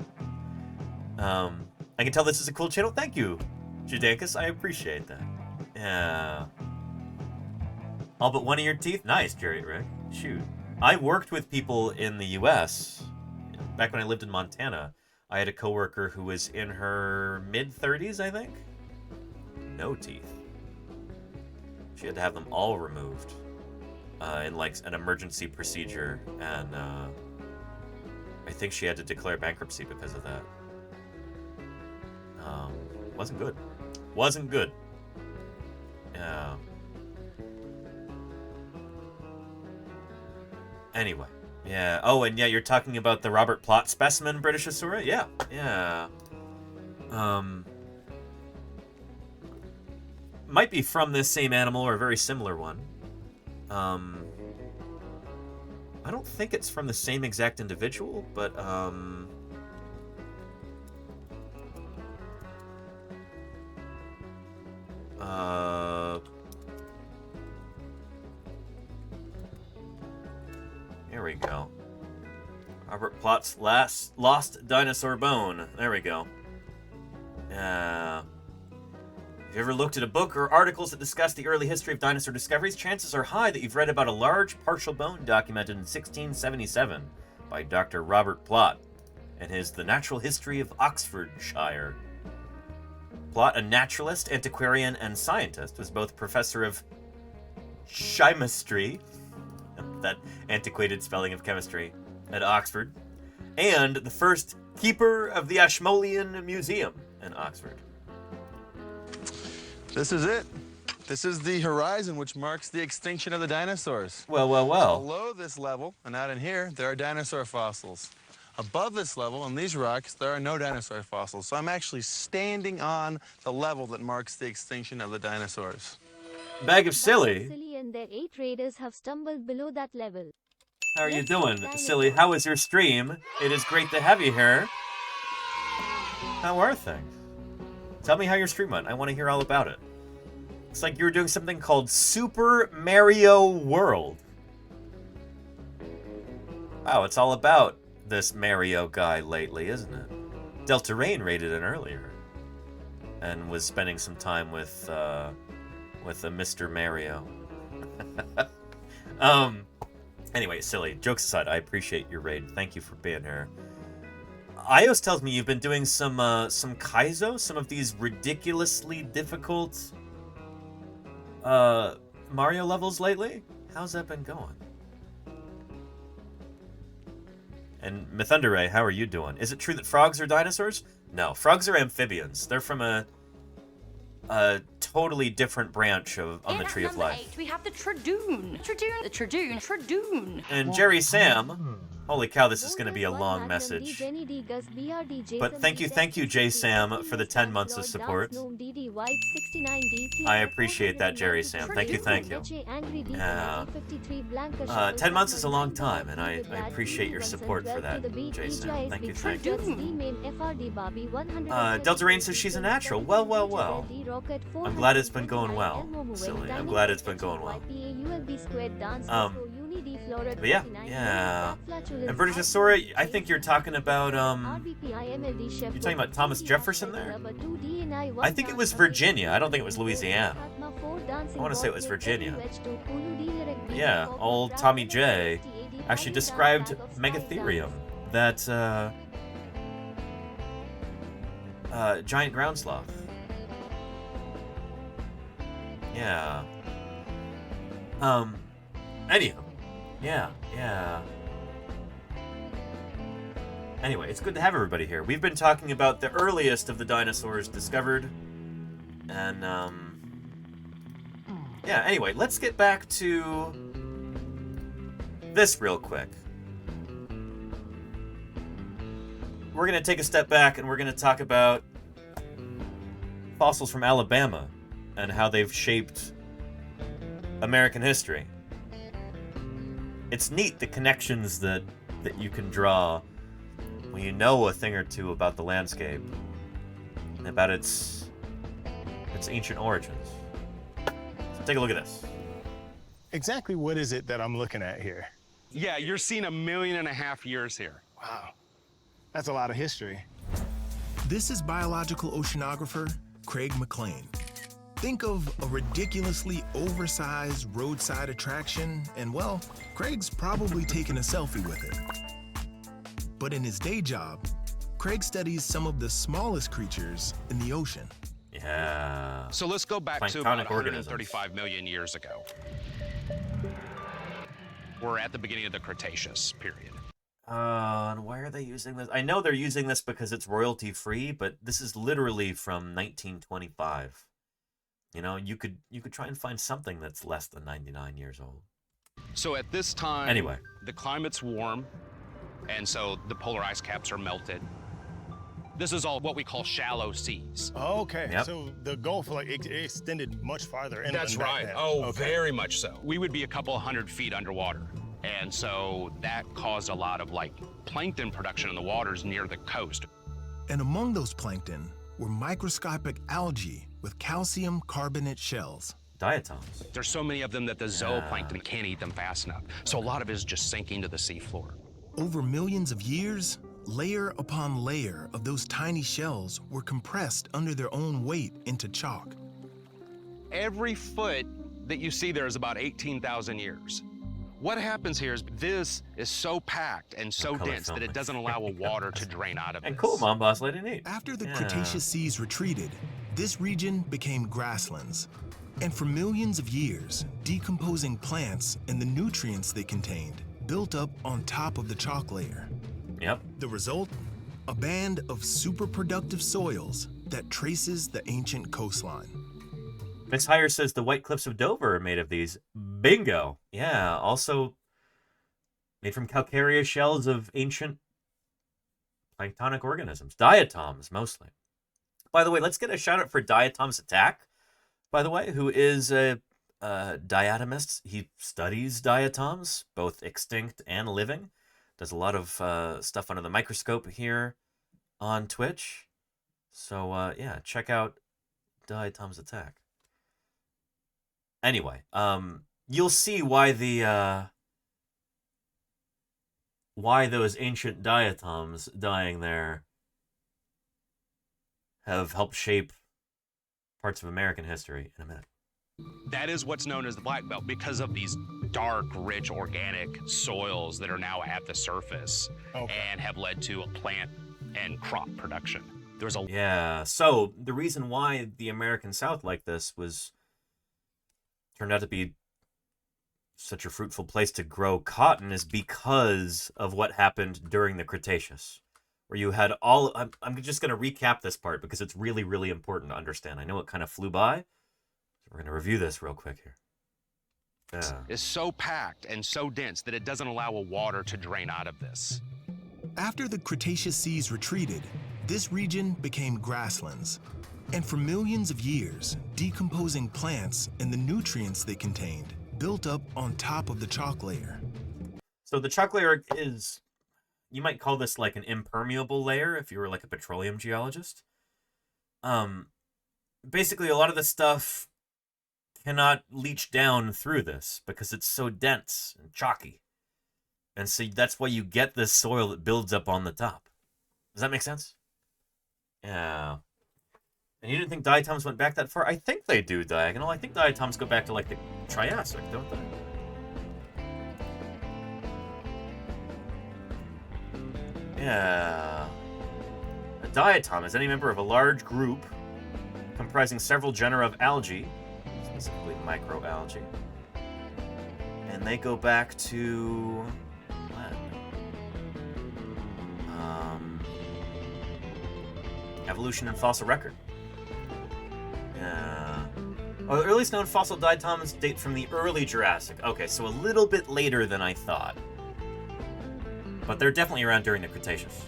I can tell this is a cool channel. Thank you, Judankus. I appreciate that. Yeah. All but one of your teeth? Nice, Jerry Rick. Shoot. I worked with people in the US. Back when I lived in Montana, I had a coworker who was in her mid-30s, I think. No teeth. She had to have them all removed in like an emergency procedure, and I think she had to declare bankruptcy because of that. Wasn't good. Wasn't good. Yeah. Anyway. Yeah. Oh, and yeah, you're talking about the Robert Plot specimen, British Asura? Yeah. Yeah. Might be from this same animal or a very similar one. I don't think it's from the same exact individual, but here we go. Robert Plott's lost dinosaur bone. There we go. Have you ever looked at a book or articles that discuss the early history of dinosaur discoveries? Chances are high that you've read about a large partial bone documented in 1677 by Dr. Robert Plott in his The Natural History of Oxfordshire. Plott, a naturalist, antiquarian, and scientist, was both professor of chemistry, that antiquated spelling of chemistry, at Oxford, and the first keeper of the Ashmolean Museum in Oxford. This is it. This is the horizon which marks the extinction of the dinosaurs. Well. Below this level, and out in here, there are dinosaur fossils. Above this level, on these rocks, there are no dinosaur fossils. So I'm actually standing on the level that marks the extinction of the dinosaurs. Bag of Silly. Silly and their 8 raiders have stumbled below that level. How are you doing, Silly? How was your stream? It is great to have you here. How are things? Tell me how your stream went. I want to hear all about it. It's like you were doing something called Super Mario World. Wow, it's all about this Mario guy lately, isn't it? Delta Rain raided it earlier and was spending some time with a Mr. Mario. Anyway, Silly, jokes aside, I appreciate your raid. Thank you for being here. Ios tells me you've been doing some Kaizo, some of these ridiculously difficult Mario levels lately. How's that been going? And Mythunderay, how are you doing? Is it true that frogs are dinosaurs? No, frogs are amphibians. They're from a totally different branch on the Tree of Life. 8, we have the Tradoon. Tradoon. And Jerry Sam, holy cow, this is going to be a long message. But thank you, J Sam, for the 10 months of support. I appreciate that, Jerry Sam. Thank you. Yeah. 10 months is a long time, and I appreciate your support for that, J Sam. Thank you. Delta Rain says she's a natural. Well. I'm glad it's been going well, Silly. I'm glad it's been going well. But yeah. And British Asura, I think you're talking about, you're talking about Thomas Jefferson there? I think it was Virginia. I don't think it was Louisiana. I want to say it was Virginia. Yeah, old Tommy J actually described Megatherium, that giant ground sloth. Yeah. Anyhow. Yeah. Anyway, it's good to have everybody here. We've been talking about the earliest of the dinosaurs discovered. And, yeah, anyway, let's get back to this real quick. We're going to take a step back and we're going to talk about fossils from Alabama and how they've shaped American history. It's neat, the connections that you can draw when you know a thing or two about the landscape and about its ancient origins. So take a look at this. Exactly what is it that I'm looking at here? Yeah, you're seeing 1.5 million years here. Wow, that's a lot of history. This is biological oceanographer Craig McLean. Think of a ridiculously oversized roadside attraction, and well, Craig's probably taken a selfie with it. But in his day job, Craig studies some of the smallest creatures in the ocean. Yeah. So let's go back to about 135 million years ago. We're at the beginning of the Cretaceous period. And why are they using this? I know they're using this because it's royalty free, but this is literally from 1925. You know, you could try and find something that's less than 99 years old. So at this time, anyway, the climate's warm, and so the polar ice caps are melted. This is all what we call shallow seas. Okay, yep. So the Gulf, like, it extended much farther. That's right. Very much so. We would be a couple 100 feet underwater. And so that caused a lot of, like, plankton production in the waters near the coast. And among those plankton were microscopic algae with calcium carbonate shells. Diatoms. There's so many of them that the zooplankton can't eat them fast enough. So a lot of it is just sinking to the seafloor. Over millions of years, layer upon layer of those tiny shells were compressed under their own weight into chalk. Every foot that you see there is about 18,000 years. What happens here is this is so packed and so dense that it doesn't allow water to drain out of it. And cool, Mom Boss Lady, neat. After the Cretaceous seas retreated, this region became grasslands. And for millions of years, decomposing plants and the nutrients they contained built up on top of the chalk layer. Yep. The result? A band of super productive soils that traces the ancient coastline. Miss Hire says the White Cliffs of Dover are made of these. Bingo. Yeah, also made from calcareous shells of ancient planktonic organisms. Diatoms, mostly. By the way, let's get a shout out for Diatom's Attack, by the way, who is a diatomist. He studies diatoms, both extinct and living. Does a lot of stuff under the microscope here on Twitch. So, yeah, check out Diatom's Attack. Anyway, you'll see why why those ancient diatoms dying there have helped shape parts of American history in a minute. That is what's known as the Black Belt because of these dark, rich, organic soils that are now at the surface and have led to a plant and crop production. There's a Yeah, so the reason why the American South like this turned out to be such a fruitful place to grow cotton is because of what happened during the Cretaceous, where you had all... I'm just going to recap this part because it's really, really important to understand. I know it kind of flew by. So we're going to review this real quick here. Yeah. is so packed and so dense that it doesn't allow water to drain out of this. After the Cretaceous seas retreated, this region became grasslands. And for millions of years, decomposing plants and the nutrients they contained built up on top of the chalk layer. So the chalk layer is, you might call this like an impermeable layer if you were like a petroleum geologist. Basically, a lot of the stuff cannot leach down through this because it's so dense and chalky. And so that's why you get this soil that builds up on the top. Does that make sense? Yeah. And you didn't think diatoms went back that far? I think they do, Diagonal. I think diatoms go back to, like, the Triassic, don't they? Yeah. A diatom is any member of a large group comprising several genera of algae, specifically microalgae. And they go back to... evolution and fossil record. Oh, the earliest known fossil diatoms date from the early Jurassic. Okay, so a little bit later than I thought. But they're definitely around during the Cretaceous.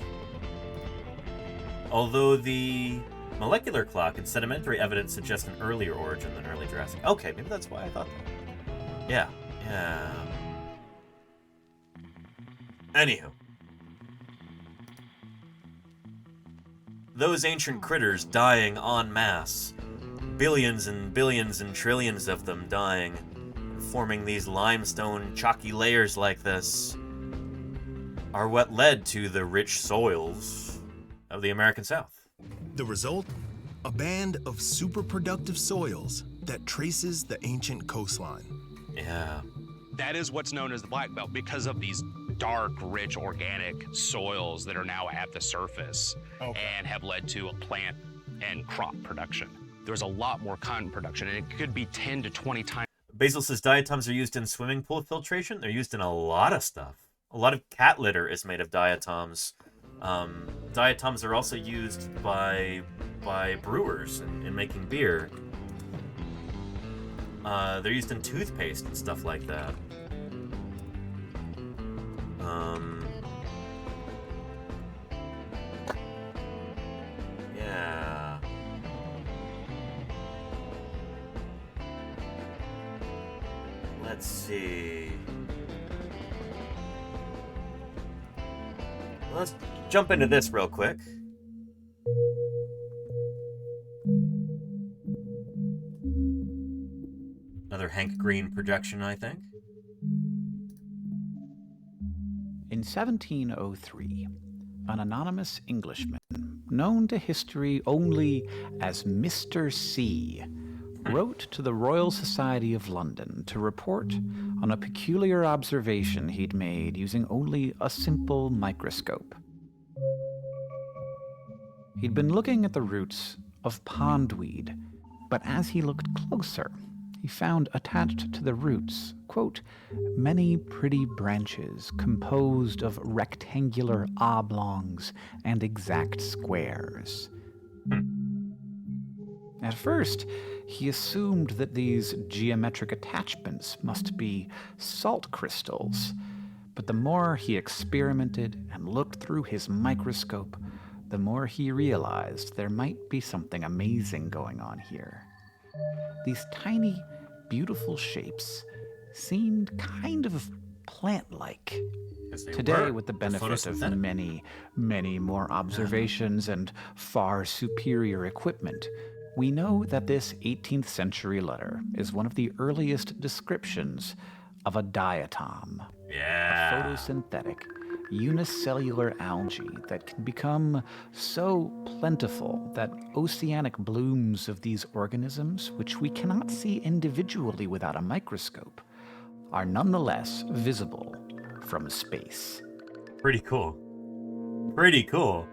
Although the molecular clock and sedimentary evidence suggest an earlier origin than early Jurassic. Okay, maybe that's why I thought that. Yeah. Anywho. Those ancient critters dying en masse. Billions and billions and trillions of them dying, forming these limestone chalky layers like this, are what led to the rich soils of the American South. The result? A band of super productive soils that traces the ancient coastline. Yeah. That is what's known as the Black Belt because of these dark, rich, organic soils that are now at the surface and have led to a plant and crop production. There's a lot more cotton production, and it could be 10 to 20 times. Basil says diatoms are used in swimming pool filtration. They're used in a lot of stuff. A lot of cat litter is made of diatoms. Diatoms are also used by brewers in making beer. They're used in toothpaste and stuff like that. Yeah. Let's see. Let's jump into this real quick. Another Hank Green projection, I think. In 1703, an anonymous Englishman, known to history only as Mr. C, wrote to the Royal Society of London to report on a peculiar observation he'd made using only a simple microscope. He'd been looking at the roots of pondweed, but as he looked closer, he found attached to the roots, quote, many pretty branches composed of rectangular oblongs and exact squares. At first, he assumed that these geometric attachments must be salt crystals, but the more he experimented and looked through his microscope, the more he realized there might be something amazing going on here. These tiny, beautiful shapes seemed kind of plant-like. Today, with the benefit of many, many more observations and far superior equipment, we know that this 18th century letter is one of the earliest descriptions of a diatom, a photosynthetic, unicellular algae that can become so plentiful that oceanic blooms of these organisms, which we cannot see individually without a microscope, are nonetheless visible from space. Pretty cool. Pretty cool.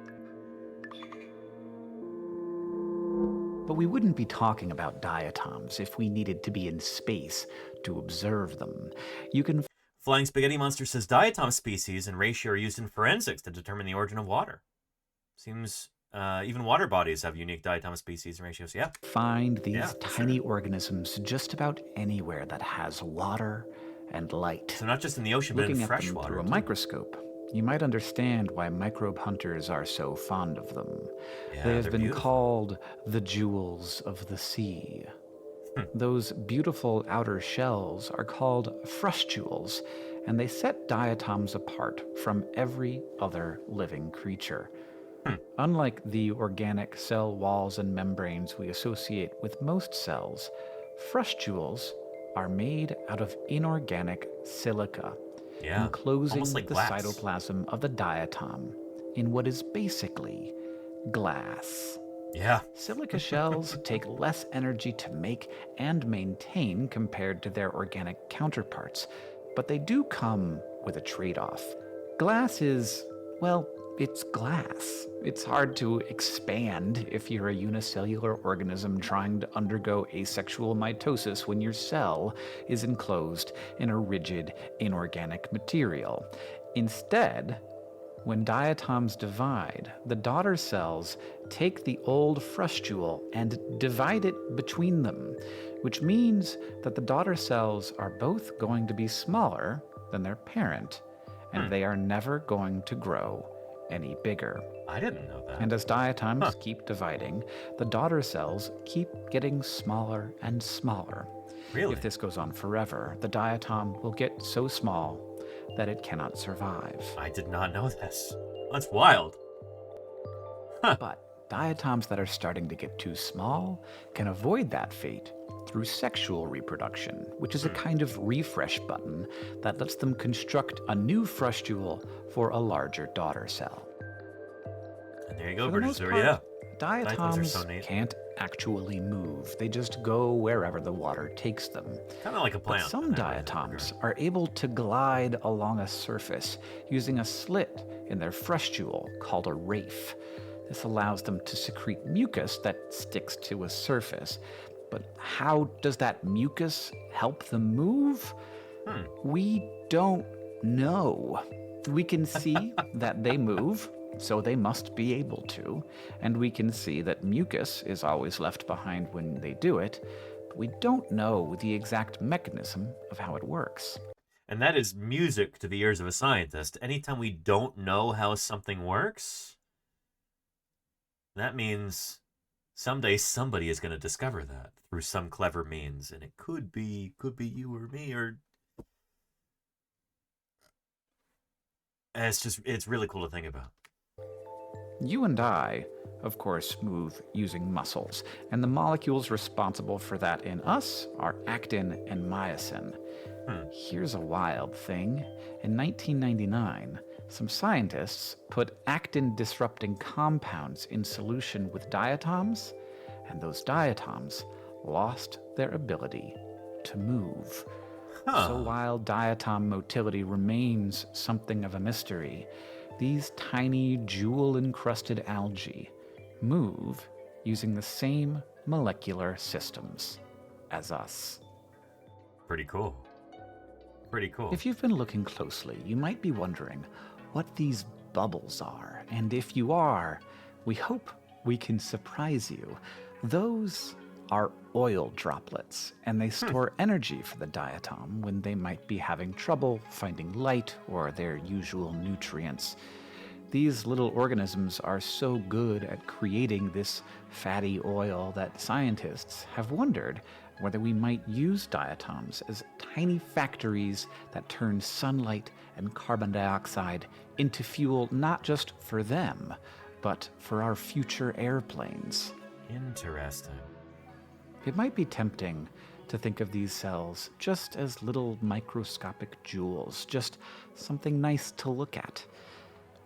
But we wouldn't be talking about diatoms if we needed to be in space to observe them. You can... Flying Spaghetti Monster says diatom species and ratio are used in forensics to determine the origin of water. Seems even water bodies have unique diatom species and ratios. Yeah. Find these tiny organisms just about anywhere that has water and light. So not just in the ocean, but in fresh water. Looking at them through a microscope, you might understand why microbe hunters are so fond of them. They have been called the jewels of the sea. Those beautiful outer shells are called frustules, and they set diatoms apart from every other living creature. Unlike the organic cell walls and membranes we associate with most cells, frustules are made out of inorganic silica, enclosing like the glass. cytoplasm of the diatom in what is basically glass. Yeah. Silica shells take less energy to make and maintain compared to their organic counterparts, but they do come with a trade-off. Glass is, well, it's glass. It's hard to expand if you're a unicellular organism trying to undergo asexual mitosis when your cell is enclosed in a rigid, inorganic material. Instead, when diatoms divide, the daughter cells take the old frustule and divide it between them, which means that the daughter cells are both going to be smaller than their parent, and they are never going to grow any bigger. I didn't know that. And as diatoms keep dividing, the daughter cells keep getting smaller and smaller. Really? If this goes on forever, the diatom will get so small that it cannot survive. I did not know this. That's wild. But diatoms that are starting to get too small can avoid that fate through sexual reproduction, which is a kind of refresh button that lets them construct a new frustule for a larger daughter cell. And there you go, For the British most Sewer, part, yeah. Diatoms can't actually move. They just go wherever the water takes them. Kind of like a plant. But some diatoms are able to glide along a surface using a slit in their frustule called a raphe. This allows them to secrete mucus that sticks to a surface. But how does that mucus help them move? We don't know. We can see that they move, so they must be able to, and we can see that mucus is always left behind when they do it, but we don't know the exact mechanism of how it works. And that is music to the ears of a scientist. Anytime we don't know how something works, that means someday somebody is going to discover that through some clever means, and it could be you or me, or it's really cool to think about. You and I, of course, move using muscles, and the molecules responsible for that in us are actin and myosin. Here's a wild thing. In 1999, some scientists put actin-disrupting compounds in solution with diatoms, and those diatoms lost their ability to move. So while diatom motility remains something of a mystery, these tiny jewel-encrusted algae move using the same molecular systems as us. Pretty cool. Pretty cool. If you've been looking closely, you might be wondering what these bubbles are. And if you are, we hope we can surprise you. Those are oil droplets, and they store energy for the diatom when they might be having trouble finding light or their usual nutrients. These little organisms are so good at creating this fatty oil that scientists have wondered whether we might use diatoms as tiny factories that turn sunlight and carbon dioxide into fuel not just for them, but for our future airplanes. Interesting. It might be tempting to think of these cells just as little microscopic jewels, just something nice to look at.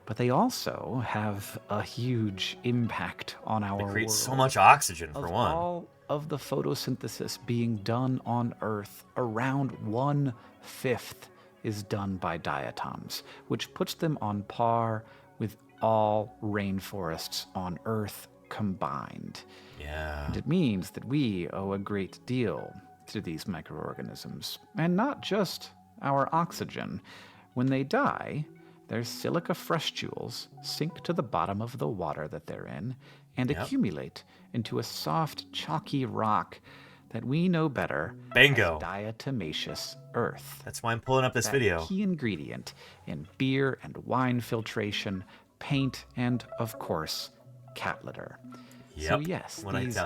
But they also have a huge impact on our world. They create so much oxygen, for one. All of the photosynthesis being done on Earth, around 1/5 is done by diatoms, which puts them on par with all rainforests on Earth combined. Yeah. And it means that we owe a great deal to these microorganisms, and not just our oxygen. When they die, their silica frustules sink to the bottom of the water that they're in and accumulate into a soft, chalky rock that we know better Bingo. as diatomaceous earth. That's why I'm pulling up this video. Key ingredient in beer and wine filtration, paint, and, of course, cat litter. So yes, these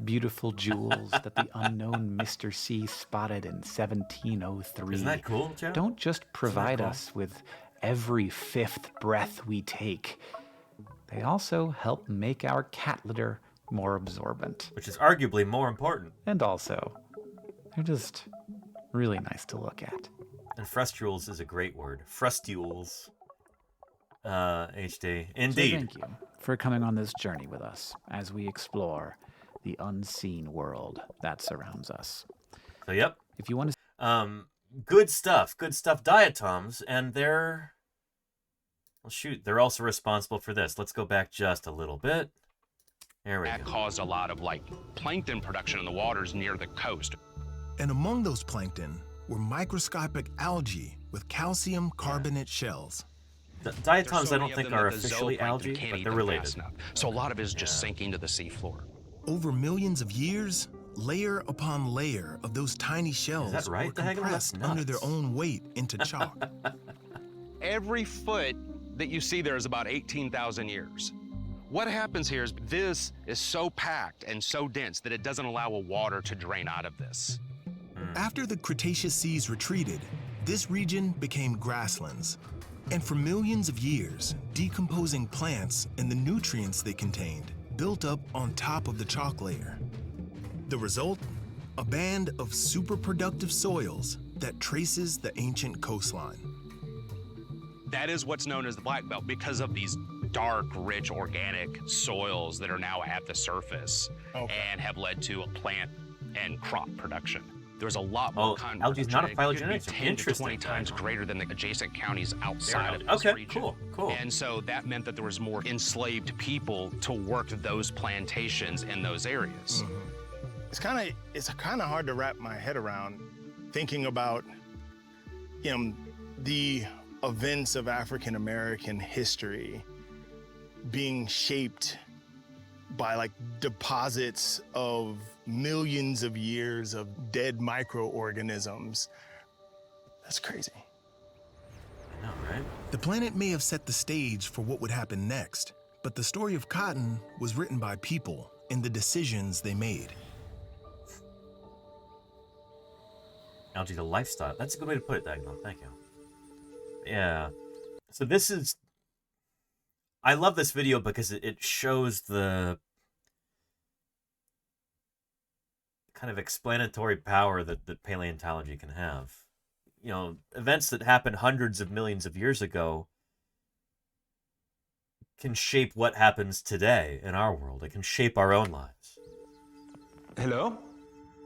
beautiful jewels that the unknown Mr. C spotted in 1703 Isn't that cool, Joe? don't just provide us with every fifth breath we take. They also help make our cat litter more absorbent. Which is arguably more important. And also, they're just really nice to look at. And frustules is a great word. Frustules. HD. Indeed. So thank you for coming on this journey with us as we explore the unseen world that surrounds us. So, yep. If you want to... good stuff. Good stuff. Diatoms, and they're... Well, shoot, they're also responsible for this. Let's go back just a little bit. There we go. That caused a lot of, plankton production in the waters near the coast. And among those plankton were microscopic algae with calcium carbonate shells. Diatoms, I don't think, are officially algae, but they're related. So a lot of it is just sinking to the seafloor. Over millions of years, layer upon layer of those tiny shells were compressed under their own weight into chalk. Every foot that you see there is about 18,000 years. What happens here is this is so packed and so dense that it doesn't allow a water to drain out of this. After the Cretaceous seas retreated, this region became grasslands. And for millions of years, decomposing plants and the nutrients they contained built up on top of the chalk layer. The result? A band of super productive soils that traces the ancient coastline. That is what's known as the Black Belt because of these dark, rich, organic soils that are now at the surface and have led to a plant and crop production. There's a lot more cotton algae is not a production. phylogenetic. It could be 10 to 20 times greater than the adjacent counties outside of this region. Cool. And so that meant that there was more enslaved people to work those plantations in those areas. It's kind of hard to wrap my head around thinking about the events of African American history being shaped by deposits of millions of years of dead microorganisms. That's crazy. I know, right? The planet may have set the stage for what would happen next, but the story of cotton was written by people and the decisions they made. Algae, the lifestyle. That's a good way to put it, Dagnall. Thank you. Yeah. So this is... I love this video because it shows the kind of explanatory power that paleontology can have. you know, events that happened hundreds of millions of years ago can shape what happens today in our world. It can shape our own lives. Hello?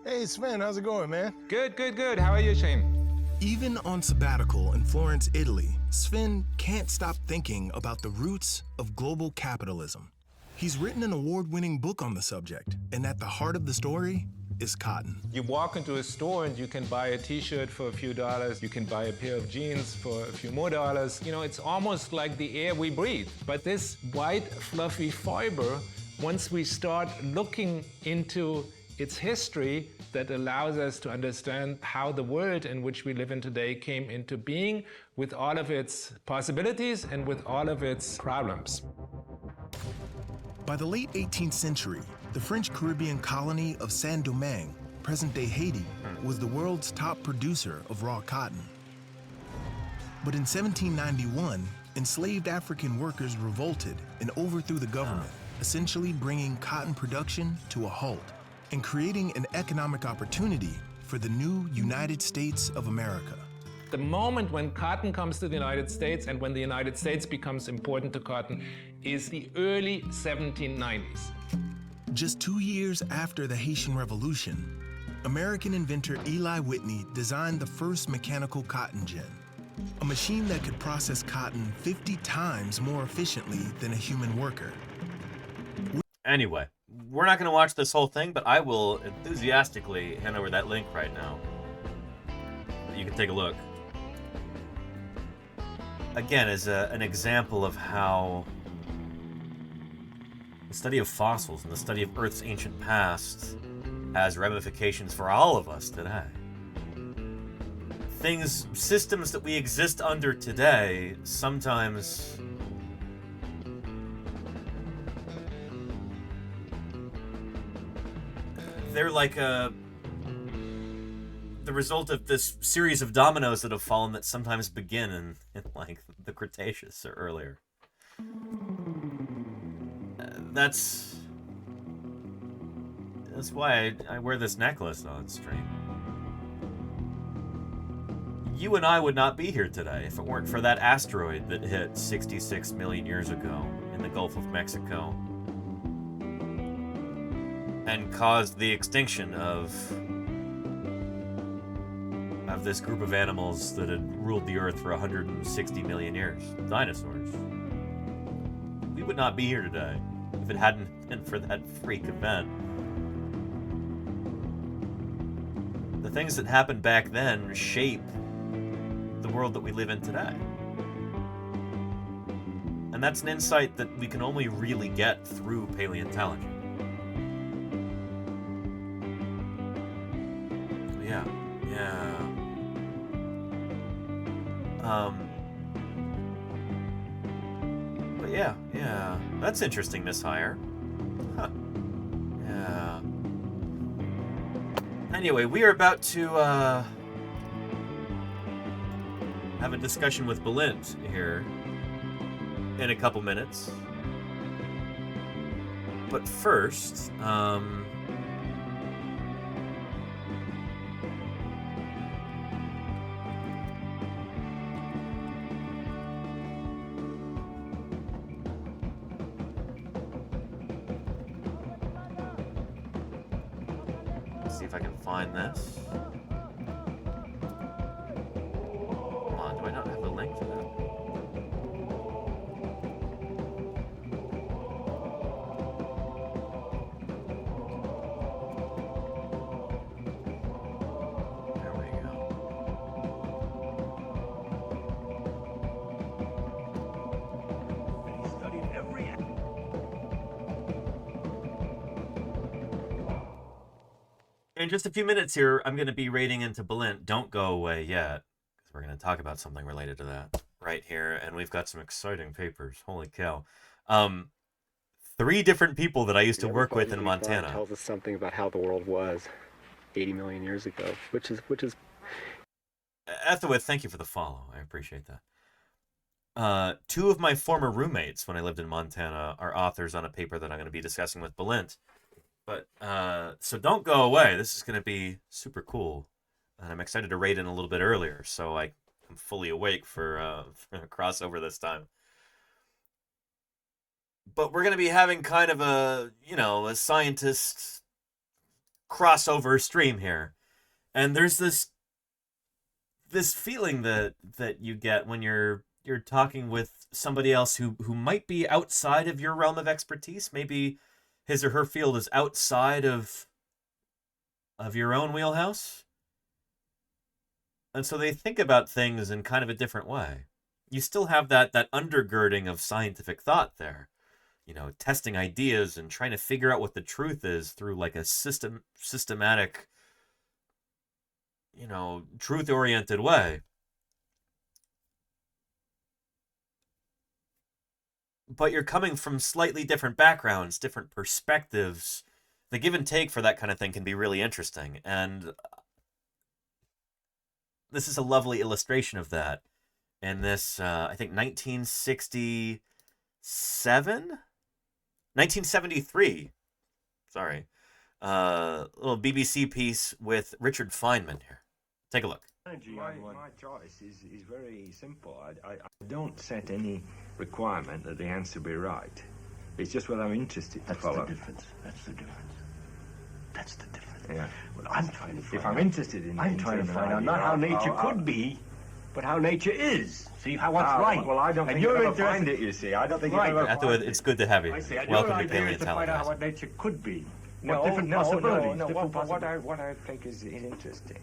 Hey, Sven, how's it going, man? Good, good, good. How are you, Shane? Even on sabbatical in Florence, Italy, Sven can't stop thinking about the roots of global capitalism. He's written an award-winning book on the subject, and at the heart of the story is cotton. You walk into a store and you can buy a t-shirt for a few dollars. You can buy a pair of jeans for a few more dollars. You know, it's almost like the air we breathe. But this white, fluffy fiber, once we start looking into its history, that allows us to understand how the world in which we live in today came into being, with all of its possibilities and with all of its problems. By the late 18th century, the French Caribbean colony of Saint-Domingue, present-day Haiti, was the world's top producer of raw cotton. But in 1791, enslaved African workers revolted and overthrew the government, essentially bringing cotton production to a halt and creating an economic opportunity for the new United States of America. The moment when cotton comes to the United States and when the United States becomes important to cotton is the early 1790s. Just 2 years after the Haitian Revolution, American inventor Eli Whitney designed the first mechanical cotton gin, a machine that could process cotton 50 times more efficiently than a human worker. Anyway, we're not going to watch this whole thing, but I will enthusiastically hand over that link right now. You can take a look. Again, as an example of how the study of fossils and the study of Earth's ancient past has ramifications for all of us today. Systems that we exist under today, sometimes they're like the result of this series of dominoes that have fallen that sometimes begin in like the Cretaceous or earlier. That's why I wear this necklace on stream. You and I would not be here today if it weren't for that asteroid that hit 66 million years ago in the Gulf of Mexico and caused the extinction of this group of animals that had ruled the Earth for 160 million years. Dinosaurs. We would not be here today if it hadn't been for that freak event. The things that happened back then shape the world that we live in today. And that's an insight that we can only really get through paleontology. Yeah. But yeah. That's interesting, Miss Hire. Huh. Yeah. Anyway, we are about to have a discussion with Balint here in a couple minutes. But first, see if I can find this. Come on, do I not have the link to that? There we go. He studied every In just a few minutes here, I'm going to be raiding into Balint. Don't go away yet, because we're going to talk about something related to that right here, and we've got some exciting papers. Holy cow. 3 different people that I used to work with in Montana. Tells us something about how the world was 80 million years ago, which is Ethowith, thank you for the follow. I appreciate that. 2 of my former roommates when I lived in Montana are authors on a paper that I'm going to be discussing with Balint. But, so don't go away. This is going to be super cool. and I'm excited to raid in a little bit earlier, so I'm fully awake for a crossover this time. But we're going to be having kind of a, a scientist crossover stream here. And there's this feeling that you get when you're talking with somebody else who might be outside of your realm of expertise. Maybe his or her field is outside of your own wheelhouse. And so they think about things in kind of a different way. You still have that undergirding of scientific thought there. Testing ideas and trying to figure out what the truth is through like a systematic, truth-oriented way. But you're coming from slightly different backgrounds, different perspectives. The give and take for that kind of thing can be really interesting. And this is a lovely illustration of that. In this, I think, 1973. Sorry. Little BBC piece with Richard Feynman here. Take a look. My choice is very simple. I don't set any requirement that the answer be right. It's just what I'm interested to follow. That's the difference. That's the difference. Yeah. Well, I'm trying to find If I'm interested in I'm trying to find out not how nature could be, but how nature is. See what's right. Well, I don't think you'll ever find it, you see. I don't think you'll ever find it. It's good to have you. Welcome to idea is to find out Paleontologizing. what nature could be. No, different possibilities. No, different what I think is interesting.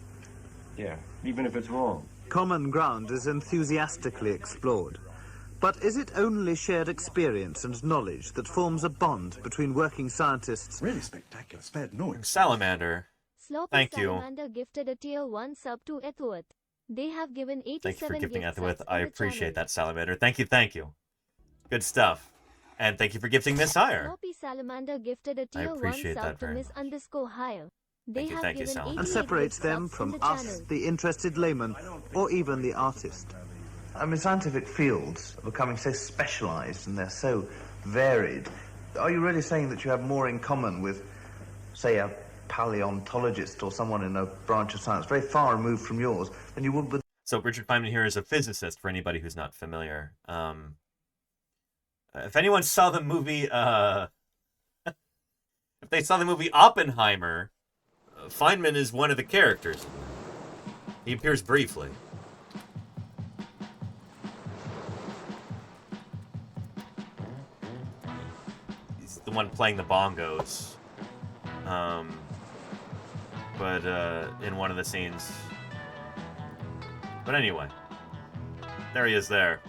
Yeah. Even if it's wrong. Common ground is enthusiastically explored. But is it only shared experience and knowledge that forms a bond between working scientists? Really spectacular. Spared no expense. Salamander. Sloppy Thank you. Salamander gifted a tier 1 sub to Ethworth. They have given 87 Thank you for gifting gift Ethworth. subs I in the appreciate channel. that, Salamander. Thank you. Good stuff. And thank you for gifting Miss Hire. Sloppy Salamander gifted a I tier 1 appreciate sub that to very Miss _Hire. They Thank you, have thank you, given Salamander. 88 And separates gift them subs from in the us, channel. the interested layman, or even the artist. I mean, scientific fields are becoming so specialised and they're so varied. Are you really saying that you have more in common with, say, a paleontologist or someone in a branch of science very far removed from yours than you would with... So Richard Feynman here is a physicist, for anybody who's not familiar. If anyone saw the movie, if they saw the movie Oppenheimer, Feynman is one of the characters. He appears briefly. He's the one playing the bongos. But in one of the scenes. But anyway, there he is there.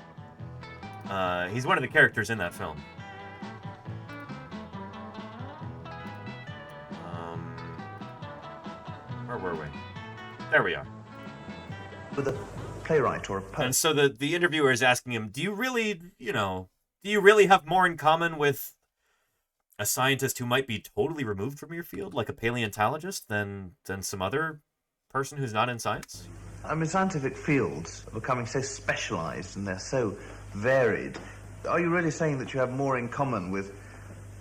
He's one of the characters in that film. Where were we? There we are. with a playwright or a poet. And so the interviewer is asking him, do you really have more in common with a scientist who might be totally removed from your field, like a paleontologist, than some other person who's not in science? I mean, scientific fields are becoming so specialised and they're so varied. Are you really saying that you have more in common with,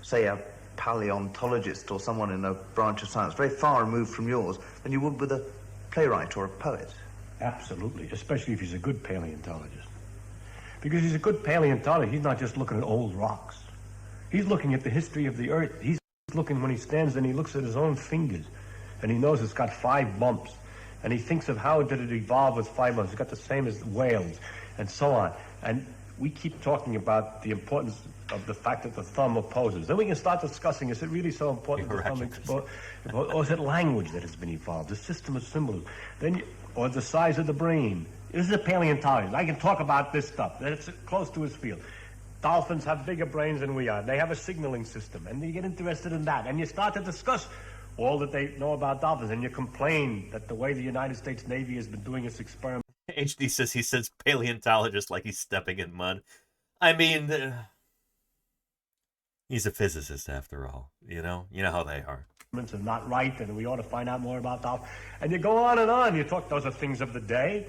say, a paleontologist or someone in a branch of science very far removed from yours than you would with a playwright or a poet? Absolutely, especially if he's a good paleontologist. Because he's a good paleontologist, he's not just looking at old rocks. He's looking at the history of the Earth. He's looking when he stands and he looks at his own fingers, and he knows it's got 5 bumps. And he thinks of how did it evolve with 5 bumps. It's got the same as whales, and so on. And we keep talking about the importance of the fact that the thumb opposes. Then we can start discussing, is it really so important that the thumb opposes? Or is it language that has been evolved, the system of symbols? Or the size of the brain? This is a paleontologist. I can talk about this stuff. That's close to his field. Dolphins have bigger brains than we are. They have a signaling system, and you get interested in that. And you start to discuss all that they know about dolphins, and you complain that the way the United States Navy has been doing its experiment. HD says he says paleontologist like he's stepping in mud. I mean, he's a physicist after all, you know how they are. Are not right, and we ought to find out more about dolphins. And you go on and on. You talk, those are things of the day.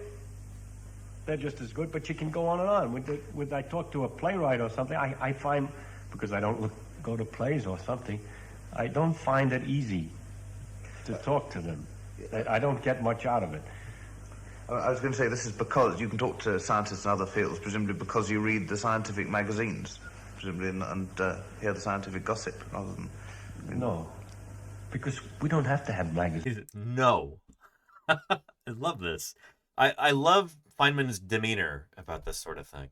They're just as good, but you can go on and on. When I talk to a playwright or something, I find, because I don't go to plays or something, I don't find it easy to talk to them. I don't get much out of it. I was going to say, this is because you can talk to scientists in other fields, presumably because you read the scientific magazines, presumably, and hear the scientific gossip rather than... No, because we don't have to have magazines. No. I love this. I love Feynman's demeanor about this sort of thing.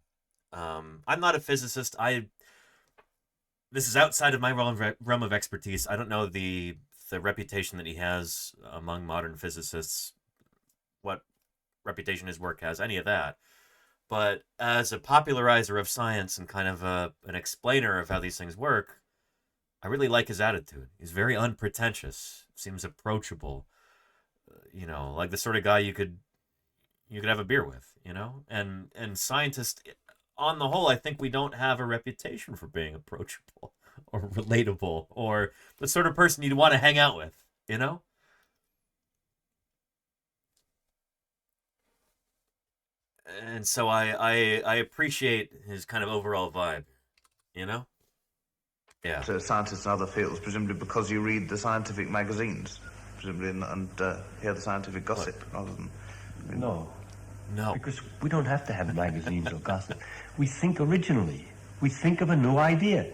I'm not a physicist. This is outside of my realm of expertise. I don't know the reputation that he has among modern physicists, what reputation his work has, any of that. But as a popularizer of science and kind of an explainer of how these things work, I really like his attitude. He's very unpretentious, seems approachable, like the sort of guy you could have a beer with, and scientists, on the whole, I think we don't have a reputation for being approachable or relatable or the sort of person you'd want to hang out with, And so I appreciate his kind of overall vibe, Yeah. To scientists in other fields, presumably because you read the scientific magazines, presumably, and hear the scientific gossip rather than... No. No. Because we don't have to have magazines or gossip. We think originally. We think of a new idea.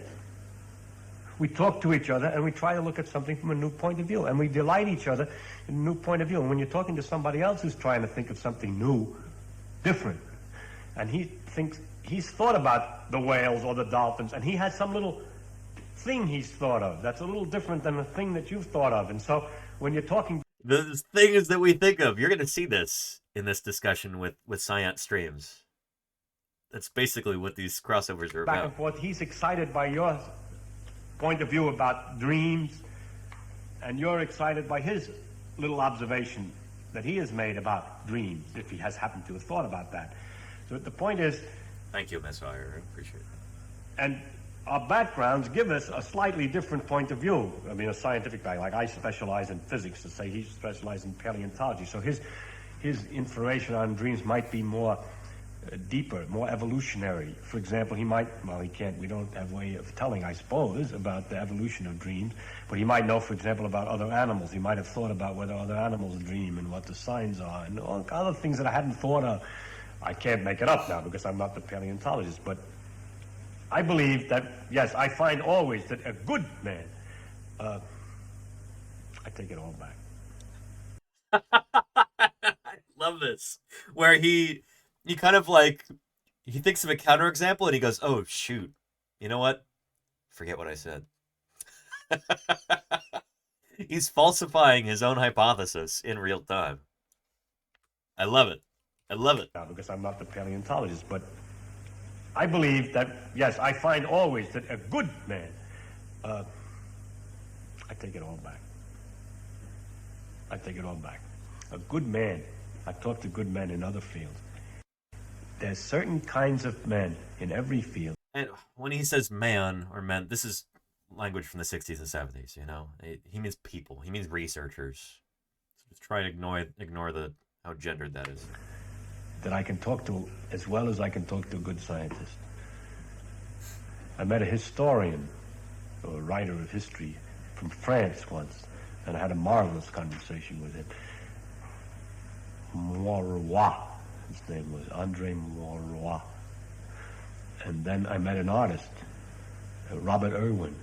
We talk to each other and we try to look at something from a new point of view, and we delight each other in a new point of view. And when you're talking to somebody else who's trying to think of something new, different, and he thinks he's thought about the whales or the dolphins, and he has some little thing he's thought of that's a little different than the thing that you've thought of. And so when you're talking... The things that we think of, you're going to see this in this discussion with Science Streams. That's basically what these crossovers are back about. and forth, he's excited by your point of view about dreams, and you're excited by his little observation that he has made about dreams, if he has happened to have thought about that. So the point is... Thank you, Miss Iyer. I appreciate it. And our backgrounds give us a slightly different point of view. I mean, a scientific guy, like I specialize in physics, to say he specializes in paleontology. So his information on dreams might be more deeper, more evolutionary. For example, he might, well, he can't, we don't have a way of telling, I suppose, about the evolution of dreams, but he might know, for example, about other animals. He might have thought about whether other animals dream and what the signs are, and all other things that I hadn't thought of. I can't make it up now because I'm not the paleontologist, but I believe that, yes, I find always that a good man, I take it all back. I love this, where he kind of like, he thinks of a counterexample and he goes, oh, shoot, you know what? Forget what I said. He's falsifying his own hypothesis in real time. I love it. I love it. Now, because I'm not the paleontologist, but I believe that, yes, I find always that a good man, I take it all back. I take it all back. A good man, I've talked to good men in other fields. There's certain kinds of men in every field. And when he says man or men, this is language from the 60s and 70s, He means people. He means researchers. So just try to ignore how gendered that is. That I can talk to as well as I can talk to a good scientist. I met a historian, or a writer of history, from France once, and I had a marvelous conversation with him. Maurois, his name was André Maurois. And then I met an artist, Robert Irwin,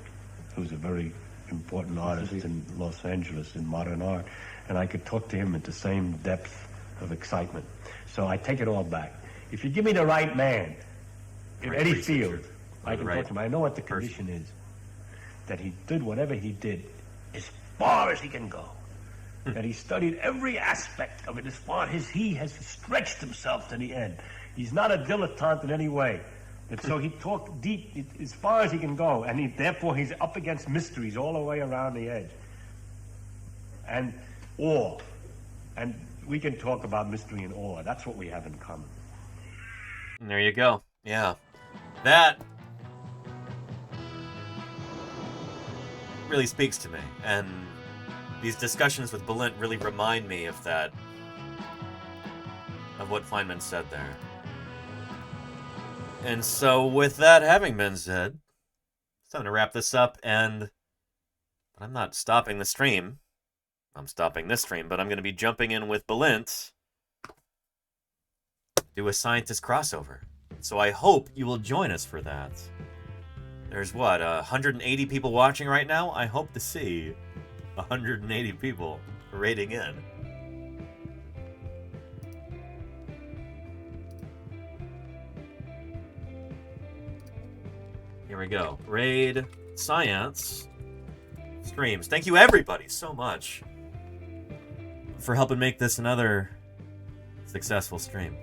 who's a very important artist in Los Angeles in modern art, and I could talk to him at the same depth of excitement. So I take it all back. If you give me the right man in any field, I can talk to him. I know what the condition is. That he did whatever he did as far as he can go. That he studied every aspect of it as far as he has stretched himself to the end. He's not a dilettante in any way. And so he talked deep as far as he can go, and therefore he's up against mysteries all the way around the edge. And awe. And we can talk about mystery and awe. That's what we have in common. And there you go. Yeah. That really speaks to me. And these discussions with Balint really remind me of that, of what Feynman said there. And so with that having been said, it's time to wrap this up, but I'm not stopping the stream I'm stopping this stream, but I'm going to be jumping in with Balint, do a scientist crossover. So I hope you will join us for that. There's what, 180 people watching right now? I hope to see 180 people raiding in. Here we go. Raid Science streams. Thank you everybody so much for helping make this another successful stream.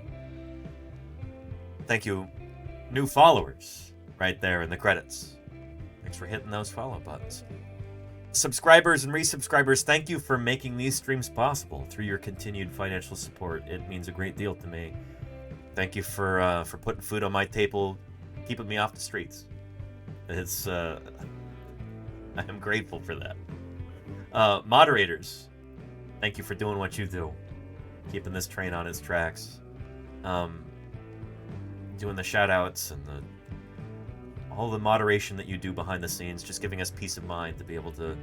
Thank you, new followers, right there in the credits. Thanks for hitting those follow buttons. Subscribers and resubscribers, thank you for making these streams possible through your continued financial support. It means a great deal to me. Thank you for putting food on my table, keeping me off the streets. It's I am grateful for that. Moderators, thank you for doing what you do, keeping this train on its tracks. Doing the shout-outs and all the moderation that you do behind the scenes, just giving us peace of mind to be able to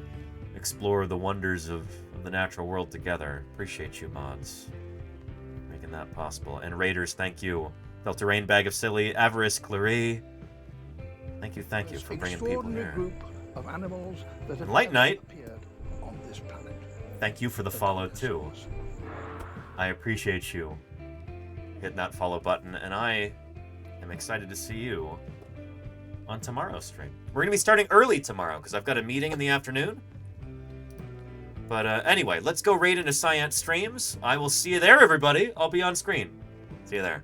explore the wonders of the natural world together. Appreciate you, mods, making that possible. And Raiders, thank you. Delta Bag of Silly, Avarice, Clary. Thank you for bringing people here. Group of animals that have Light Knight, appeared on this planet. thank you for the follow too. I appreciate you hitting that follow button, and I am excited to see you on tomorrow's stream. We're going to be starting early tomorrow because I've got a meeting in the afternoon. But anyway, let's go raid into Science streams. I will see you there, everybody. I'll be on screen. See you there.